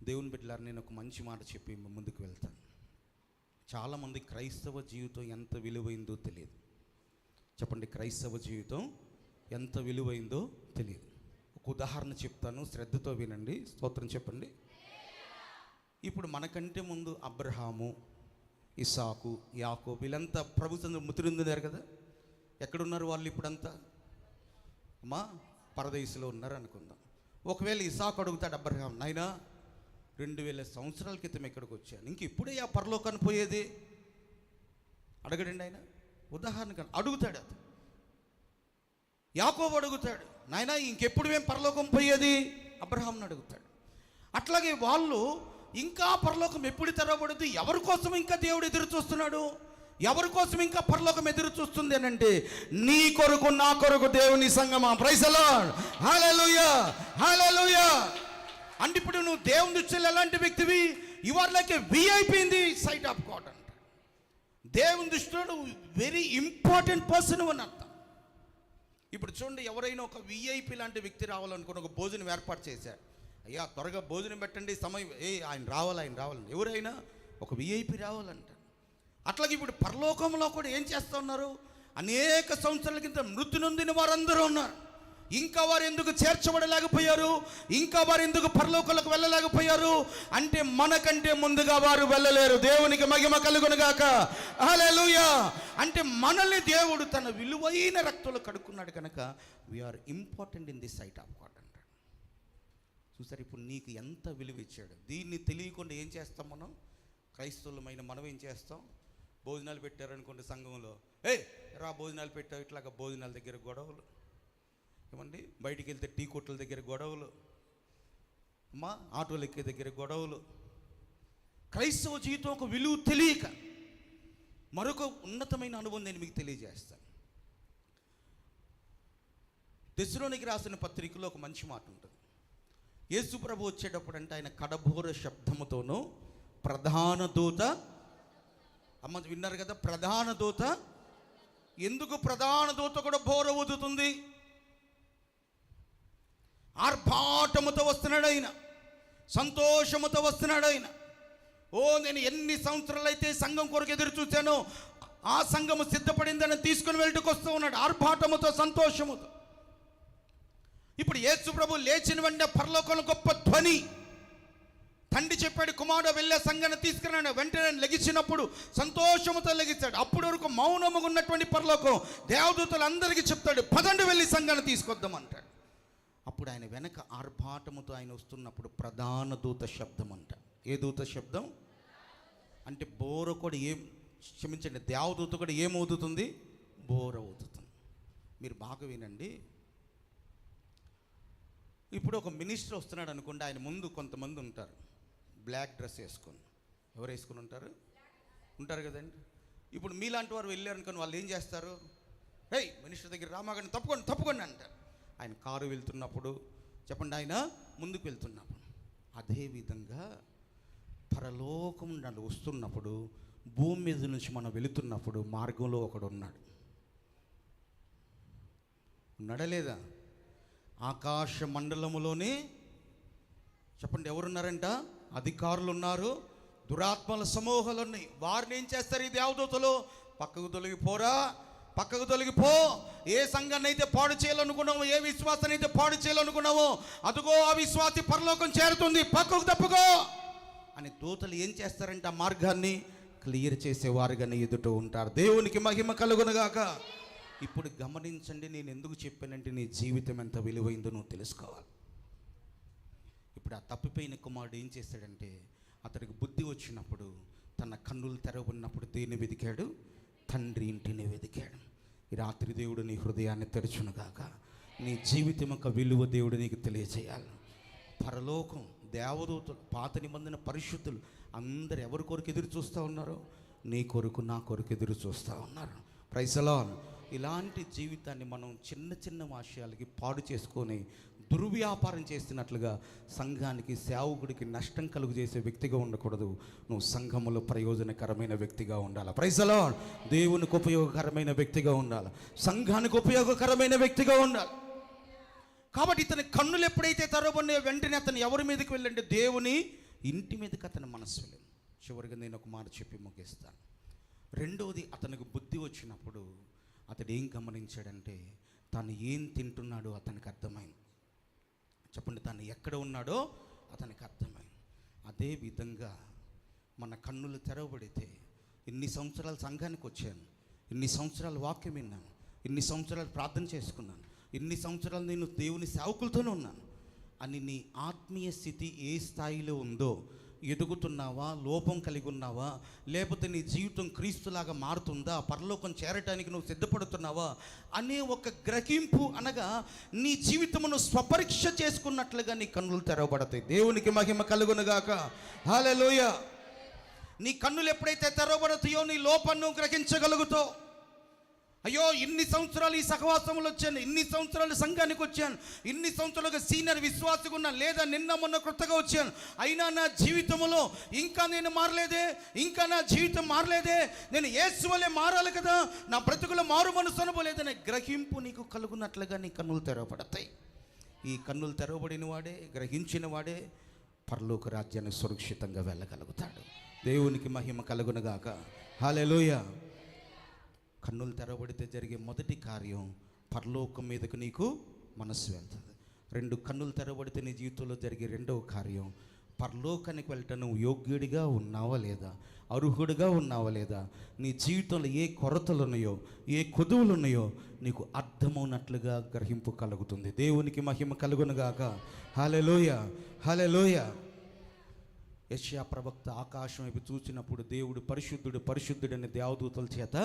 దేవుని బిడ్డలారా, నేను ఒక మంచి మాట చెప్పి ముందుకు వెళ్తాను. చాలామంది క్రైస్తవ జీవితం ఎంత విలువైందో తెలియదు. చెప్పండి, క్రైస్తవ జీవితం ఎంత విలువైందో తెలియదు. ఒక ఉదాహరణ చెప్తాను, శ్రద్ధతో వినండి. స్తోత్రం చెప్పండి. ఇప్పుడు మనకంటే ముందు అబ్రహాము, ఇస్సాకు, యాకోబు వీళ్ళంతా ప్రభు సందు ముద్రిందినారు కదా. ఎక్కడున్నారు వాళ్ళు ఇప్పుడంతా? అమ్మా, పరదేశంలో ఉన్నారు అనుకుందాం. ఒకవేళ ఇస్సాకు అడుగుతాడు అబ్రహాం, నాయనా 2000 సంవత్సరాల క్రితం ఎక్కడికి వచ్చాను, ఇంక ఇప్పుడే ఆ పరలోకాన్ని పోయేది? అడగడండి ఆయన. ఉదాహరణగా అడుగుతాడు. అది యాకోబు అడుగుతాడు, నాయనా ఇంకెప్పుడు మేము పరలోకం పోయేది? అబ్రహాంని అడుగుతాడు. అట్లాగే వాళ్ళు ఇంకా పరలోకం ఎప్పుడు తెరవబడుతుంది, ఎవరి కోసం ఇంకా దేవుడు ఎదురు చూస్తున్నాడు, ఎవరి కోసం ఇంకా పరలోకం ఎదురు చూస్తుంది అని అంటే, నీ కొరకు నా కొరకు దేవుని సంగమా. Praise the lord, hallelujah, hallelujah. అంటే ఇప్పుడు నువ్వు దేవుని దృష్టిలో ఎలాంటి వ్యక్తివి? You are like a VIP in the sight of God అంట. దేవుని దృష్టిలో నువ్వు వెరీ ఇంపార్టెంట్ పర్సన్ అని అర్థం. ఇప్పుడు చూడండి, ఎవరైనా ఒక విఐపి లాంటి వ్యక్తి రావాలనుకుని ఒక భోజనం ఏర్పాటు చేశారు. అయ్యా త్వరగా భోజనం పెట్టండి, సమయం, ఆయన రావాలని. ఎవరైనా ఒక విఐపి రావాలంట. అట్లాగే ఇప్పుడు పరలోకంలో కూడా ఏం చేస్తూ ఉన్నారు? అనేక సంవత్సరాల కింద మృతి నొందిన వారందరూ ఉన్నారు. ఇంకా వారు ఎందుకు చేర్చబడలేకపోయారు? ఇంకా వారు ఎందుకు పరలోకాలకు వెళ్ళలేకపోయారు? అంటే మనకంటే ముందుగా వారు వెళ్ళలేరు. దేవునికి మహిమ కలుగునుగాక. హల్లెలూయా. అంటే మనల్ని దేవుడు తన విలువైన రక్తంలో కడుక్కున్నాడు కనుక we are important in the sight of God అంటాడు. చూసారు, ఇప్పుడు నీకు ఎంత విలువ ఇచ్చాడు. దీన్ని తెలియకుండా ఏం చేస్తాం మనం? క్రైస్తవులమైన మనం ఏం చేస్తాం? భోజనాలు పెట్టారనుకోండి సంఘంలో, రా భోజనాలు పెట్టావు, ఇట్లాగా భోజనాల దగ్గర గొడవలు. ఏమండి, బయటికి వెళ్తే టీ కొట్ల దగ్గర గొడవలు, అమ్మా ఆటోలు ఎక్కే దగ్గర గొడవలు. క్రైస్తవ జీవితం ఒక విలువ తెలియక మరొక ఉన్నతమైన అనుభవం నేను మీకు తెలియజేస్తాను. తెస్సలోనికి రాసిన పత్రికలో ఒక మంచి మాట ఉంటుంది. యేసు ప్రభు వచ్చేటప్పుడు అంటే ఆయన కడబోర శబ్దముతోనూ ప్రధాన దూత, అమ్మ విన్నారు కదా, ప్రధాన దూత. ఎందుకు ప్రధాన దూత కూడా బోర ఊదుతుంది? ఆర్భాటముతో వస్తున్నాడు ఆయన, సంతోషముతో వస్తున్నాడు ఆయన. నేను ఎన్ని సంవత్సరాలు అయితే సంఘం కొరకు ఎదురు చూశానో ఆ సంఘము సిద్ధపడిందని తీసుకుని వెళ్ళటకు వస్తూ ఉన్నాడు ఆర్భాటముతో, సంతోషముతో. ఇప్పుడు యేసు ప్రభు లేచిన వెంటనే పరలోకంలో గొప్ప ధ్వని. తండ్రి చెప్పాడు, కుమారుడు వెళ్ళే సంఘాన్ని తీసుకురాను. వెంటనే లెగిసినప్పుడు సంతోషముతో లెగిస్తాడు. అప్పటి వరకు మౌనముగా ఉన్నటువంటి పరలోకం దేవదూతలు అందరికీ చెప్తాడు, పదండి వెళ్ళి సంఘాన్ని తీసుకొద్దామంటాడు. అప్పుడు ఆయన వెనక ఆర్భాటముతో ఆయన వస్తున్నప్పుడు ప్రధాన దూత శబ్దం అంట. ఏ దూత శబ్దం అంటే? బోర కూడా క్షమించండి, దేవదూత కూడా ఏమవుతుంది? బోర అవుతుంది. మీరు బాగా వినండి. ఇప్పుడు ఒక మినిస్టర్ వస్తున్నాడు అనుకోండి, ఆయన ముందు కొంతమంది ఉంటారు బ్లాక్ డ్రెస్ వేసుకొని. ఎవరు వేసుకొని ఉంటారు కదండి. ఇప్పుడు మీలాంటి వారు వెళ్ళారనుకొని వాళ్ళు ఏం చేస్తారు? మినిస్టర్ దగ్గర రామాగండి, తప్పుకోండి అంటారు. ఆయన కారు వెళ్తున్నప్పుడు, చెప్పండి, ఆయన ముందుకు వెళ్తున్నప్పుడు. అదేవిధంగా పరలోకం నన్ను వస్తున్నప్పుడు, భూమి మీద నుంచి మనం వెళుతున్నప్పుడు మార్గంలో ఒకడు ఉన్నాడా లేదా? ఆకాశ మండలములోనే చెప్పండి ఎవరున్నారంట? అధికారులు ఉన్నారు, దురాత్మల సమూహాలు ఉన్నాయి. వారిని ఏం చేస్తారు ఈ దేవదూతలు? పక్కకు తొలగిపో. ఏ సంఘాన్ని అయితే పాడు చేయాలనుకున్నావో, ఏ విశ్వాసాన్ని అయితే పాడు చేయాలనుకున్నావో, అదుగో ఆ విశ్వాసి పరలోకం చేరుతుంది, పక్కకు తప్పుకో అని దూతలు ఏం చేస్తారంటే ఆ మార్గాన్ని క్లియర్ చేసేవారుగానే ఎదుట ఉంటారు. దేవునికి మహిమ కలుగునుగాక. ఇప్పుడు గమనించండి, నేను ఎందుకు చెప్పానంటే నీ జీవితం ఎంత విలువైందో నువ్వు తెలుసుకోవాలి. ఇప్పుడు ఆ తప్పిపోయిన కుమారుడు ఏం చేశాడంటే, అతడికి బుద్ధి వచ్చినప్పుడు, తన కన్నులు తెరవబడినప్పుడు దేన్ని వెతికాడు? తండ్రి ఇంటిని వెతికాడు. ఈ రాత్రి దేవుడు నీ హృదయాన్ని తెరచునుగాక. నీ జీవితం యొక్క విలువ దేవుడు నీకు తెలియజేయాలి. పరలోకం, దేవదూతలు, పాత నిబంధన పరిశుద్ధులు అందరు ఎవరి కొరకు ఎదురు చూస్తూ ఉన్నారు? నీ కొరకు, నా కొరకు ఎదురు చూస్తూ ఉన్నారు. Praise the lord. ఇలాంటి జీవితాన్ని మనం చిన్న చిన్న విషయాలకి పాడు చేసుకొని దుర్వ్యాపారం చేస్తున్నట్లుగా సంఘానికి, సేవకుడికి నష్టం కలుగు చేసే వ్యక్తిగా ఉండకూడదు. నువ్వు సంఘములో ప్రయోజనకరమైన వ్యక్తిగా ఉండాలి. Praise the lord. దేవునికి ఉపయోగకరమైన వ్యక్తిగా ఉండాలి. సంఘానికి ఉపయోగకరమైన వ్యక్తిగా ఉండాలి. కాబట్టి ఇతని కన్నులు ఎప్పుడైతే తెరవబడినాయో వెంటనే అతను ఎవరి మీదకి వెళ్ళండి? దేవుని ఇంటి మీదకి అతని మనస్సు వెళ్ళింది. చివరిగా నేను ఒక మాట చెప్పి ముగిస్తాను. రెండవది, అతనికి బుద్ధి వచ్చినప్పుడు అతడు ఏం గమనించాడంటే తాను ఏం తింటున్నాడో అతనికి అర్థమైంది. చెప్పండి, తాను ఎక్కడ ఉన్నాడో అతనికి అర్థమైంది. అదే విధంగా మన కన్నులు తెరవబడితే, ఇన్ని సంవత్సరాలు సంఘానికి వచ్చాను, ఇన్ని సంవత్సరాలు వాక్యం విన్నాను, ఇన్ని సంవత్సరాలు ప్రార్థన చేసుకున్నాను, ఇన్ని సంవత్సరాలు నేను దేవుని సేవకులతోనే ఉన్నాను అని నీ ఆత్మీయ స్థితి ఏ స్థాయిలో ఉందో, ఎదుగుతున్నావా, లోపం కలిగి ఉన్నావా, లేకపోతే నీ జీవితం క్రీస్తులాగా మారుతుందా, పరలోకం చేరటానికి నువ్వు సిద్ధపడుతున్నావా అనే ఒక గ్రహింపు, అనగా నీ జీవితమును స్వపరీక్ష చేసుకున్నట్లుగా నీ కన్నులు తెరవబడతాయి. దేవునికి మహిమ కలుగునుగాక. హల్లెలూయా. నీ కన్నులు ఎప్పుడైతే తెరవబడతాయో నీ లోపాన్ని గ్రహించగలుగుతావు. అయ్యో, ఇన్ని సంవత్సరాలు ఈ సహవాసంలో వచ్చాను, ఇన్ని సంవత్సరాలు సంఘానికి వచ్చాను, ఇన్ని సంవత్సరాలుగా సీనియర్ విశ్వాసగా ఉన్నాను, లేదా నిన్న మొన్న కొత్తగా వచ్చాను, అయినా నా జీవితంలో ఇంకా నేను మారలేదే, ఇంకా నా జీవితం మారలేదే, నేను యేసు వలె మారాలి కదా, నా బ్రతుకులో మారు మనసు అనుకోలేదనే గ్రహింపు నీకు కలుగునట్లుగా నీ కన్నులు తెరవబడతాయి. ఈ కన్నులు తెరవబడిన వాడే, గ్రహించిన వాడే పరలోక రాజ్యానికి సురక్షితంగా వెళ్ళగలుగుతాడు. దేవునికి మహిమ కలుగునుగాక. హల్లెలూయా. కన్నులు తెరవబడితే జరిగే మొదటి కార్యం, పరలోకం మీదకు నీకు మనస్సు వెళ్తుంది. రెండు కన్నులు తెరవబడితే నీ జీవితంలో జరిగే రెండవ కార్యం, పరలోకానికి వెళ్ళటం నువ్వు యోగ్యుడిగా ఉన్నావా లేదా, అర్హుడిగా ఉన్నావా లేదా, నీ జీవితంలో ఏ కొరతలు ఉన్నాయో, ఏ కొదువులు ఉన్నాయో నీకు అర్థమవునట్లుగా గ్రహింపు కలుగుతుంది. దేవునికి మహిమ కలుగునుగాక. హల్లెలూయా. హల్లెలూయా. యెషయా ప్రవక్త ఆకాశం వైపు చూసినప్పుడు దేవుడు పరిశుద్ధుడు, పరిశుద్ధుడని దేవదూతల చేత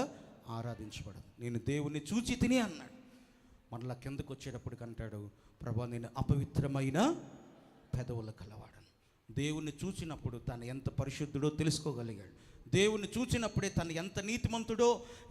ఆరాధించబడదు. నేను దేవుణ్ణి చూచి తిని అన్నాడు. మరలా కిందకు వచ్చేటప్పటికి అంటాడు, ప్రభా, నేను అపవిత్రమైన పెదవుల కలవాడను. దేవుణ్ణి చూసినప్పుడు తను ఎంత పరిశుద్ధుడో తెలుసుకోగలిగాడు. దేవుణ్ణి చూసినప్పుడే తను ఎంత నీతిమంతుడో,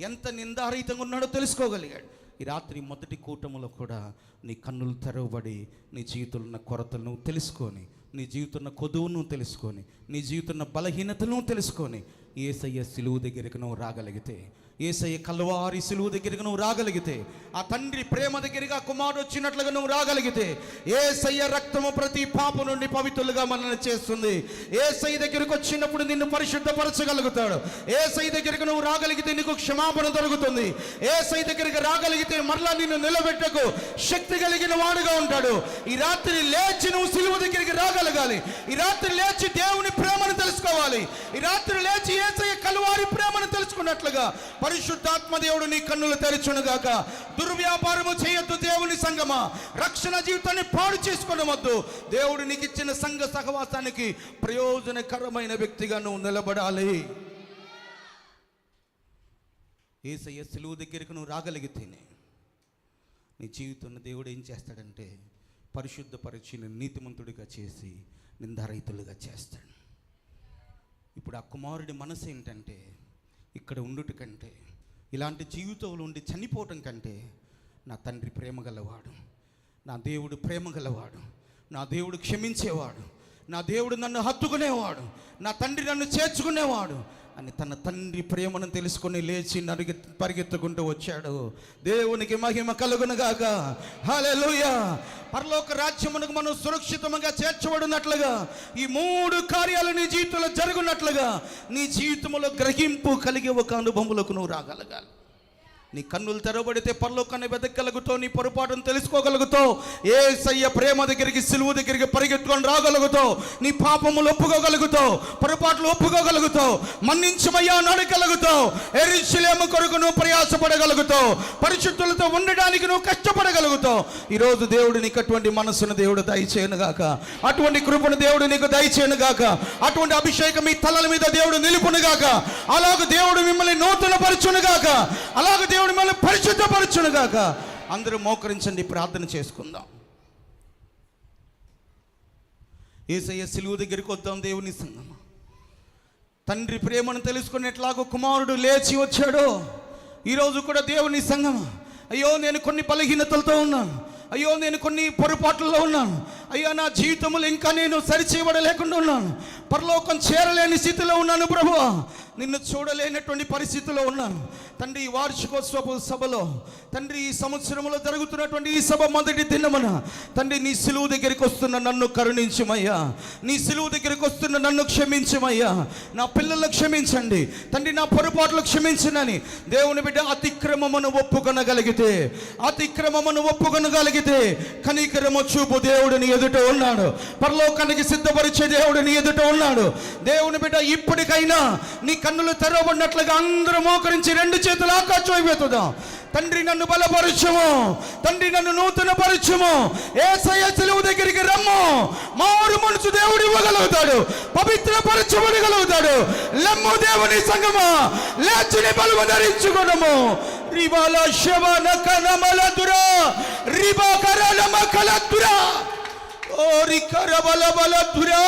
ఎంత నిందారహితంగా ఉన్నాడో తెలుసుకోగలిగాడు. ఈ రాత్రి మొదటి కూటములో కూడా నీ కన్నులు తెరవబడి నీ జీవితంలో ఉన్న కొరతలను తెలుసుకొని, నీ జీవితంలో కొదువును తెలుసుకొని, నీ జీవితంలో బలహీనతను తెలుసుకొని యేసయ్య సిలువు దగ్గరికి నువ్వు రాగలిగితే, యేసయ్య కల్వారి సిలువు దగ్గరికి నువ్వు రాగలిగితే, ఆ తండ్రి ప్రేమ దగ్గరగా కుమారుడు వచ్చినట్లుగా నువ్వు రాగలిగితే, యేసయ్య రక్తము ప్రతి పాపం నుండి పవిత్రులుగా మనల్ని చేస్తుంది. యేసయ్య దగ్గరికి వచ్చినప్పుడు నిన్ను పరిశుద్ధపరచగలుగుతాడు. యేసయ్య దగ్గరికి నువ్వు రాగలిగితే నీకు క్షమాపణ దొరుకుతుంది. యేసయ్య దగ్గరికి రాగలిగితే మరలా నిన్ను నిలబెట్టకు శక్తి కలిగిన వాడుగా ఉంటాడు. ఈ రాత్రి లేచి నువ్వు సిలువ దగ్గరికి రాగలగాలి. ఈ రాత్రి లేచి దేవుని ప్రేమను తెలుసుకోవాలి. ఈ రాత్రి లేచి యేసయ్య కల్వారి ప్రేమను తెలుసుకున్నట్లుగా పరిశుద్ధాత్మ దేవుడు నీ కన్నులు తెరచునుగాక. దుర్వ్యాపారము చేయొద్దు దేవుని సంగమా. రక్షణ జీవితాన్ని పాడు చేసుకోవద్దు. దేవుడు నీకు ఇచ్చిన సంఘ సహవాసానికి ప్రయోజనకరమైన వ్యక్తిగా నువ్వు నిలబడాలి. యేసయ్య సిలువ దగ్గరికి నువ్వు రాగలిగితేనే నీ జీవితంలో దేవుడు ఏం చేస్తాడంటే పరిశుద్ధపరిచి నీతిమంతుడిగా చేసి నిందారహితులుగా చేస్తాడు. ఇప్పుడు ఆ కుమారుడి మనసు ఏంటంటే, ఇక్కడ ఉండుట కంటే, ఇలాంటి జీవితంలో ఉండి చనిపోవటం కంటే, నా తండ్రి ప్రేమ గలవాడు, నా దేవుడు ప్రేమ గలవాడు, నా దేవుడు క్షమించేవాడు, నా దేవుడు నన్ను హత్తుకునేవాడు, నా తండ్రి నన్ను చేర్చుకునేవాడు అని తన తండ్రి ప్రేమను తెలుసుకొని లేచి పరిగెత్తుకుంటూ వచ్చాడు. దేవునికి మహిమ కలుగునుగాక. హల్లెలూయా. పరలోక రాజ్యమునకు మనం సురక్షితంగా చేర్చబడినట్లుగా ఈ మూడు కార్యాలు నీ జీవితంలో జరుగునట్లుగా నీ జీవితంలో గ్రహింపు కలిగే ఒక అనుభవంలోకి నువ్వు రాగలగాలి. నీ కన్నులు తెరవబడితే పరలోకాన్ని వెతకగలుగుతావు, నీ పొరపాటును తెలుసుకోగలుగుతావు, యేసయ్య ప్రేమ దగ్గరికి సిలువ దగ్గరికి పరిగెత్తుకొని రాగలుగుతావు, నీ పాపములు ఒప్పుకోగలుగుతావు, పొరపాట్లు ఒప్పుకోగలుగుతావు, మన్నించమయ్యా అని అడగలుగుతావు, యెరూషలేము కొరకు నువ్వు ప్రయాసపడగలుగుతావు, పరిశుద్ధులతో ఉండడానికి నువ్వు కష్టపడగలుగుతావు. ఈరోజు దేవుడు నీకు అటువంటి మనసును దేవుడు దయచేయను గాక, అటువంటి కృపను దేవుడు నీకు దయచేయను గాక, అటువంటి అభిషేకం మీ తలల మీద దేవుడు నిలుపును గాక, అలాగ దేవుడు మిమ్మల్ని నూతన పరచును గాక, అలాగ దేవుడు మిమ్మల్ని పరిశుద్ధపరచును గాక. అందరూ మోకరించండి, ప్రార్థన చేసుకుందాం. యేసయ్య సిలువ దగ్గరికి వద్దాం. దేవుని సంగమ తండ్రి ప్రేమను తెలుసుకునేట్లాగో కుమారుడు లేచి వచ్చాడో, ఈరోజు కూడా దేవుని సంగమ, అయ్యో నేను కొన్ని బలహీనతలతో ఉన్నాను, అయ్యో నేను కొన్ని పొరపాట్లలో ఉన్నాను, అయ్యో నా జీవితంలో ఇంకా నేను సరిచేయబడలేకుండా ఉన్నాను, పరలోకం చేరలేని స్థితిలో ఉన్నాను ప్రభువా, నిన్ను చూడలేనటువంటి పరిస్థితిలో ఉన్నాను తండ్రి. ఈ వార్షికోత్సవ సభలో తండ్రి, ఈ సంవత్సరంలో జరుగుతున్నటువంటి ఈ సభ మొదటి దినమున తండ్రి, నీ సిలువు దగ్గరికి వస్తున్న నన్ను కరుణించమయ్యా, నీ సిలువు దగ్గరికి వస్తున్న నన్ను క్షమించమయ్యా, నా పిల్లలను క్షమించండి తండ్రి, నా పొరపాట్లు క్షమించనని దేవుని బిడ్డ అతిక్రమమును ఒప్పుకొనగలిగితే, అతిక్రమమును ఒప్పుకొనగలిగితే కనికరము చూపు దేవుడు నీ ఎదుట ఉన్నాడు, పరలోకానికి సిద్ధపరిచే దేవుడు నీ ఎదుట ఉన్నాడు. దేవుని బిడ్డ ఇప్పటికైనా నీ కన్నులు తెరవబడినట్లుగా అందరూ మోకరించి రెండు చేతులు ఆకాశం అయిపోతుందా. తండ్రి నన్ను బలపరచుము, తండ్రి నన్ను నూతన పరచుము, యేసయ్య సిలువ దగ్గరికి రమ్ము. మారు మనసు దేవుడు ఇవ్వగలుగుతాడు, పవిత్ర పరచబడగలుగుతాడు. లమ్ము దేవుని సంగమా, లేచిని బలము ధరించుకొనుము. రిబాల శవన కనమలదురా, రిబా కరలమకలదురా, ఓరి కరబలబలదురా.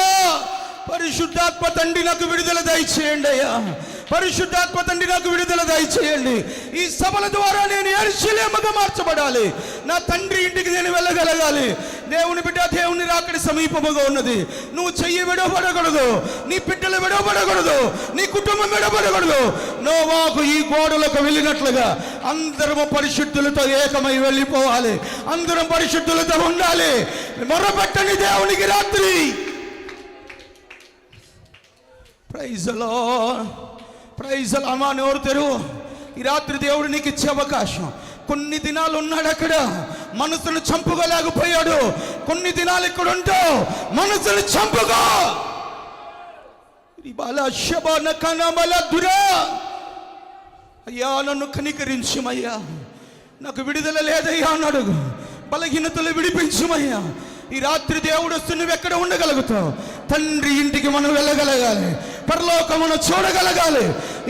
పరిశుద్ధాత్మ తండ్రి నాకు విడుదల దయచేయండి అయ్యా, పరిశుద్ధాత్మ తండ్రి నాకు విడుదల దయచేయండి. ఈ సభల ద్వారా నేను యెరూషలేముగా మార్చబడాలి, నా తండ్రి ఇంటికి నేను వెళ్ళగలగాలి. దేవుని బిడ్డ, దేవుని రాకడి సమీపముగా ఉన్నది. నువ్వు చెయ్యి విడవబడకూడదు, నీ బిడ్డలు విడవబడకూడదు, నీ కుటుంబం విడవబడకూడదు. నోవాహు ఈ గోడలకు వెళ్ళినట్లుగా అందరము పరిశుద్ధులతో ఏకమై వెళ్ళిపోవాలి, అందరం పరిశుద్ధులతో ఉండాలి. మొరపెట్టని దేవునికి రాత్రి. Praise the lord, praise the lord. అమ్మా నోరు తెరువు. ఈ రాత్రి దేవుడు నీకు ఇచ్చే అవకాశం. కొన్ని దినాలు ఉన్నాడు అక్కడ, మనసును చంపుకోలేకపోయాడు. కొన్ని దినాలు ఇక్కడ ఉంటావు, మనసును చంపుకో. అయ్యా నన్ను కనికరించుమయ్యా, నాకు విడుదల లేదయ్యా అన్నాడు. బలహీనతలు విడిపించుమయ్యా. ఈ రాత్రి దేవుడు వస్తూ నువ్వు ఎక్కడ ఉండగలుగుతావు? తండ్రి ఇంటికి మనం వెళ్ళగలగాలి, పరలోకమును చూడగలగాలి.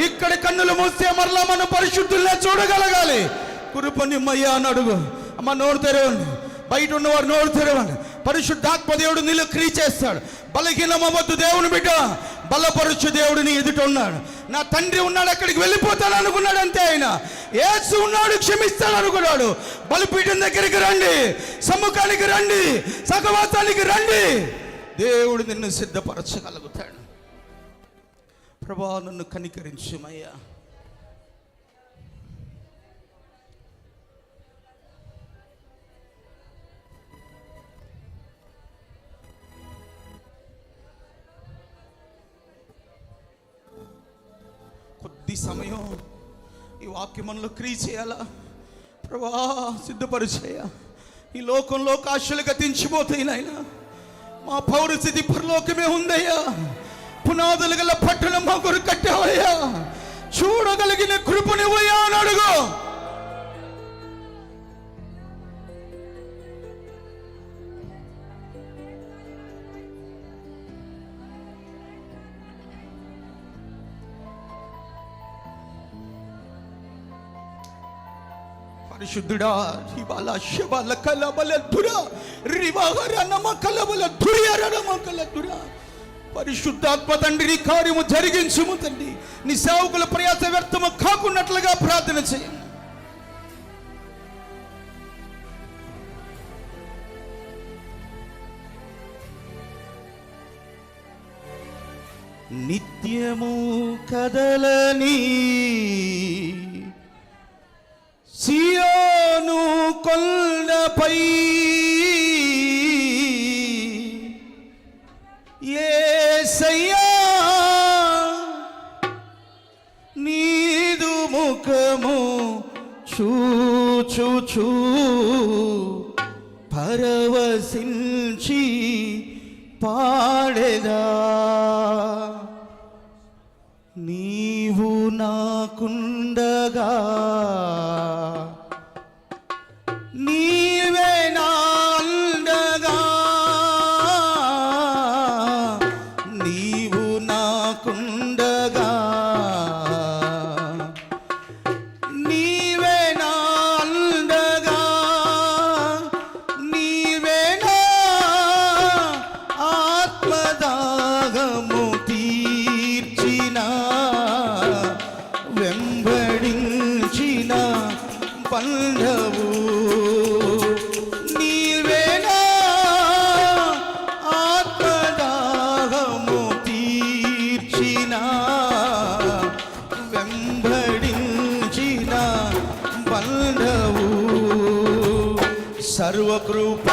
ఇక్కడ కన్నులు మూస్తే మరలా మనం పరిశుద్ధుల్నే చూడగలగాలి. కృపనిమ్మయ్యా అని అడుగు. అమ్మ నోరు తెరవండి, బయట ఉన్నవారు నోరు తెరవండి. పరిశుద్ధాత్మ దేవుడు నీళ్ళు క్రియ చేస్తాడు. బలహీనమవద్దు దేవుని బిడ్డ, బలపరుచు దేవుడిని ఎదుట ఉన్నాడు. నా తండ్రి ఉన్నాడు, అక్కడికి వెళ్ళిపోతాడు అనుకున్నాడు అంతే. ఆయన యేసు ఉన్నాడు, క్షమిస్తాడు అనుకున్నాడు. బలిపీఠం దగ్గరికి రండి, సమ్ముఖానికి రండి, సహవాసానికి రండి. దేవుడు నిన్ను సిద్ధపరచగలుగుతాడు. ప్రభా నన్ను కనికరించుమయ్యా. కొద్ది సమయం ఈ వాక్యం మనలో క్రియ చేయాలా ప్రభా, సిద్ధపరిచేయ. ఈ లోకంలో ఆశలు గతించిపోతాయి నాయన, మా పౌరస్థితి పరలోకమే ఉందయ్యా. పునాదులు గల పట్టణం మా కొరకు కట్టావయ్యా, చూడగలిగిన కృపనివ్వయ్యా అని అడుగు. పరిశుద్ధుడా, పరిశుద్ధాత్మ తండ్రి నీ కార్యము జరిగించుము తండ్రి. నీ సేవకుల ప్రయాస వ్యర్థము కాకున్నట్లుగా ప్రార్థన చేయండి. నిత్యము కదలని సియోను కొండపై యేసయ్యా నీదు ముఖము చూచుచూ పరవశించి పాడెదా, నీవు నాకుండగా నీవే నాండగా, నీవు నాకుండగా నీవే నాండగా, నీవే నా ఆత్మదాహము తీర్చిన వెంబడించిన పండవు, నీవే నా ఆత్మదాహము తీర్చిన వెంబడించిన పండవు, సర్వకృపానిధివి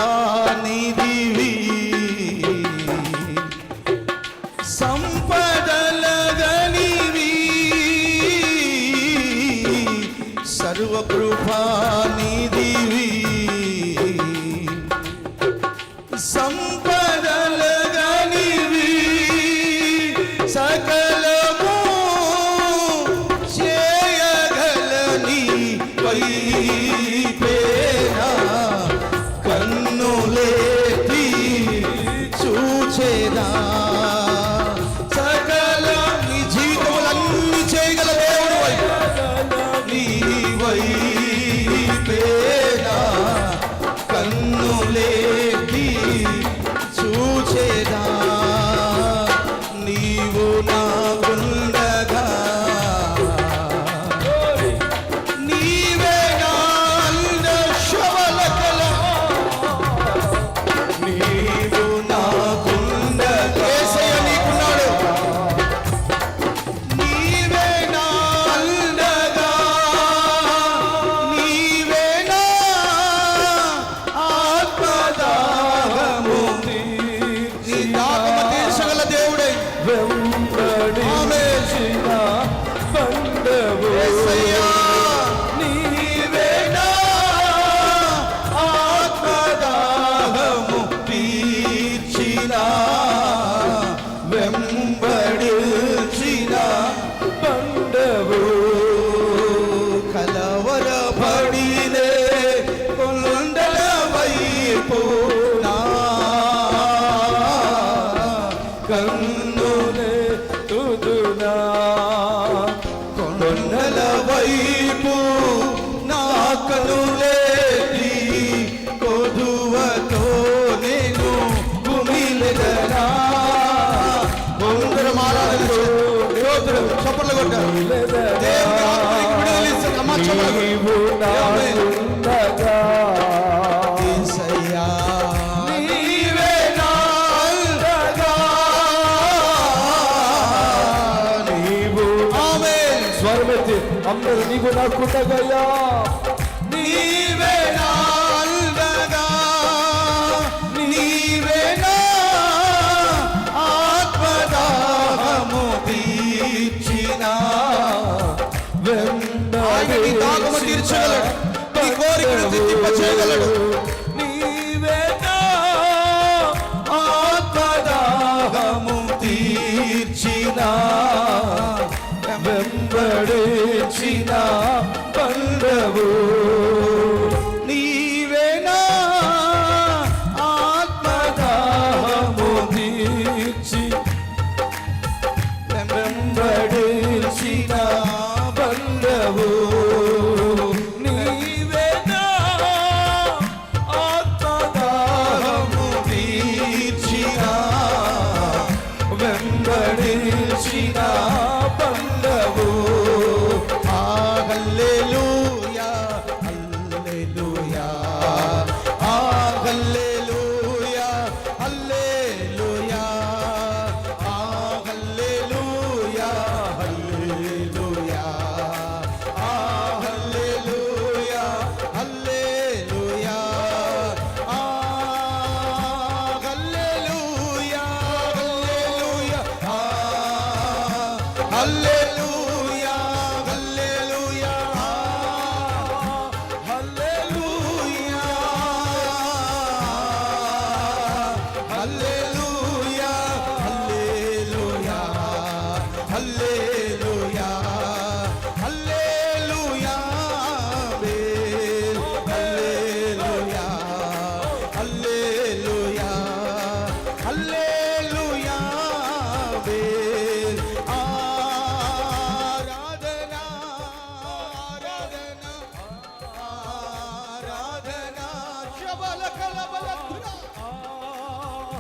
సంపదలగనివి, సర్వకృపానిధివి సంపదలగనివి, సకలము చేయగలని వైపేనా కన్నులేటి చూచేదా, సకల నీ జీవితములన్నీ చేయగల దేవుడు నీ వైపేనా కన్నులేటి చూచేదా, నీవు నాకుండగా నీవే నాంద శవలకల, నీవు నాకుండగా యేసయ్య నీకున్నాడు, నీవే నాండగా, నీవే నా ఆత్మదాహము నీ దాహము తీర్చగల దేవుడే వెంబడించిన పండవు, యేసయ్యా నీవే నా ఆత్మదాహము తీర్చిన వెంబడించిన పండవు, కలవరపడినే కొండల వైపు నా కన్నులే తుదునా, కొండల వైపు నా కన్నులేటి కొదువతో నేను కుమిలెదనా, అందరం ఆరాధన చప్పట్లు కొట్టారు, దేవుని ఆత్మనికి విడుదలిస్తే నీవు నాకుండగా యేసయ్యా నీవే నాండగా, నీవు ఆమేన్ స్వరమెత్తి అందరూ నీవు నాకుండగయ్యా, నీవే నాండగా, నీవే నా ఆత్మదాహము తీర్చిన ఆయన నీ దాహము తీర్చగలడు, నీ కోరికను తీర్చగలడు, నీవే నా ఆత్మదాహము తీర్చిన వెంబడించిన పండవు, నీవే నా ఆత్మదాహము తీర్చి వెంబడించిన పండవు, నీవే నా ఆత్మదాహము తీర్చిన వెంబడించిన పండవు, హల్లెలూయా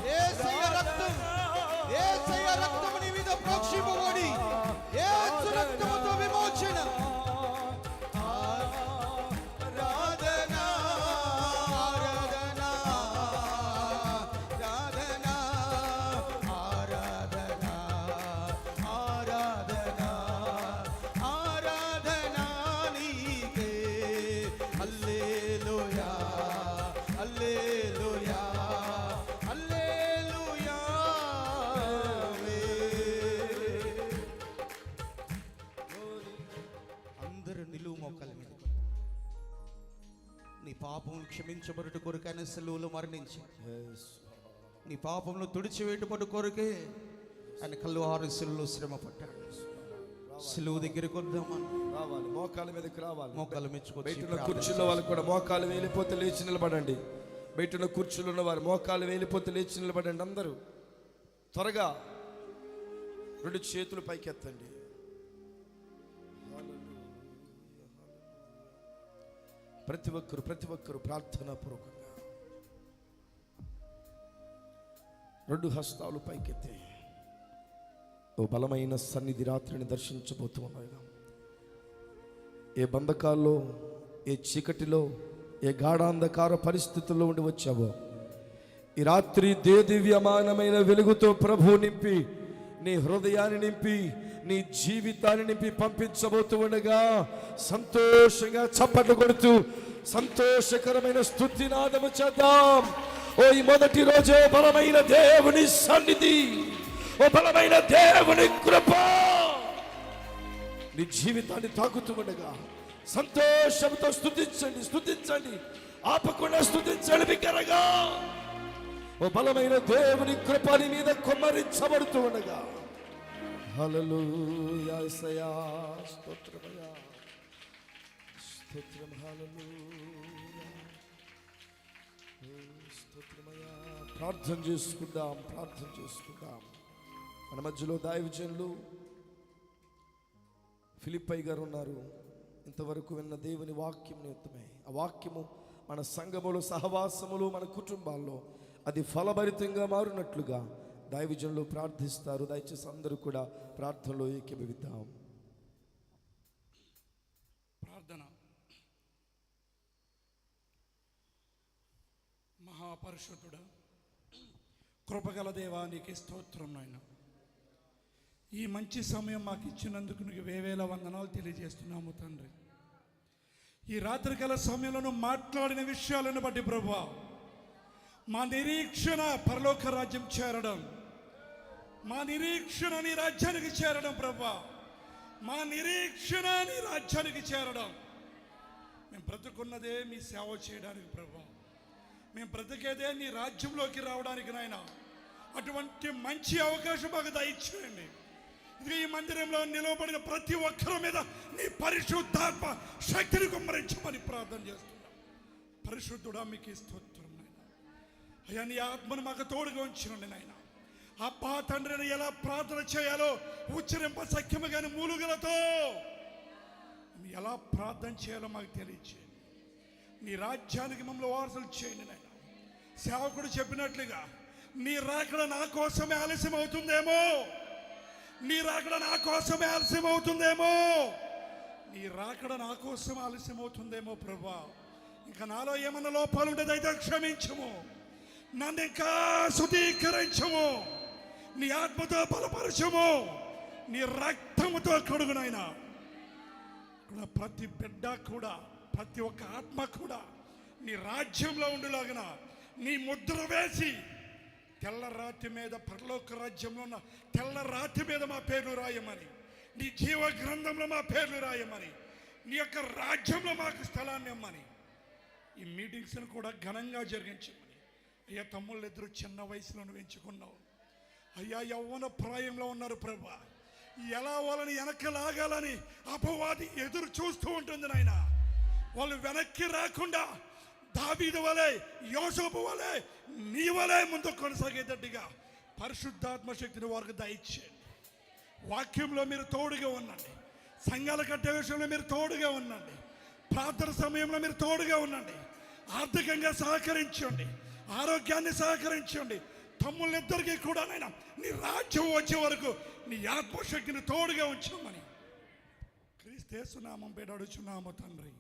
యేసయ్య రక్తం, యేసయ్య రక్తం నీ మీద ప్రోక్షింపబడి యేసు రక్తముతో విమోచన. ఆరాధనా ఆరాధనా ఆరాధనా ఆరాధనా ఆరాధనా ఆరాధనా నీకే. హల్లెలూయా హల్లెలూయా హల్లెలూయా. అందరూ నిలువు మోకాళ్ళ మీద. నీ పాపములు క్షమించబడుట కొరకైన సెలవులు మరణించి నీ పాపములు తుడిచివేయటబడు కొరకే ఆయన కల్వరి శిలువలో శ్రమ పడ్డాడు. సిలువ దగ్గరికి వద్దామని రావాలి, మోకాళ్ళ మీదకి రావాలి. మోకాలు మెచ్చుకో. బయట ఉన్న కుర్చీలో వాళ్ళు కూడా మోకాలు వేలిపోతే లేచి నిలబడండి. బయట ఉన్న కుర్చీలో ఉన్న వారు మోకాలు వేలిపోతే లేచి నిలబడండి. అందరూ త్వరగా 2 చేతులు పైకెత్తండి. ప్రతి ఒక్కరు ప్రార్థనా పూర్వకంగా 2 హస్తాలు పైకెత్తే ఓ బలమైన సన్నిధి రాత్రిని దర్శించబోతూ ఉన్నాయిగా. ఏ బంధకాల్లో, ఏ చీకటిలో, ఏ గాఢాంధకార పరిస్థితుల్లో ఉండి వచ్చావో ఈ రాత్రి దేదివ్యమానమైన వెలుగుతో ప్రభు నింపి నీ హృదయాన్ని నింపి నీ జీవితాన్ని నింపి పంపించబోతూ ఉండగా సంతోషంగా చప్పట్లు కొడుతూ సంతోషకరమైన స్తుతినాదము చేద్దాం. ఓ ఈ మొదటి రోజు బలమైన దేవుని సన్నిధి, ఓ బలమైన దేవుని కృప నీ జీవితాన్ని తాకుతూ ఉండగా సంతోషంతో స్తుతించండి, ఆపకుండా స్తుతించండి బిగ్గరగా. ఓ బలమైన దేవుని కృప నీ మీద కుమ్మరించబడుతూ ఉండగా. హల్లెలూయా యేసయ్యా, స్తోత్రమయ్యా, స్తోత్రం. హల్లెలూయా, స్తోత్రమయ్యా. ప్రార్థన చేసుకుందాం. మన మధ్యలో దైవజనులు ఫిలిప్పై గారు ఉన్నారు. ఇంతవరకు విన్న దేవుని వాక్యం నిమిత్తమై ఆ వాక్యము మన సంఘములో, సహవాసములు, మన కుటుంబాల్లో అది ఫలభరితంగా మారినట్లుగా దైవజనులు ప్రార్థిస్తారు. దయచేసి అందరూ కూడా ప్రార్థనలో ఏకీభవిద్దాం. ప్రార్థన. మహాపరిశుద్ధుడా, కృపగల దేవా, నీకు స్తోత్రం నాయన. ఈ మంచి సమయం మాకు ఇచ్చినందుకు నీకు వేవేల వందనాలు తెలియజేస్తున్నాము తండ్రి. ఈ రాత్రికాల సమయంలో మాట్లాడిన విషయాలను బట్టి ప్రభువా, మా నిరీక్షణ పరలోక రాజ్యం చేరడం, మా నిరీక్షణ నీ రాజ్యానికి చేరడం ప్రభువా, మా నిరీక్షణ నీ రాజ్యానికి చేరడం. మేము బ్రతుకున్నదే మీ సేవ చేయడానికి ప్రభువా, మేము బ్రతికేదే నీ రాజ్యంలోకి రావడానికి నాయన. అటువంటి మంచి అవకాశం మాకు దయచేయండి. ఇది ఈ మందిరంలో నిలవబడిన ప్రతి ఒక్కరి మీద నీ పరిశుద్ధాత్మ శక్తిని కుమ్మరించమని ప్రార్థన చేస్తున్నాం. పరిశుద్ధుడా, మీకు స్తోత్రం నాయన. అయ్యా, నీ ఆత్మను మాకు తోడుగా ఉంచండి నాయన. అబ్బా తండ్రిని ఎలా ప్రార్థన చేయాలో ఉచ్చరింప సఖ్యము కానీ మూలుగలతో ఎలా ప్రార్థన చేయాలో మాకు తెలియచేయండి. నీ రాజ్యానికి మమ్మల్ని వారసులు చేయండి నాయన. సేవకుడు చెప్పినట్లుగా నీ రాకడ నా కోసమే ఆలస్యం అవుతుందేమో, నీ రాకడ నా కోసమే ఆలస్యం అవుతుందేమో, నీ రాకడ నా కోసం ఆలస్యం అవుతుందేమో ప్రభా. ఇంకా నాలో ఏమన్నా లోపాలు ఉంటే అయితే క్షమించము, నన్ను ఇంకా శుద్ధీకరించము, నీ ఆత్మతో బలపరచము, నీ రక్తముతో కడుగునైనా. ప్రతి బిడ్డ కూడా, ప్రతి ఒక్క ఆత్మ కూడా నీ రాజ్యంలో ఉండులాగన నీ ముద్ర వేసి తెల్ల రాతి మీద, పరలోక రాజ్యంలో ఉన్న తెల్ల రాతి మీద మా పేర్లు రాయమని, నీ జీవ గ్రంథంలో మా పేర్లు రాయమని, నీ యొక్క రాజ్యంలో మాకు స్థలాన్ని ఇమ్మని, ఈ మీటింగ్స్ను కూడా ఘనంగా జరిగించమని. అయ్యా, తమ్ముళ్ళు ఇద్దరు చిన్న వయసులో ఎంచుకున్నావు అయ్యా, యవ్వన ప్రాయంలో ఉన్నారు ప్రభా. ఎలా వాళ్ళని వెనక్కి లాగాలని అపవాది ఎదురు చూస్తూ ఉంటుంది నాయన. వాళ్ళు వెనక్కి రాకుండా దావీదు వలె, యోసేపు వలె, నీ వలె ముందు కొనసాగేటట్టుగా పరిశుద్ధాత్మ శక్తిని వారికి దయచేయండి. వాక్యంలో మీరు తోడుగా ఉండండి, సంఘాల కట్టే విషయంలో మీరు తోడుగా ఉండండి, ప్రార్థన సమయంలో మీరు తోడుగా ఉండండి. ఆర్థికంగా సహకరించండి, ఆరోగ్యాన్ని సహకరించండి. తమ్ముళ్ళిద్దరికీ కూడా నైనా నీ రాజ్యం వచ్చే వరకు నీ ఆత్మశక్తిని తోడుగా ఉంచామని క్రీస్తు యేసు నామం పేరు అడుగుచున్నాము తండ్రి.